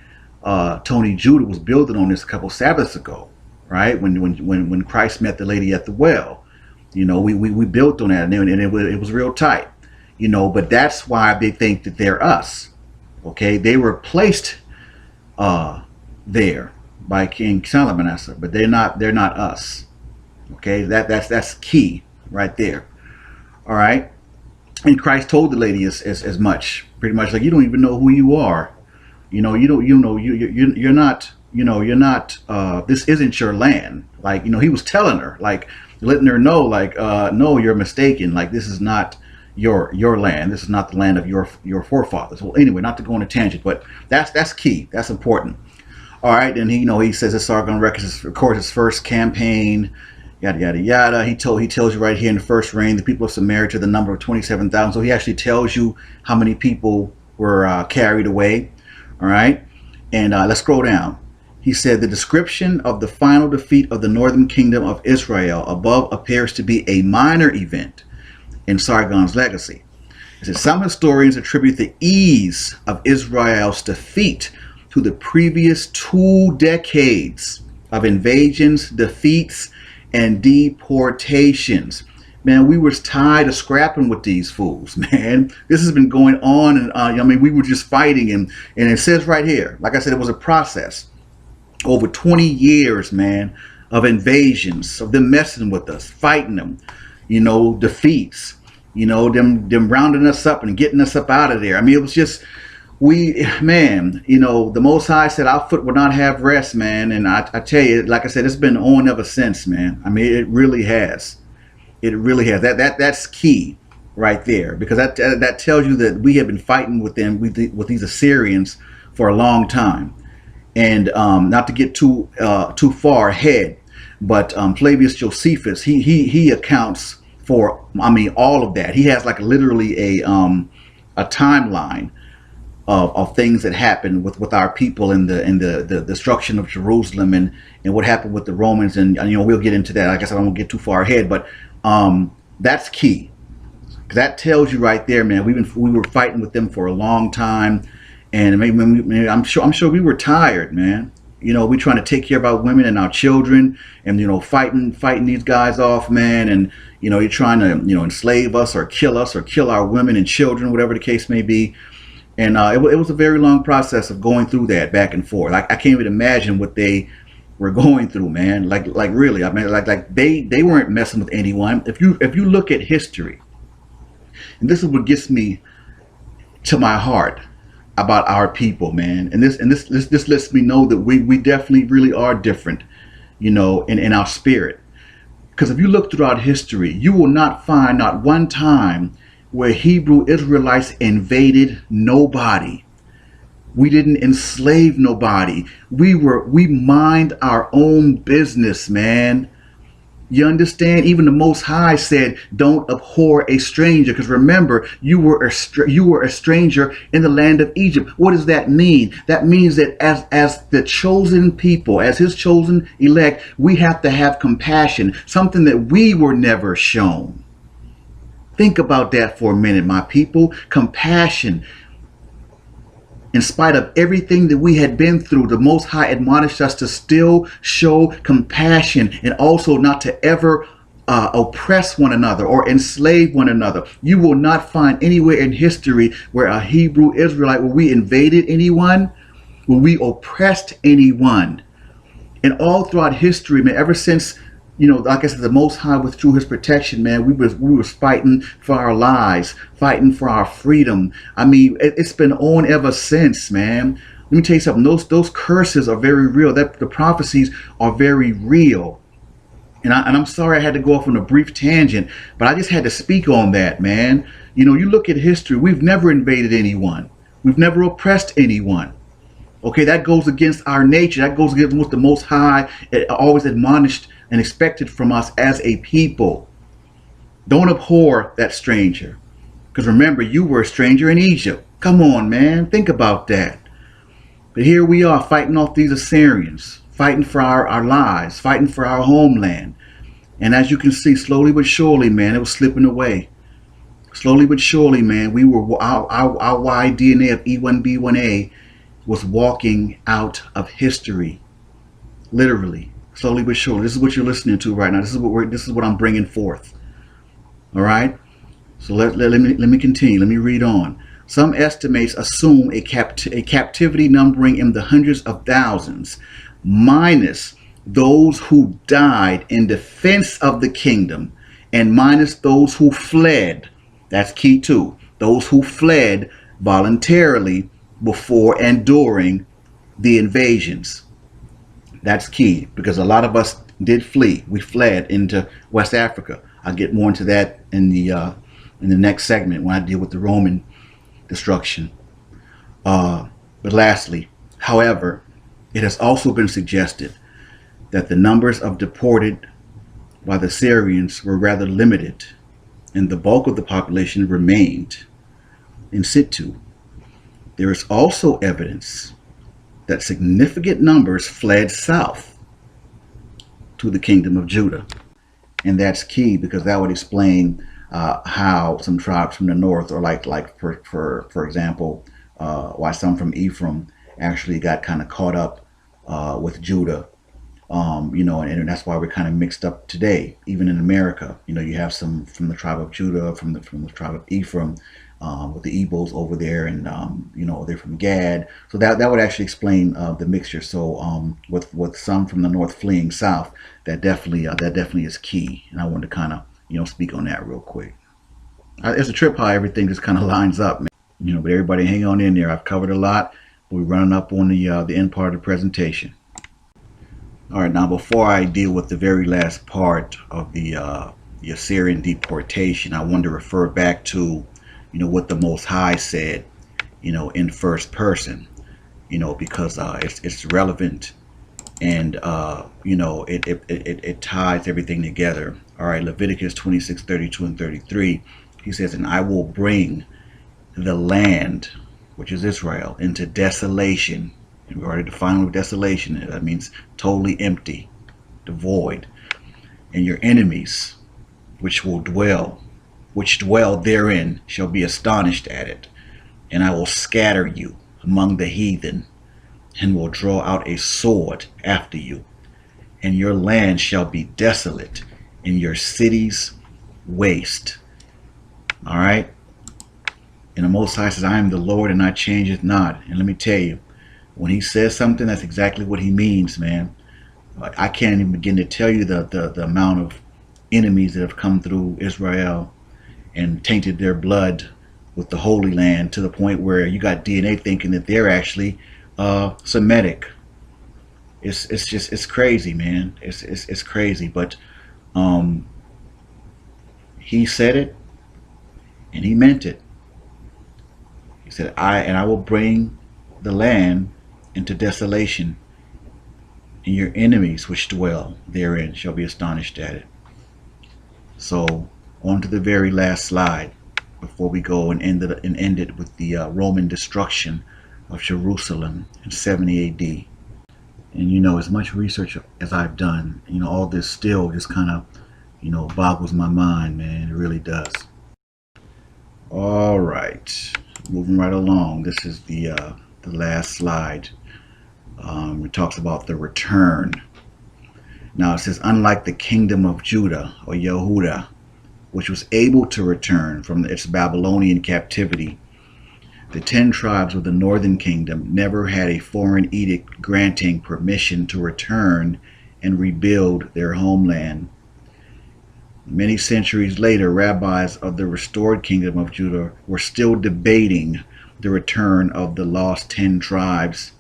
Tony Judah, was building on this a couple Sabbaths ago, right? When Christ met the lady at the well, you know, we built on that, and it was real tight, you know. But that's why they think that they're us, okay? They were placed there by King Salmanassar, but they're not us. Okay, that's key right there. All right, and Christ told the lady as much, pretty much, like, you don't even know who you are. You don't, you're not, you're not, this isn't your land. Like, he was telling her, like, letting her know, like, no, you're mistaken. Like, this is not your land. This is not the land of your forefathers. Well, anyway, not to go on a tangent, but that's key. That's important. All right, and he says that Sargon records, of course, his first campaign, yada yada yada. He tells you right here in the first reign, the people of Samaria to the number of 27,000. So he actually tells you how many people were carried away. All right, and let's scroll down. He said the description of the final defeat of the northern kingdom of Israel above appears to be a minor event in Sargon's legacy. It says some historians attribute the ease of Israel's defeat to the previous 2 decades of invasions, defeats, and deportations. Man, we were tired of scrapping with these fools, man. This has been going on, and I mean, we were just fighting, and it says right here, like I said, it was a process. Over 20 years, man, of invasions, of them messing with us, fighting them, defeats, them rounding us up and getting us up out of there. I mean, it was just, the Most High said our foot would not have rest, man. And I tell you, like I said, it's been on ever since, man. I mean, it really has. It really has. That's key right there, because that tells you that we have been fighting with them, with these Assyrians, for a long time. And not to get too far ahead, but Flavius Josephus, he accounts for, I mean, all of that. He has like literally a timeline of things that happened with our people in the destruction of Jerusalem and what happened with the Romans, and we'll get into that. Like I said, I don't get too far ahead, but that's key. That tells you right there, man. We were fighting with them for a long time, and maybe I'm sure we were tired, man. We trying to take care of our women and our children, and fighting these guys off, man. And you're trying to enslave us or kill our women and children, whatever the case may be. And it was a very long process of going through that back and forth. Like, I can't even imagine what they were going through, man. Like really, I mean, like they weren't messing with anyone. If you look at history, and this is what gets me to my heart about our people, man. And this lets me know that we definitely really are different, in our spirit. Because if you look throughout history, you will not find not one time where Hebrew Israelites invaded nobody. We didn't enslave nobody. We mind our own business, man. You understand? Even the Most High said, "Don't abhor a stranger." Because remember, you were a stranger in the land of Egypt. What does that mean? That means that as the chosen people, as His chosen elect, we have to have compassion, something that we were never shown. Think about that for a minute, my people. Compassion. In spite of everything that we had been through, the Most High admonished us to still show compassion, and also not to ever oppress one another or enslave one another. You will not find anywhere in history where a Hebrew Israelite, where we invaded anyone, where we oppressed anyone. And all throughout history, man, ever since, like I said, the Most High withdrew His protection, man, we was fighting for our lives, fighting for our freedom. I mean, it's been on ever since, man. Let me tell you something. Those curses are very real. The prophecies are very real. And I'm sorry I had to go off on a brief tangent, but I just had to speak on that, man. You look at history. We've never invaded anyone. We've never oppressed anyone. Okay, that goes against our nature. That goes against what the Most High always admonished and expected from us as a people. Don't abhor that stranger. Because remember, you were a stranger in Egypt. Come on, man. Think about that. But here we are fighting off these Assyrians, fighting for our lives, fighting for our homeland. And as you can see, slowly but surely, man, it was slipping away. Slowly but surely, man, our Y DNA of E1B1A was walking out of history. Literally. Slowly but surely. This is what you're listening to right now. This is what I'm bringing forth. All right. So let me continue. Let me read on. Some estimates assume a captivity numbering in the hundreds of thousands. minus those who died in defense of the kingdom, and minus those who fled. That's key too. Those who fled voluntarily before and during the invasions. That's key, because a lot of us did flee. We fled into West Africa. I'll get more into that in the next segment when I deal with the Roman destruction. But lastly, however, it has also been suggested that the numbers of deported by the Syrians were rather limited, and the bulk of the population remained in situ. There is also evidence that significant numbers fled south to the kingdom of Judah. And that's key, because that would explain how some tribes from the north, or like for example, why some from Ephraim actually got kind of caught up with Judah. And that's why we're kind of mixed up today, even in America. You have some from the tribe of Judah, from the tribe of Ephraim, with the Ebos over there, and they're from Gad. So that would actually explain the mixture. So with some from the north fleeing south, that definitely is key. And I wanted to kind of speak on that real quick. It's a trip how everything just kind of lines up, man. But everybody hang on in there. I've covered a lot. We're running up on the end part of the presentation. All right, now before I deal with the very last part of the Assyrian deportation, I want to refer back to what the Most High said, in first person, because it's relevant, and it ties everything together. All right, Leviticus 26:32 and 33, he says, "And I will bring the land," which is Israel, "into desolation." And we already defined what desolation is. That means totally empty, devoid. "And your enemies, which dwell therein, shall be astonished at it. And I will scatter you among the heathen, and will draw out a sword after you. And your land shall be desolate, and your cities waste." All right? And the Most High says, "I am the Lord, and I change it not." And let me tell you, when he says something, that's exactly what he means, man. I can't even begin to tell you the amount of enemies that have come through Israel and tainted their blood with the Holy Land, to the point where you got DNA thinking that they're actually Semitic. It's crazy, man. It's crazy. But he said it, and he meant it. He said, I will bring the land into desolation, and your enemies which dwell therein shall be astonished at it. So on to the very last slide before we go and end it with the Roman destruction of Jerusalem in 70 AD. And as much research as I've done, all this still just kind of boggles my mind, man. It really does. All right, moving right along. This is the last slide. It talks about the return. Now it says, "Unlike the kingdom of Judah, or Yehuda, which was able to return from its Babylonian captivity, the 10 tribes of the northern kingdom never had a foreign edict granting permission to return and rebuild their homeland. Many centuries later, rabbis of the restored kingdom of Judah were still debating the return of the lost 10 tribes.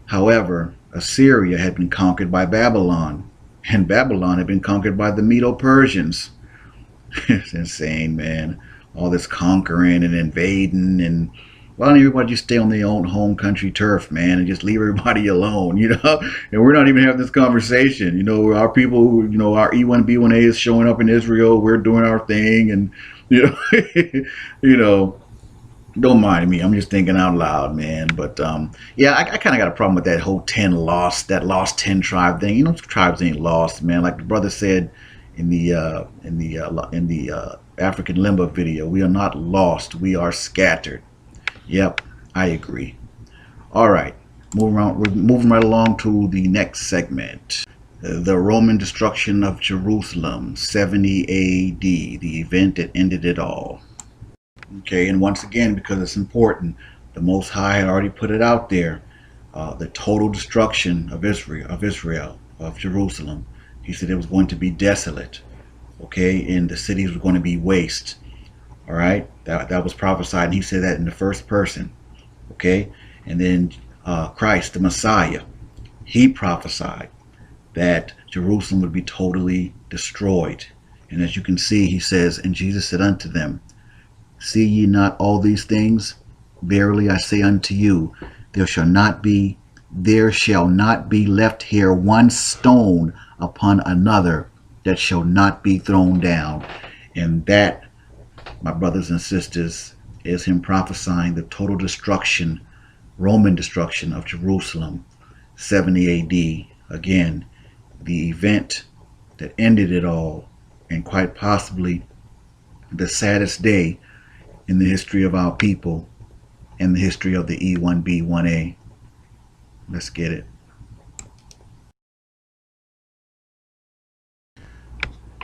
However, Assyria had been conquered by Babylon, and Babylon had been conquered by the Medo-Persians." It's insane, man. All this conquering and invading, and why don't everybody just stay on their own home country turf, man, and just leave everybody alone, And we're not even having this conversation. Our people, our E1B1A is showing up in Israel. We're doing our thing, and don't mind me. I'm just thinking out loud, man. But yeah, I kind of got a problem with that whole lost 10 tribe thing. Tribes ain't lost, man. Like the brother said in the African Limba video, we are not lost. We are scattered. Yep, I agree. All right, we're moving right along to the next segment. The Roman destruction of Jerusalem, 70 AD, the event that ended it all. Okay, and once again, because it's important, the Most High had already put it out there. the total destruction of Israel, of Jerusalem. He said it was going to be desolate, okay, and the cities were going to be waste. All right, that was prophesied, and he said that in the first person, okay. And then Christ, the Messiah, he prophesied that Jerusalem would be totally destroyed. And as you can see, he says, and Jesus said unto them, see ye not all these things? Verily I say unto you, there shall not be left here one stone upon another that shall not be thrown down. And that, my brothers and sisters, is him prophesying the total destruction, Roman destruction of Jerusalem, 70 AD. Again, the event that ended it all, and quite possibly the saddest day in the history of our people and the history of the E1B1A. Let's get it.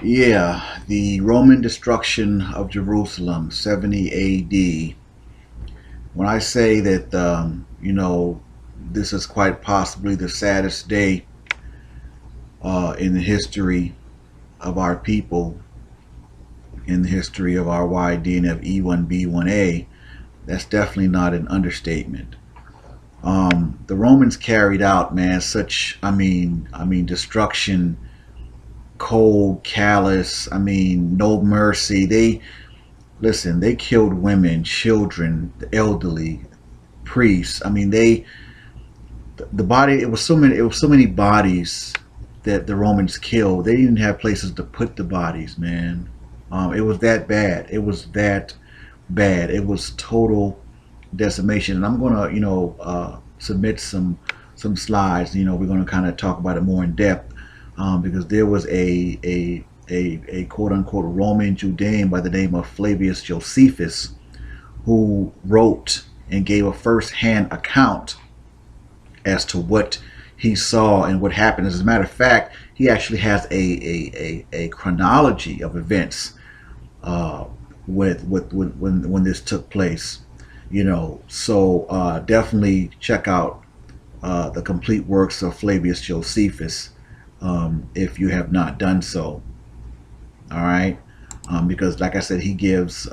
Yeah, the Roman destruction of Jerusalem, 70 AD. When I say that, this is quite possibly the saddest day in the history of our people, in the history of our YD and of E1B1A, that's definitely not an understatement. The Romans carried out, man, such, destruction, cold, callous, no mercy. They killed women, children, the elderly, priests. The body, it was so many bodies that the Romans killed. They didn't have places to put the bodies, man. It was that bad. It was that bad. It was total decimation. And I'm gonna, submit some slides. We're gonna kind of talk about it more in depth, because there was a quote unquote Roman Judean by the name of Flavius Josephus who wrote and gave a first-hand account as to what he saw and what happened. As a matter of fact, he actually has a chronology of events with when this took place. So definitely check out the complete works of Flavius Josephus if you have not done so. All right, because like I said, he gives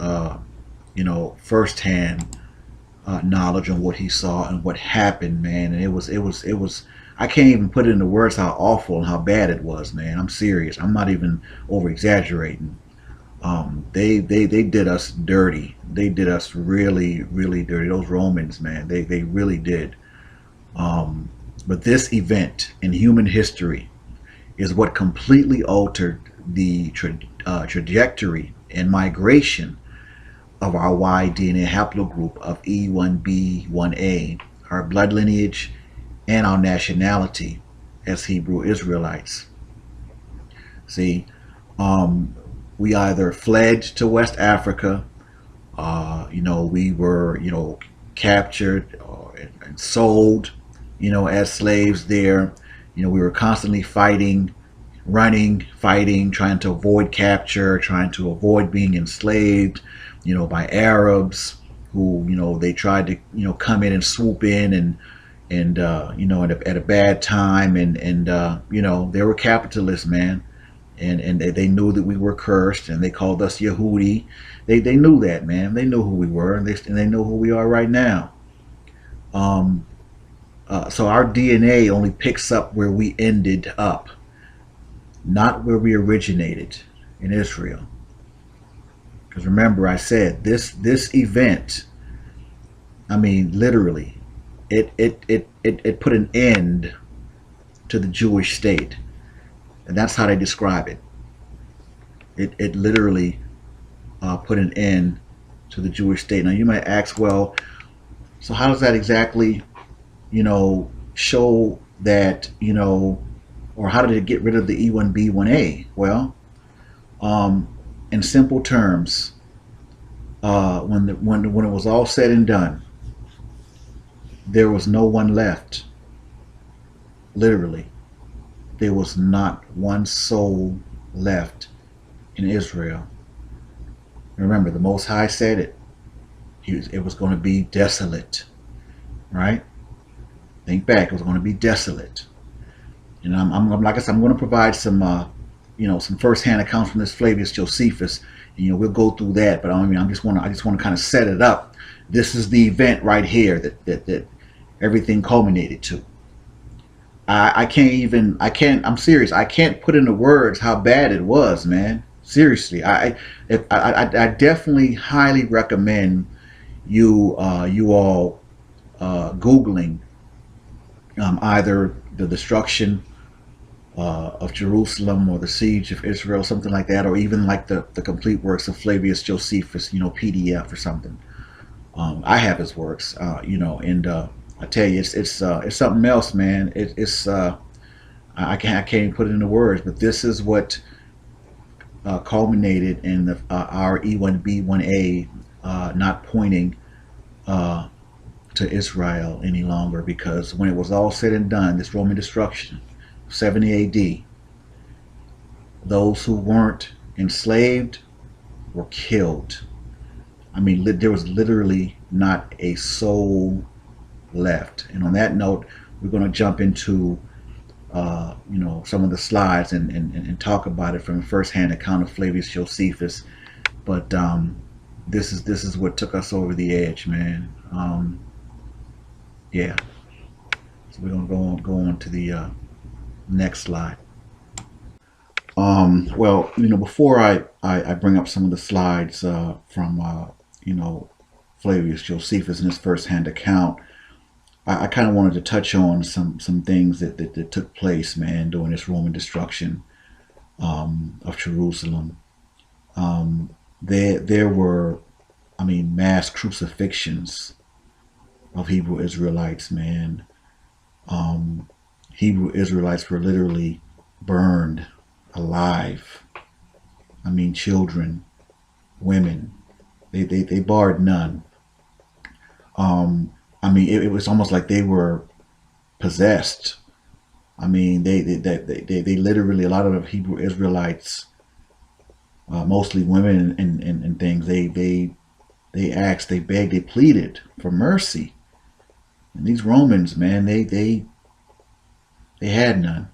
firsthand knowledge on what he saw and what happened, man. And it was I can't even put it into words how awful and how bad it was, man. I'm serious. I'm not even over exaggerating. They did us dirty. They did us really, really dirty. Those Romans, man, they really did. But this event in human history is what completely altered the trajectory and migration of our Y DNA haplogroup of E1B1A, our blood lineage, and our nationality as Hebrew Israelites. See, we either fled to West Africa, we were, captured and sold, as slaves there. We were constantly fighting, running, fighting, trying to avoid capture, trying to avoid being enslaved, by Arabs who, they tried to, come in and swoop in and at a bad time. And they were capitalists, man. And they knew that we were cursed, and they called us Yehudi. They knew that, man. They knew who we were, and they know who we are right now. So our DNA only picks up where we ended up, not where we originated in Israel. Because remember, I said this event, literally, it put an end to the Jewish state. And that's how they describe it. It literally put an end to the Jewish state. Now you might ask, well, so how does that exactly, show that, or how did it get rid of the E1B1A? Well, in simple terms, when it was all said and done, there was no one left. Literally, there was not one soul left in Israel. Remember, the Most High said it. It was going to be desolate, right? Think back, it was going to be desolate. And I'm like I said, I'm going to provide some, some firsthand accounts from this Flavius Josephus. And, we'll go through that. But I mean, I just want to kind of set it up. This is the event right here that everything culminated to. I'm serious. I can't put into words how bad it was, man. Seriously, I definitely highly recommend you all Googling either the destruction of Jerusalem or the siege of Israel, something like that, or even like the complete works of Flavius Josephus, PDF or something. I have his works, and I tell you, it's something else, man. I can't put it into words, but this is what culminated in our E1B1A not pointing to Israel any longer, because when it was all said and done, this Roman destruction, 70 A.D., those who weren't enslaved were killed. I mean, there was literally not a soul left. And on that note, we're going to jump into some of the slides and talk about it from a first-hand account of Flavius Josephus. But this is what took us over the edge, man. Yeah. So we're gonna go on to the next slide. Well, before I bring up some of the slides from Flavius Josephus in his first-hand account, I kind of wanted to touch on some things that took place, man, during this Roman destruction of Jerusalem. There were, mass crucifixions of Hebrew Israelites, man. Hebrew Israelites were literally burned alive. Children, women, they barred none. It was almost like they were possessed. They literally, a lot of the Hebrew Israelites, mostly women and things, they asked, they begged, they pleaded for mercy. And these Romans, man, they had none.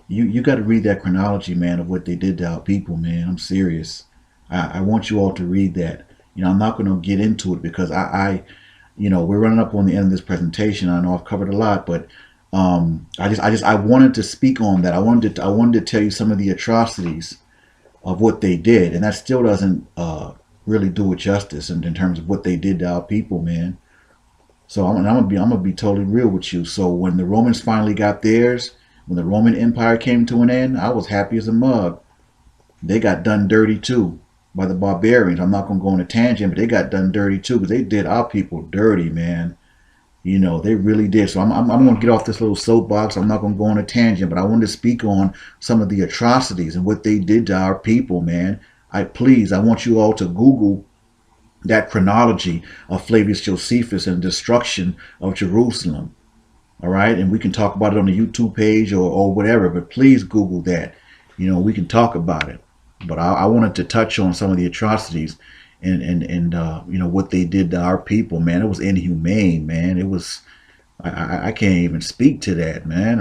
You got to read that chronology, man, of what they did to our people, man. I'm serious. I want you all to read that. I'm not going to get into it because we're running up on the end of this presentation. I know I've covered a lot, but I wanted to speak on that. I wanted to tell you some of the atrocities of what they did, and that still doesn't really do it justice in terms of what they did to our people, man. So I'm gonna be totally real with you. So when the Romans finally got theirs, when the Roman Empire came to an end, I was happy as a mug. They got done dirty too by the barbarians. I'm not gonna go on a tangent, but they got done dirty too because they did our people dirty, man. They really did. So I'm gonna get off this little soapbox. I'm not gonna go on a tangent, but I wanted to speak on some of the atrocities and what they did to our people, man. I want you all to Google that chronology of Flavius Josephus and destruction of Jerusalem. All right, and we can talk about it on the YouTube page or whatever, but please Google that. We can talk about it. But I wanted to touch on some of the atrocities and what they did to our people, man. It was inhumane, man. It was, I can't even speak to that, man.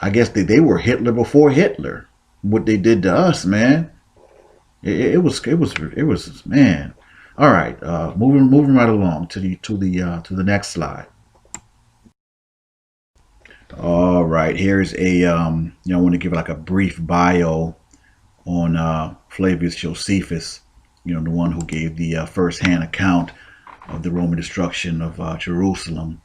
I guess they were Hitler before Hitler. What they did to us, man. It was, man. All right, moving right along to the next slide. All right, here's I want to give like a brief bio on Flavius Josephus, the one who gave the first-hand account of the Roman destruction of Jerusalem.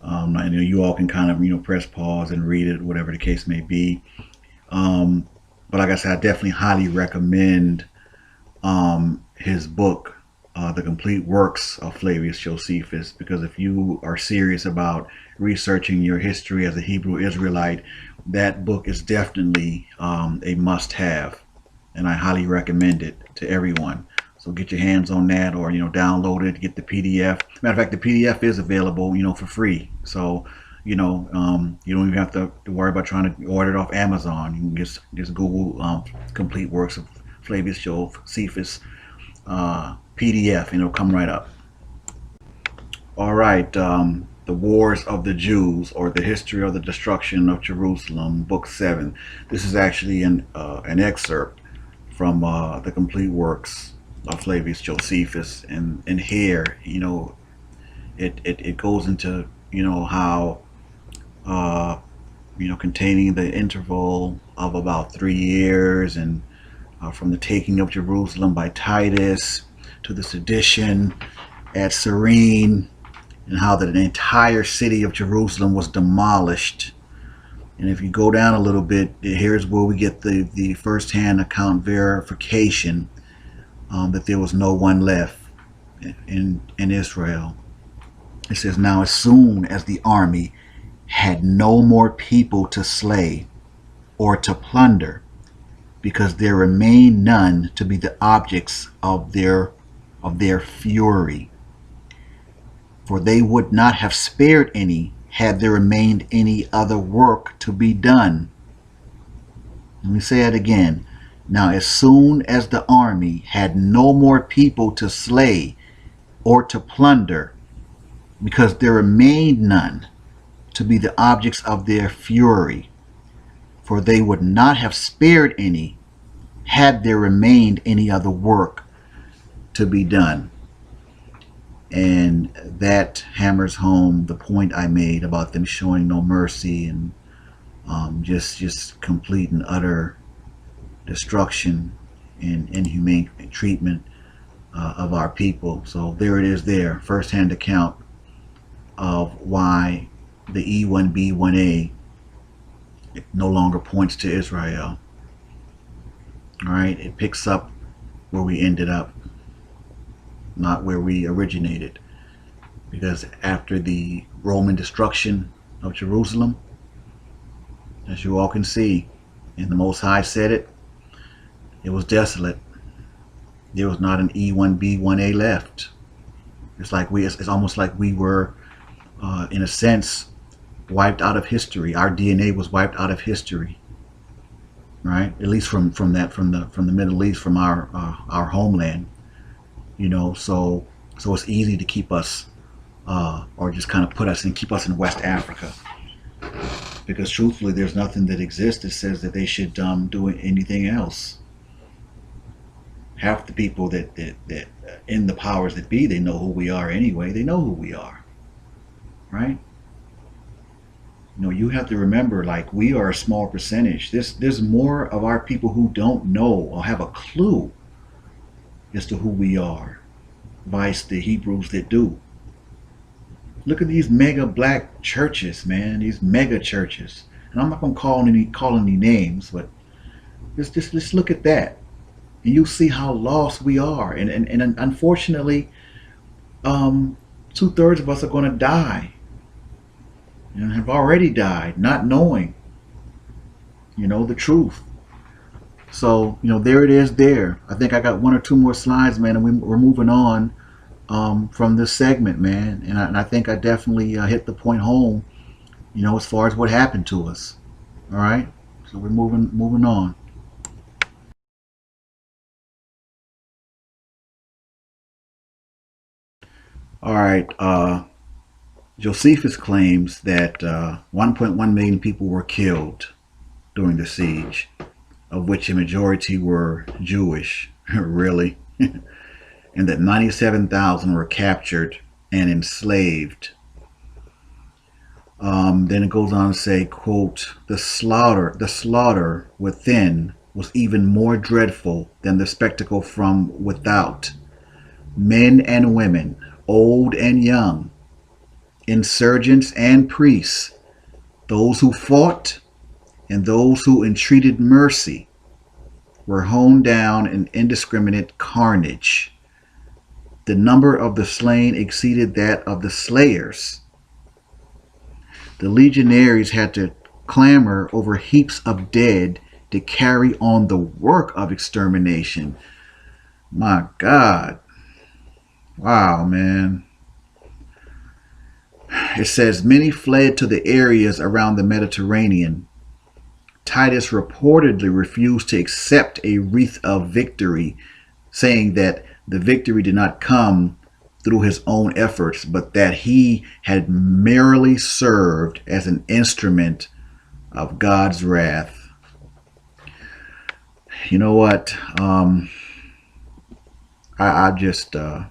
And you all can kind of press pause and read it, whatever the case may be. But like I said, I definitely highly recommend his book, The Complete Works of Flavius Josephus, because if you are serious about researching your history as a Hebrew Israelite, that book is definitely a must-have, and I highly recommend it to everyone. So get your hands on that, or download it, get the PDF. Matter of fact, the PDF is available for free. So you don't even have to worry about trying to order it off Amazon. You can just Google Complete Works of Flavius Josephus PDF, and it'll come right up. All right, the the Wars of the Jews, or the History of the Destruction of Jerusalem, Book 7. This is actually an excerpt from the complete works of Flavius Josephus, and here, it goes into, how, containing the interval of about 3 years, and from the taking of Jerusalem by Titus to the sedition at Cyrene, and how that the entire city of Jerusalem was demolished. And if you go down a little bit, here's where we get the first-hand account verification that there was no one left in Israel. It says, now as soon as the army had no more people to slay or to plunder, because there remained none to be the objects of their fury. For they would not have spared any had there remained any other work to be done. Let me say it again. Now as soon as the army had no more people to slay or to plunder, because there remained none to be the objects of their fury, for they would not have spared any had there remained any other work to be done. And that hammers home the point I made about them showing no mercy, and just complete and utter destruction and inhumane treatment of our people. So there it is there, first-hand account of why the E1B1A no longer points to Israel. All right, it picks up where we ended up, not where we originated. Because after the Roman destruction of Jerusalem, as you all can see, and the Most High said it, it was desolate. There was not an E1B1A left. It's almost like we were, in a sense, wiped out of history. Our DNA was wiped out of history, right? At least from the Middle East, from our homeland. So it's easy to keep us, or just kind of keep us in West Africa, because truthfully, there's nothing that exists that says that they should do anything else. Half the people that in the powers that be, they know who we are anyway. They know who we are, right? You have to remember, like, we are a small percentage. There's more of our people who don't know or have a clue as to who we are, vice the Hebrews that do. Look at these mega black churches, man. These mega churches, and I'm not gonna call any names, but just look at that, and you'll see how lost we are. And unfortunately, 2/3 of us are going to die, and have already died, not knowing, the truth. So, there it is there. I think I got 1 or 2 more slides, man, and we're moving on from this segment, man. And I think I definitely hit the point home, as far as what happened to us. All right? So we're moving on. All right. Josephus claims that 1.1 million people were killed during the siege, of which a majority were Jewish. Really? And that 97,000 were captured and enslaved. Then it goes on to say, quote, the slaughter within was even more dreadful than the spectacle from without. Men and women, old and young, insurgents and priests, those who fought and those who entreated mercy, were honed down in indiscriminate carnage. The number of the slain exceeded that of the slayers. The legionaries had to clamor over heaps of dead to carry on the work of extermination. My God. Wow, man. It says many fled to the areas around the Mediterranean. Titus reportedly refused to accept a wreath of victory, saying that the victory did not come through his own efforts, but that he had merely served as an instrument of God's wrath. You know what? I just on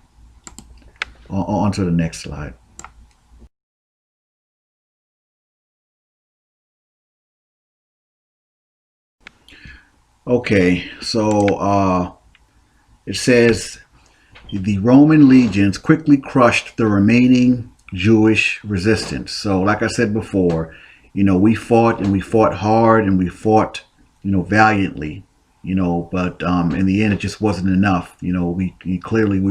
to the next slide. Okay, so it says the Roman legions quickly crushed the remaining Jewish resistance. So, like I said before, we fought and we fought hard and we fought, valiantly, but in the end, it just wasn't enough. We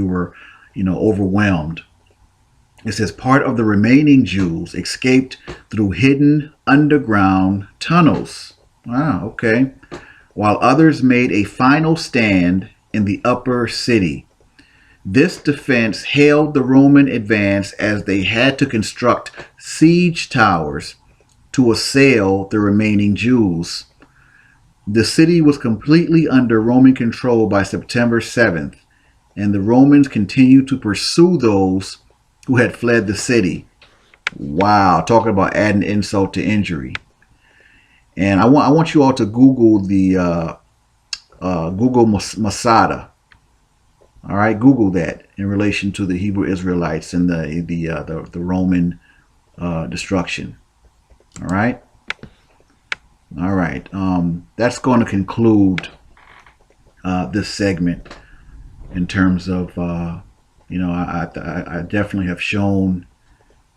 were, overwhelmed. It says part of the remaining Jews escaped through hidden underground tunnels. Wow, okay. While others made a final stand in the upper city. This defense held the Roman advance as they had to construct siege towers to assail the remaining Jews. The city was completely under Roman control by September 7th, and the Romans continued to pursue those who had fled the city. Wow, talking about adding insult to injury. And I want you all to Google the Google Masada. All right, Google that in relation to the Hebrew Israelites and the Roman destruction. All right. That's going to conclude this segment in terms of I definitely have shown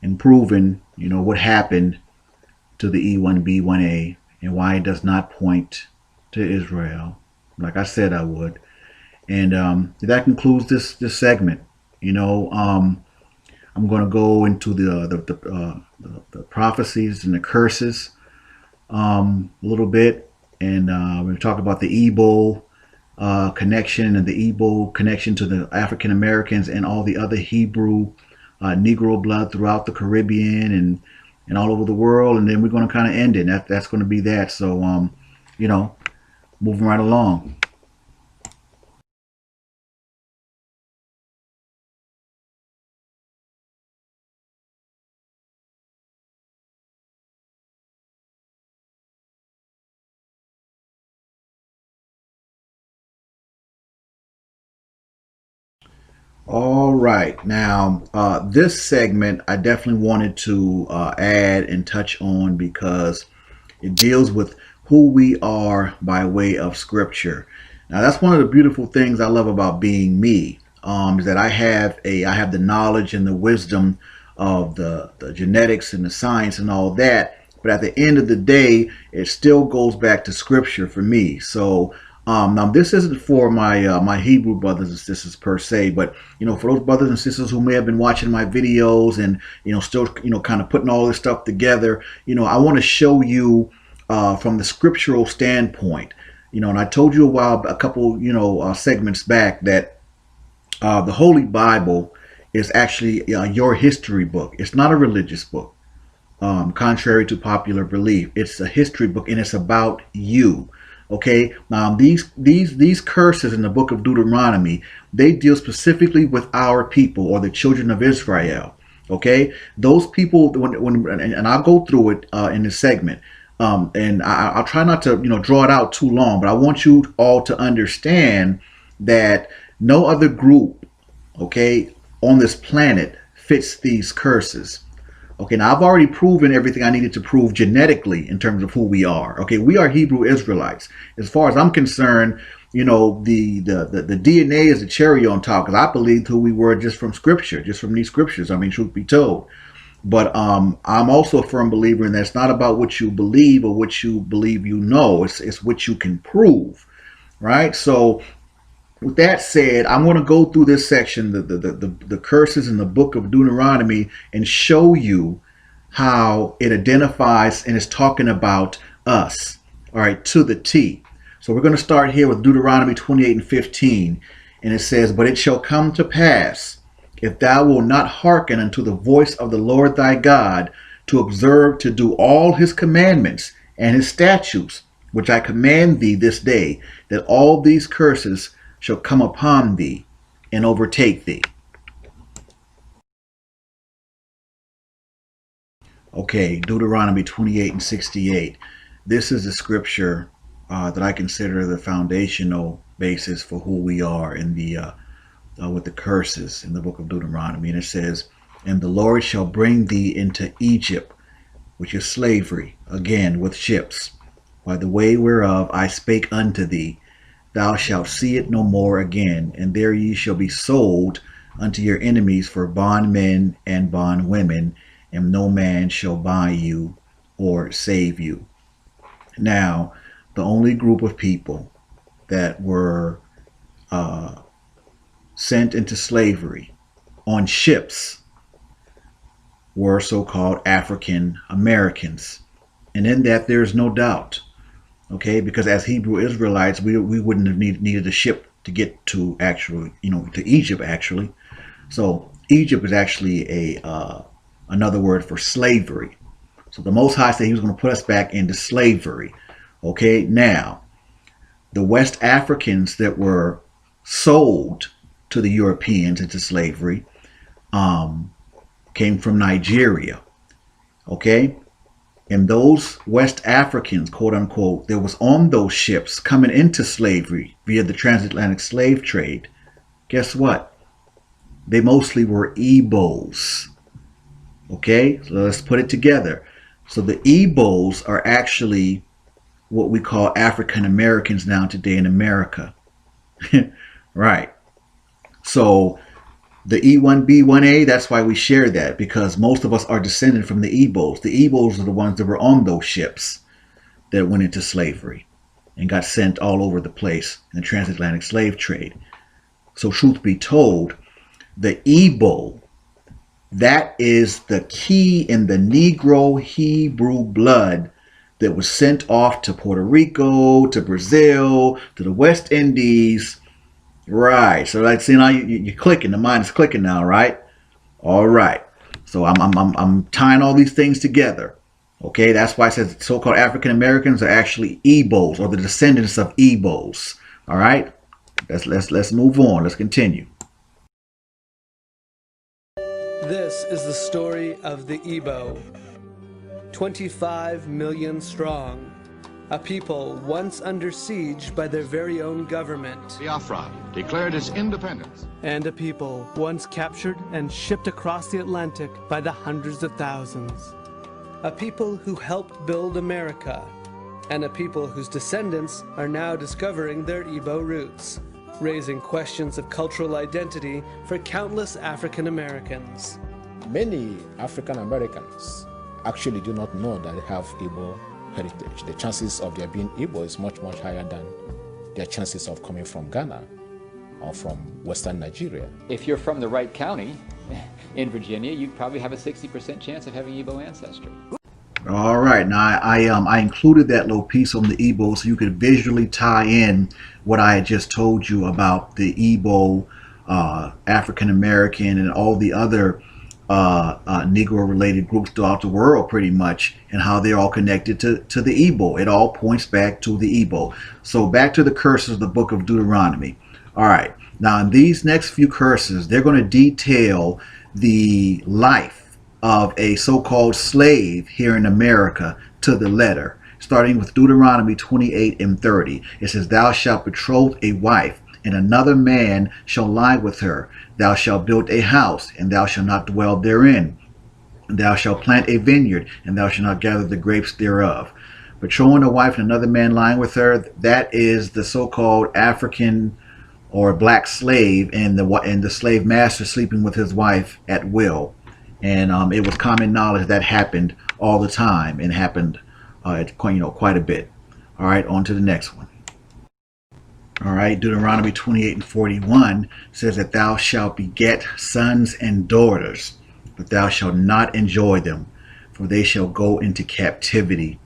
and proven what happened to the E1B1A and why it does not point to Israel, like I said I would. And that concludes this segment. I'm going to go into the prophecies and the curses a little bit, and we're going to talk about the Igbo connection and the Igbo connection to the African Americans and all the other Hebrew Negro blood throughout the Caribbean and all over the world. And then we're going to kind of end it. That's going to be that. So moving right along. All right. Now, this segment I definitely wanted to add and touch on because it deals with who we are by way of Scripture. Now, that's one of the beautiful things I love about being me. Is that I have the knowledge and the wisdom of the genetics and the science and all that. But at the end of the day, it still goes back to Scripture for me. So now this isn't for my Hebrew brothers and sisters per se, but for those brothers and sisters who may have been watching my videos and still kind of putting all this stuff together, I want to show you from the scriptural standpoint. And I told you a couple segments back that the Holy Bible is actually your history book. It's not a religious book, contrary to popular belief. It's a history book, and it's about you. Okay, now these curses in the book of Deuteronomy, they deal specifically with our people or the children of Israel. Okay, those people, and I'll go through it in this segment, and I'll try not to draw it out too long, but I want you all to understand that no other group, okay, on this planet fits these curses. Okay, now I've already proven everything I needed to prove genetically in terms of who we are. Okay, we are Hebrew Israelites. As far as I'm concerned, the DNA is the cherry on top, because I believed who we were just from Scripture, just from these scriptures. I mean, truth be told. But I'm also a firm believer in that it's not about what you believe or what you believe It's what you can prove, right? So with that said, I'm going to go through this section, the curses in the book of Deuteronomy, and show you how it identifies and is talking about us, all right, to the T. So we're going to start here with Deuteronomy 28:15, and it says, "But it shall come to pass, if thou wilt not hearken unto the voice of the Lord thy God, to observe to do all his commandments and his statutes, which I command thee this day, that all these curses shall come upon thee and overtake thee." Okay, Deuteronomy 28 and 68. This is the scripture that I consider the foundational basis for who we are in the with the curses in the book of Deuteronomy. And it says, "And the Lord shall bring thee into Egypt, which is slavery, again with ships, by the way whereof I spake unto thee. Thou shalt see it no more again, and there ye shall be sold unto your enemies for bondmen and bondwomen, and no man shall buy you or save you." Now, the only group of people that were sent into slavery on ships were so-called African Americans. And in that, there's no doubt, okay, because as Hebrew Israelites, we wouldn't have needed a ship to get to actually, to Egypt actually. So Egypt is actually another word for slavery. So the Most High said he was going to put us back into slavery. Okay, now, the West Africans that were sold to the Europeans into slavery came from Nigeria. Okay, and those West Africans, quote unquote, that was on those ships coming into slavery via the transatlantic slave trade, guess what? They mostly were Igbos. Okay, so let's put it together. So the Igbos are actually what we call African Americans now today in America. Right. So the E1B1A, that's why we share that, because most of us are descended from the Igbos. The Igbos are the ones that were on those ships that went into slavery and got sent all over the place in the transatlantic slave trade. So truth be told, the Igbo, that is the key in the Negro Hebrew blood that was sent off to Puerto Rico, to Brazil, to the West Indies. Right. So like, see, now you're clicking. The mind is clicking now, right? All right. So I'm tying all these things together. Okay. That's why it says so-called African Americans are actually Igbos, or the descendants of Igbos. All right. Let's move on. Let's continue. This is the story of the Igbo, 25 million strong, a people once under siege by their very own government, Biafra declared its independence. and a people once captured and shipped across the Atlantic by the hundreds of thousands. A people who helped build America, and a people whose descendants are now discovering their Igbo roots, raising questions of cultural identity for countless African Americans. Many African Americans actually do not know that they have Igbo heritage. The chances of their being Igbo is much, much higher than their chances of coming from Ghana or from Western Nigeria. If you're from the right county in Virginia, you probably have a 60% chance of having Igbo ancestry. All right. Now, I included that little piece on the Igbo so you could visually tie in what I had just told you about the Igbo, African American, and all the other Negro-related groups throughout the world, pretty much, and how they're all connected to the Igbo. It all points back to the Igbo. So back to the curses of the book of Deuteronomy. All right. Now, in these next few curses, they're going to detail the life of a so-called slave here in America to the letter, starting with Deuteronomy 28 and 30. It says, "Thou shalt betroth a wife, and another man shall lie with her. Thou shalt build a house, and thou shalt not dwell therein. Thou shalt plant a vineyard, and thou shalt not gather the grapes thereof." Betrothing a wife and another man lying with her, that is the so-called African or black slave, and the slave master sleeping with his wife at will. And it was common knowledge that happened all the time, and happened quite a bit. All right, on to the next one. All right, Deuteronomy 28 and 41 says that thou shalt beget sons and daughters, but thou shalt not enjoy them, for they shall go into captivity.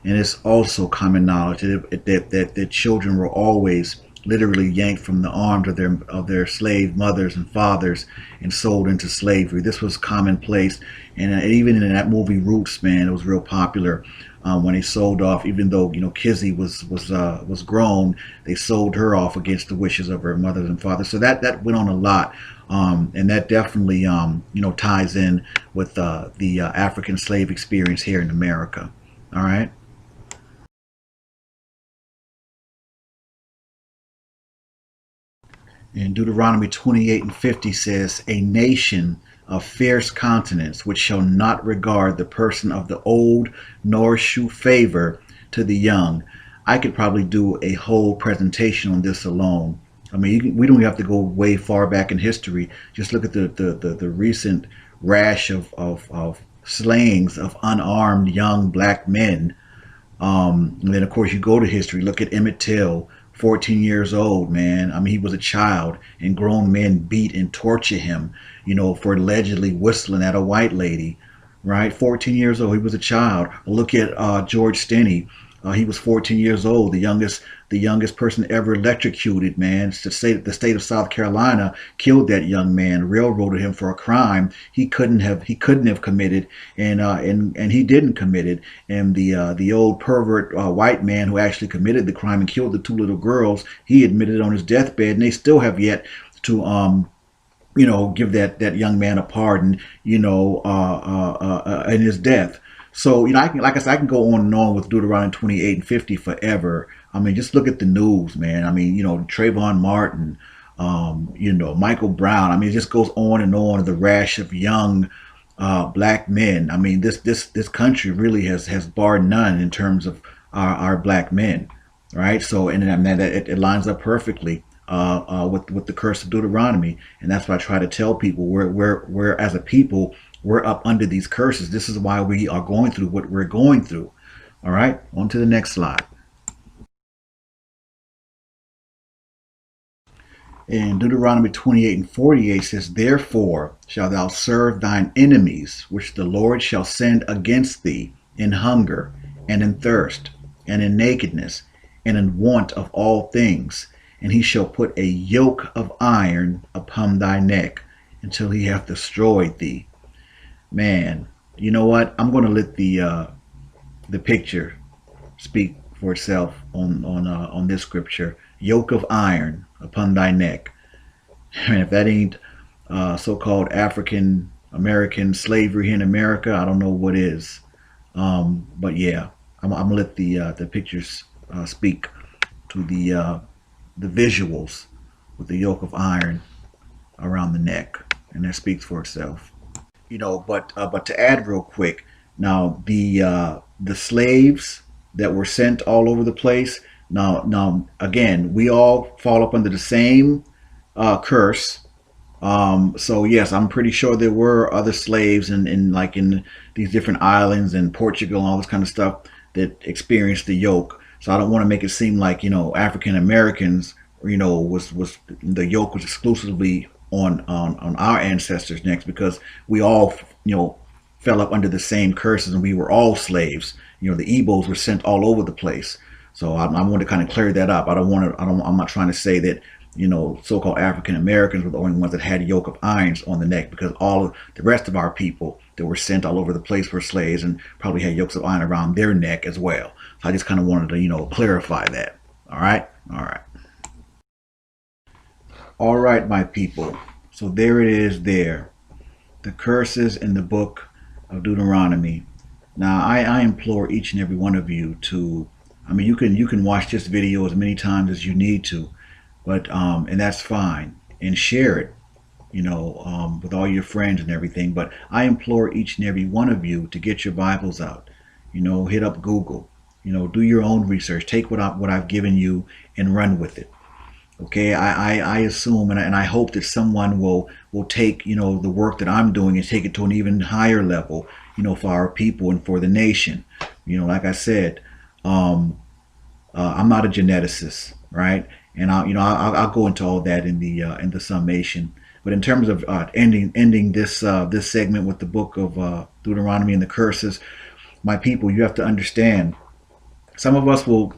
And it's also common knowledge that the children were always literally yanked from the arms of their slave mothers and fathers and sold into slavery. This was commonplace, and even in that movie Roots, man, it was real popular. When they sold off, even though Kizzy was grown, they sold her off against the wishes of her mothers and fathers. So that went on a lot, and that definitely ties in with the African slave experience here in America. All right. And Deuteronomy 28:50 says, "A nation of fierce countenance, which shall not regard the person of the old, nor shew favor to the young." I could probably do a whole presentation on this alone. I mean, we don't have to go way far back in history. Just look at the recent rash of slayings of unarmed young black men. And then, of course, you go to history. Look at Emmett Till, 14 years old, man. I mean, he was a child, and grown men beat and torture him, for allegedly whistling at a white lady, right? 14 years old. He was a child. Look at George Stinney. He was 14 years old, the youngest person ever electrocuted, man. It's the state of South Carolina killed that young man, railroaded him for a crime he couldn't have committed, and he didn't commit it. And the old pervert white man who actually committed the crime and killed the two little girls, he admitted on his deathbed, and they still have yet to give that young man a pardon, in his death. So, I can go on and on with Deuteronomy 28:50 forever. I mean, just look at the news, man. I mean, Trayvon Martin, Michael Brown. I mean, it just goes on and on. The rash of young black men. I mean, this country really has barred none in terms of our black men, right? So, and I mean, it lines up perfectly with the curse of Deuteronomy, and that's why I try to tell people we're as a people, we're up under these curses. This is why we are going through what we're going through. All right, on to the next slide. In Deuteronomy 28:48 says, "Therefore shalt thou serve thine enemies, which the Lord shall send against thee, in hunger, and in thirst, and in nakedness, and in want of all things. And he shall put a yoke of iron upon thy neck, until he hath destroyed thee." Man, you know what? I'm going to let the picture speak for itself on this scripture. Yoke of iron upon thy neck. I mean, if that ain't so-called African American slavery here in America, I don't know what is. But yeah, I'm gonna let the pictures speak to the visuals with the yoke of iron around the neck, and that speaks for itself. But to add real quick, now the slaves that were sent all over the place. Now again, we all fall up under the same curse. So yes, I'm pretty sure there were other slaves in these different islands and Portugal and all this kind of stuff that experienced the yoke. So I don't want to make it seem like African Americans was the yoke was exclusively on our ancestors' necks, because we all fell up under the same curses, and we were all slaves. The Igbos were sent all over the place. So I want to kind of clear that up. I'm not trying to say that so-called African Americans were the only ones that had a yoke of irons on the neck, because all of the rest of our people that were sent all over the place were slaves and probably had yokes of iron around their neck as well. So I just kind of wanted to clarify that. All right. All right, my people. So there it is there. The curses in the book of Deuteronomy. Now, I implore each and every one of you to, I mean, you can watch this video as many times as you need to, but, and that's fine, and share it, with all your friends and everything. But I implore each and every one of you to get your Bibles out, hit up Google, do your own research, take what I've given you and run with it. Okay, I assume and I hope that someone will take the work that I'm doing and take it to an even higher level, for our people and for the nation. Like I said, I'm not a geneticist, right? And I'll go into all that in the summation. But in terms of ending this segment with the book of Deuteronomy and the curses, my people, you have to understand. Some of us will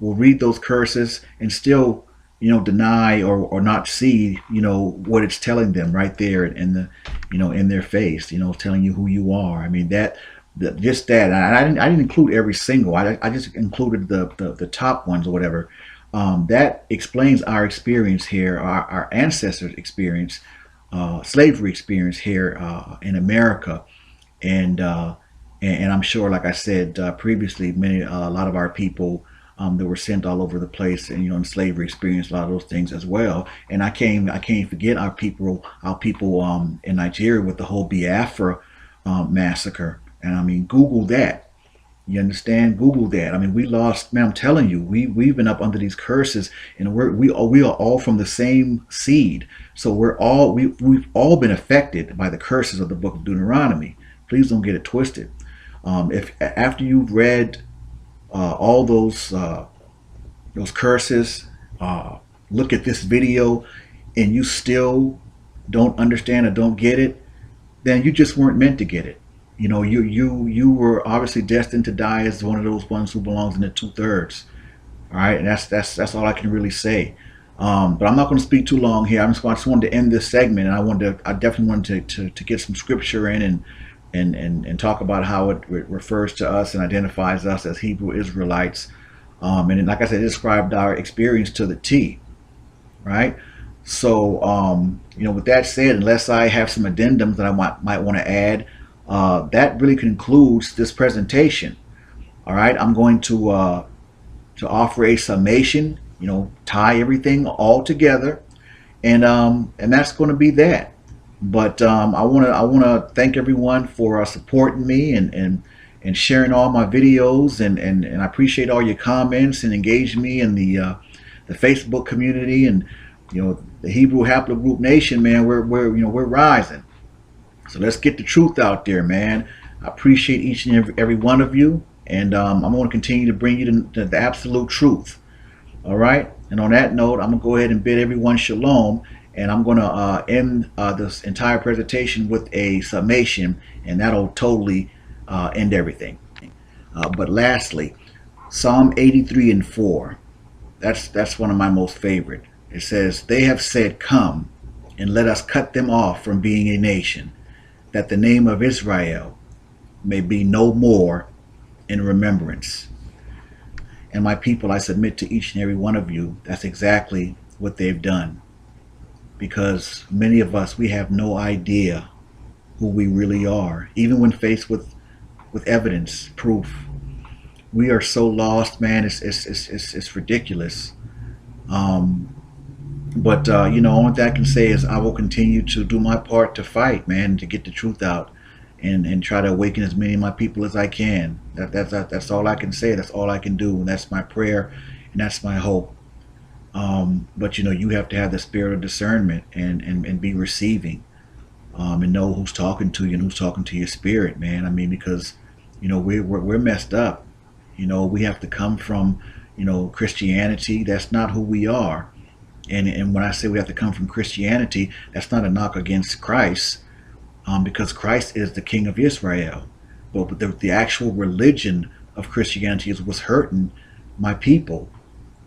read those curses and still deny or not see, what it's telling them right there in the, in their face, telling you who you are. I mean, just that. And I didn't include every single. I just included the top ones or whatever. That explains our experience here, our ancestors' experience, slavery experience here in America, and and I'm sure, like I said previously, a lot of our people that were sent all over the place, and in slavery experienced a lot of those things as well. And I can't forget our people in Nigeria with the whole Biafra massacre. And I mean, Google that. You understand? Google that. I mean, we lost, man. I'm telling you, we've been up under these curses, and we are all from the same seed. So we've all been affected by the curses of the Book of Deuteronomy. Please don't get it twisted. If after you've read all those curses, look at this video, and you still don't understand or don't get it, then you just weren't meant to get it. You were obviously destined to die as one of those ones who belongs in the 2/3. All right, and that's all I can really say. But I'm not going to speak too long here. I just wanted to end this segment, and I definitely wanted to get some scripture in and talk about how it refers to us and identifies us as Hebrew Israelites. And like I said, it described our experience to the T. Right. So with that said, unless I have some addendums that I might want to add, that really concludes this presentation. All right, I'm going to offer a summation, tie everything all together, and that's going to be that. But I want to thank everyone for supporting me and sharing all my videos, and I appreciate all your comments and engaging me in the Facebook community, and the Hebrew Haplogroup Nation, man. We're rising. So let's get the truth out there, man. I appreciate each and every one of you, and I'm going to continue to bring you the absolute truth. All right. And on that note, I'm going to go ahead and bid everyone shalom, and I'm going to end this entire presentation with a summation, and that'll totally end everything. But lastly, Psalm 83:4. That's one of my most favorite. It says, "They have said, 'Come, and let us cut them off from being a nation, that the name of Israel may be no more in remembrance.'" And my people, I submit to each and every one of you, that's exactly what they've done. Because many of us, we have no idea who we really are, even when faced with evidence, proof. We are so lost, man. It's ridiculous. But only thing I can say is I will continue to do my part to fight, man, to get the truth out, and try to awaken as many of my people as I can. That's all I can say. That's all I can do, and that's my prayer, and that's my hope. But you have to have the spirit of discernment and be receiving, and know who's talking to you and who's talking to your spirit, man. I mean, because we're messed up. We have to come from Christianity. That's not who we are. And when I say we have to come from Christianity, that's not a knock against Christ, because Christ is the King of Israel. But the actual religion of Christianity is what's hurting my people,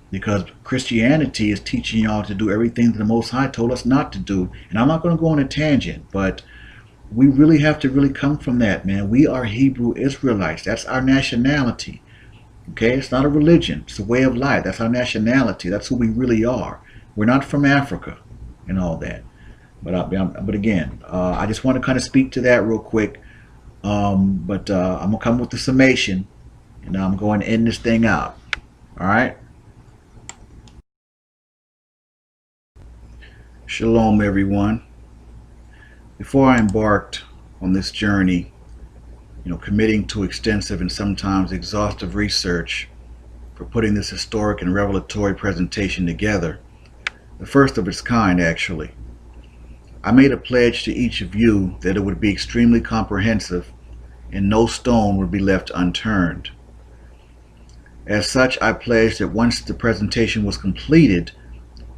because Christianity is teaching y'all to do everything that the Most High told us not to do. And I'm not going to go on a tangent, but we really have to really come from that, man. We are Hebrew Israelites. That's our nationality. Okay, it's not a religion. It's a way of life. That's our nationality. That's who we really are. We're not from Africa and all that. But again, I just want to kind of speak to that real quick. But I'm going to come with the summation, and I'm going to end this thing out. All right? Shalom, everyone. Before I embarked on this journey, committing to extensive and sometimes exhaustive research for putting this historic and revelatory presentation together, the first of its kind, actually, I made a pledge to each of you that it would be extremely comprehensive and no stone would be left unturned. As such, I pledged that once the presentation was completed,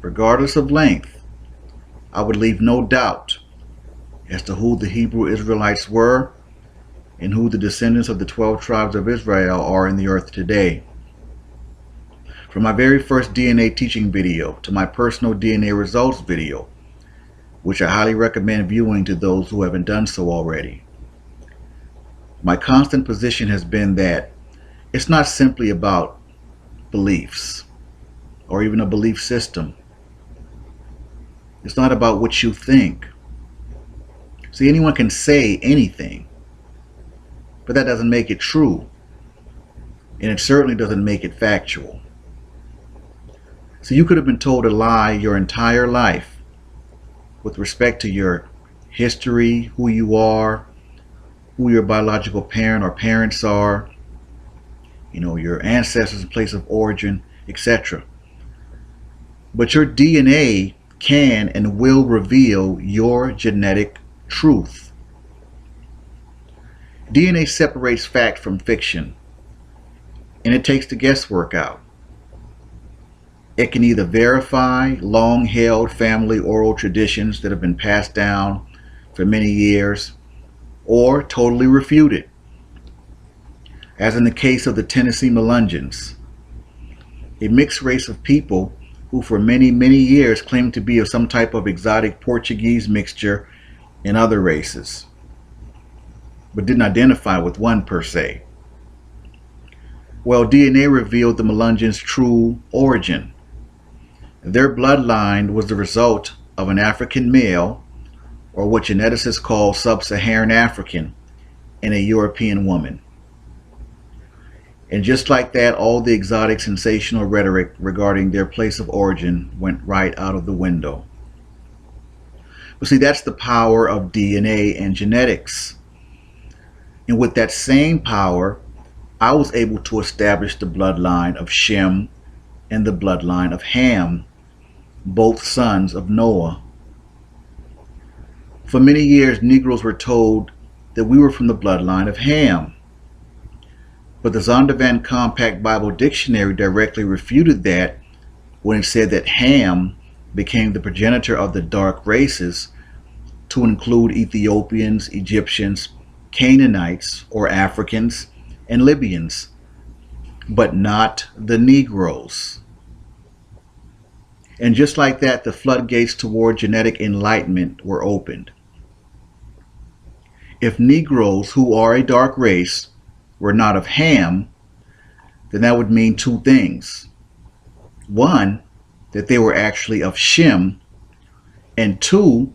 regardless of length, I would leave no doubt as to who the Hebrew Israelites were and who the descendants of the 12 tribes of Israel are in the earth today. from my very first DNA teaching video to my personal DNA results video, which I highly recommend viewing to those who haven't done so already. My constant position has been that it's not simply about beliefs or even a belief system. It's not about what you think. See, anyone can say anything, but that doesn't make it true, and it certainly doesn't make it factual. So you could have been told a lie your entire life with respect to your history, who you are, who your biological parent or parents are, your ancestors' place of origin, etc. But your DNA can and will reveal your genetic truth. DNA separates fact from fiction, and it takes the guesswork out. It can either verify long-held family oral traditions that have been passed down for many years, or totally refute it, as in the case of the Tennessee Melungeons, a mixed race of people who for many, many years claimed to be of some type of exotic Portuguese mixture in other races, but didn't identify with one per se. Well, DNA revealed the Melungeons' true origin. Their bloodline was the result of an African male, or what geneticists call sub-Saharan African, and a European woman. And just like that, all the exotic sensational rhetoric regarding their place of origin went right out of the window. But see, that's the power of DNA and genetics. And with that same power, I was able to establish the bloodline of Shem and the bloodline of Ham, both sons of Noah. For many years, Negroes were told that we were from the bloodline of Ham. But the Zondervan Compact Bible Dictionary directly refuted that when it said that Ham became the progenitor of the dark races to include Ethiopians, Egyptians, Canaanites or Africans, and Libyans, but not the Negroes. And just like that, the floodgates toward genetic enlightenment were opened. If Negroes, who are a dark race, were not of Ham, then that would mean two things. One, that they were actually of Shem, and two,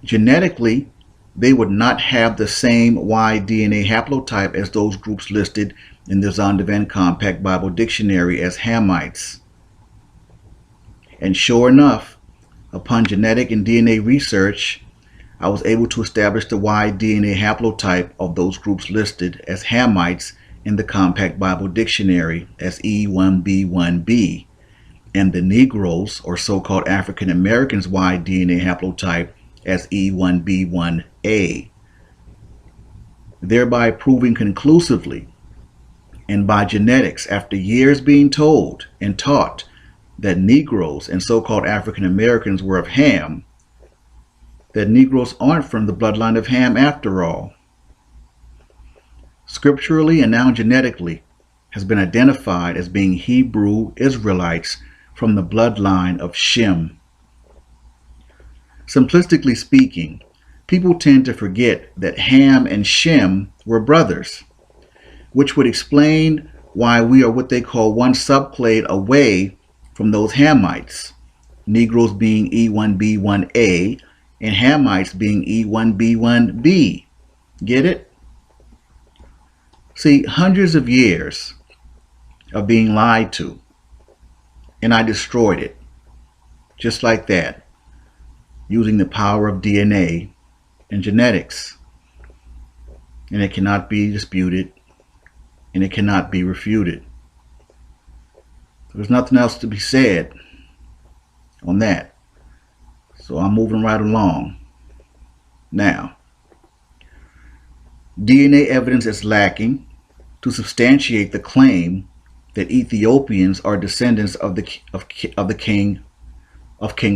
genetically, they would not have the same Y DNA haplotype as those groups listed in the Zondervan Compact Bible Dictionary as Hamites. And sure enough, upon genetic and DNA research, I was able to establish the Y DNA haplotype of those groups listed as Hamites in the Compact Bible Dictionary as E1B1B, and the Negroes, or so-called African Americans' Y DNA haplotype as E1B1A, thereby proving conclusively and by genetics, after years being told and taught that Negroes and so-called African Americans were of Ham, that Negroes aren't from the bloodline of Ham after all. Scripturally and now genetically has been identified as being Hebrew Israelites from the bloodline of Shem. Simplistically speaking, people tend to forget that Ham and Shem were brothers, which would explain why we are what they call one subclade away from those Hamites, Negroes being E1B1A and Hamites being E1B1B. Get it? See, hundreds of years of being lied to, and I destroyed it, just like that, using the power of DNA and genetics. And it cannot be disputed, and it cannot be refuted. There's nothing else to be said on that. So I'm moving right along. Now, DNA evidence is lacking to substantiate the claim that Ethiopians are descendants of King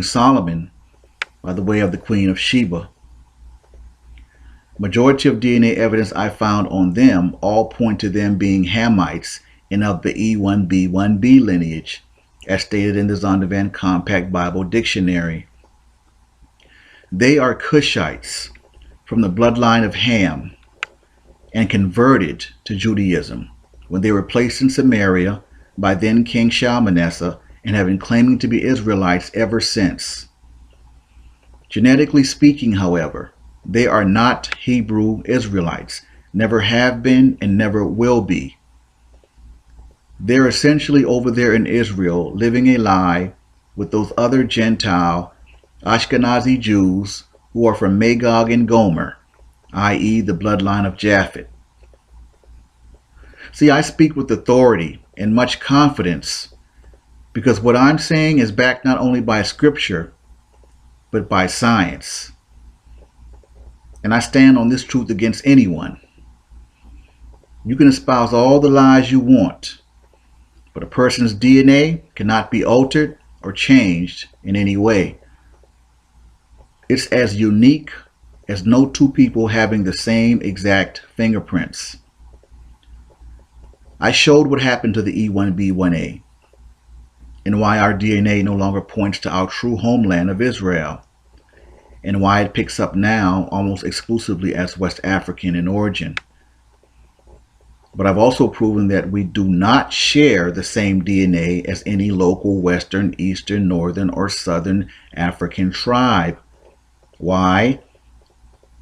Solomon by the way of the Queen of Sheba. Majority of DNA evidence I found on them all point to them being Hamites and of the E1B1B lineage, as stated in the Zondervan Compact Bible Dictionary. They are Cushites from the bloodline of Ham and converted to Judaism when they were placed in Samaria by then King Shalmaneser and have been claiming to be Israelites ever since. Genetically speaking, however, they are not Hebrew Israelites, never have been and never will be. They're essentially over there in Israel living a lie with those other Gentile Ashkenazi Jews who are from Magog and Gomer, i.e. the bloodline of Japhet. See, I speak with authority and much confidence because what I'm saying is backed not only by scripture, but by science. And I stand on this truth against anyone. You can espouse all the lies you want, but a person's DNA cannot be altered or changed in any way. It's as unique as no two people having the same exact fingerprints. I showed what happened to the E1B1A and why our DNA no longer points to our true homeland of Israel and why it picks up now almost exclusively as West African in origin. But I've also proven that we do not share the same DNA as any local Western, Eastern, Northern, or Southern African tribe. Why?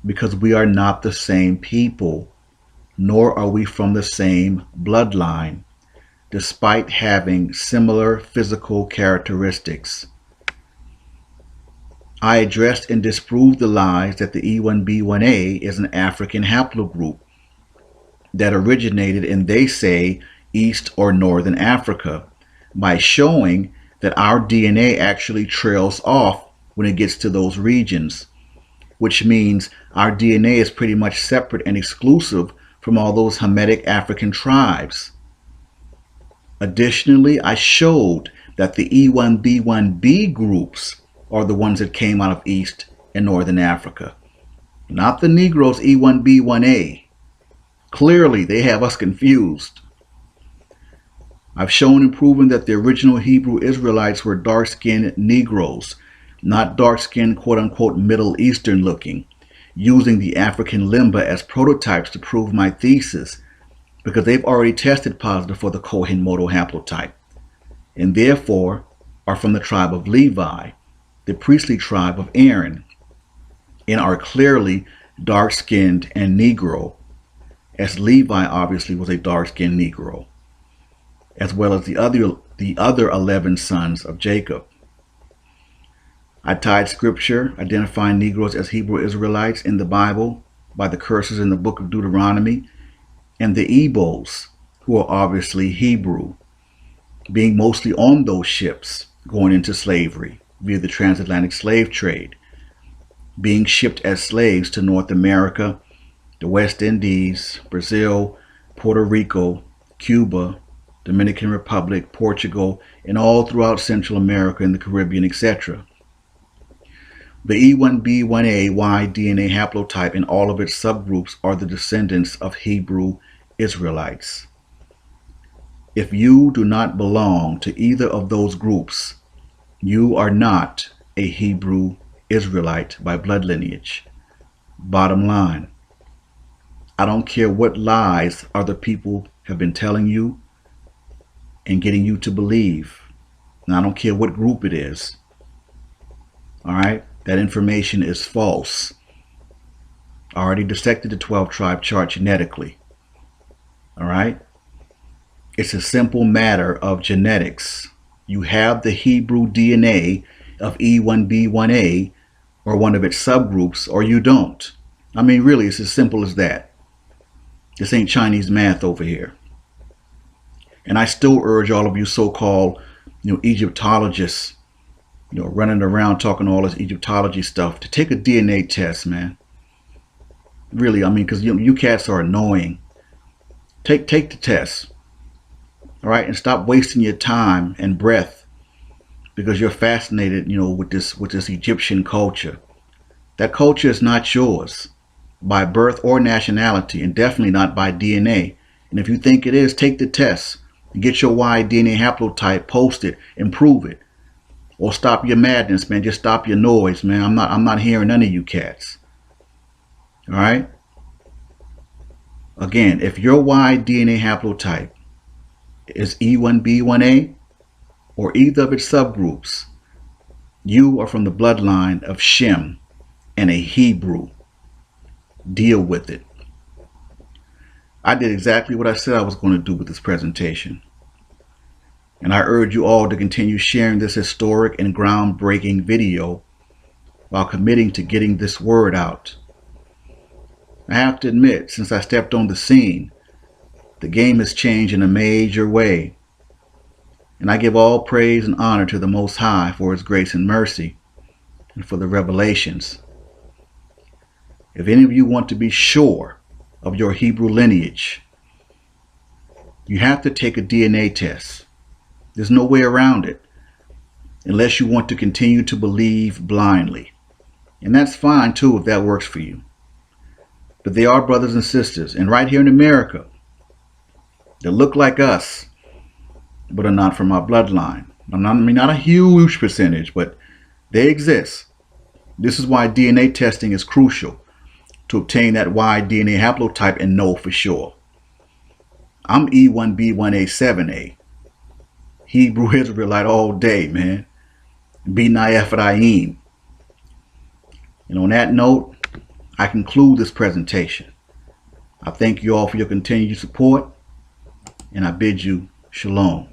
Because we are not the same people, nor are we from the same bloodline, despite having similar physical characteristics. I addressed and disproved the lies that the E1B1A is an African haplogroup that originated in, they say, East or Northern Africa, by showing that our DNA actually trails off when it gets to those regions, which means our DNA is pretty much separate and exclusive from all those Hamitic African tribes. Additionally, I showed that the E1B1B groups are the ones that came out of East and Northern Africa, not the Negroes E1B1A. Clearly, they have us confused. I've shown and proven that the original Hebrew Israelites were dark-skinned Negroes, not dark-skinned quote-unquote Middle Eastern looking, using the African limba as prototypes to prove my thesis because they've already tested positive for the Kohen-Modo haplotype and therefore are from the tribe of Levi, the priestly tribe of Aaron, and are clearly dark-skinned and Negro, as Levi obviously was a dark-skinned Negro, as well as the other 11 sons of Jacob. I tied scripture identifying Negroes as Hebrew Israelites in the Bible by the curses in the book of Deuteronomy, and the Igbos, who are obviously Hebrew, being mostly on those ships going into slavery via the transatlantic slave trade, being shipped as slaves to North America, the West Indies, Brazil, Puerto Rico, Cuba, Dominican Republic, Portugal, and all throughout Central America and the Caribbean, etc. The E1B1A Y DNA haplotype and all of its subgroups are the descendants of Hebrew Israelites. If you do not belong to either of those groups, you are not a Hebrew Israelite by blood lineage. Bottom line, I don't care what lies other people have been telling you and getting you to believe. And I don't care what group it is. All right? That information is false. I already dissected the 12 tribe chart genetically. All right? It's a simple matter of genetics. You have the Hebrew DNA of E1B1A or one of its subgroups, or you don't. I mean, really, it's as simple as that. This ain't Chinese math over here. And I still urge all of you so-called, Egyptologists, running around talking all this Egyptology stuff, to take a DNA test, man. Really, I mean, because you cats are annoying. Take the test, all right, and stop wasting your time and breath because you're fascinated, with this Egyptian culture. That culture is not yours by birth or nationality, and definitely not by DNA. And if you think it is, take the test. Get your Y DNA haplotype, post it, improve it. Or stop your madness, man. Just stop your noise, man. I'm not hearing none of you cats. All right? Again, if your Y DNA haplotype is E1B1A or either of its subgroups, you are from the bloodline of Shem and a Hebrew. Deal with it. I did exactly what I said I was going to do with this presentation. And I urge you all to continue sharing this historic and groundbreaking video while committing to getting this word out. I have to admit, since I stepped on the scene, the game has changed in a major way. And I give all praise and honor to the Most High for His grace and mercy and for the revelations. If any of you want to be sure of your Hebrew lineage, you have to take a DNA test. There's no way around it, unless you want to continue to believe blindly. And that's fine too if that works for you. But they are brothers and sisters, and right here in America, that look like us, but are not from our bloodline. Not a huge percentage, but they exist. This is why DNA testing is crucial, to obtain that Y DNA haplotype and know for sure. I'm E1B1A 7A. Hebrew Israelite all day, man. B'nai Ephraim. And on that note, I conclude this presentation. I thank you all for your continued support, and I bid you shalom.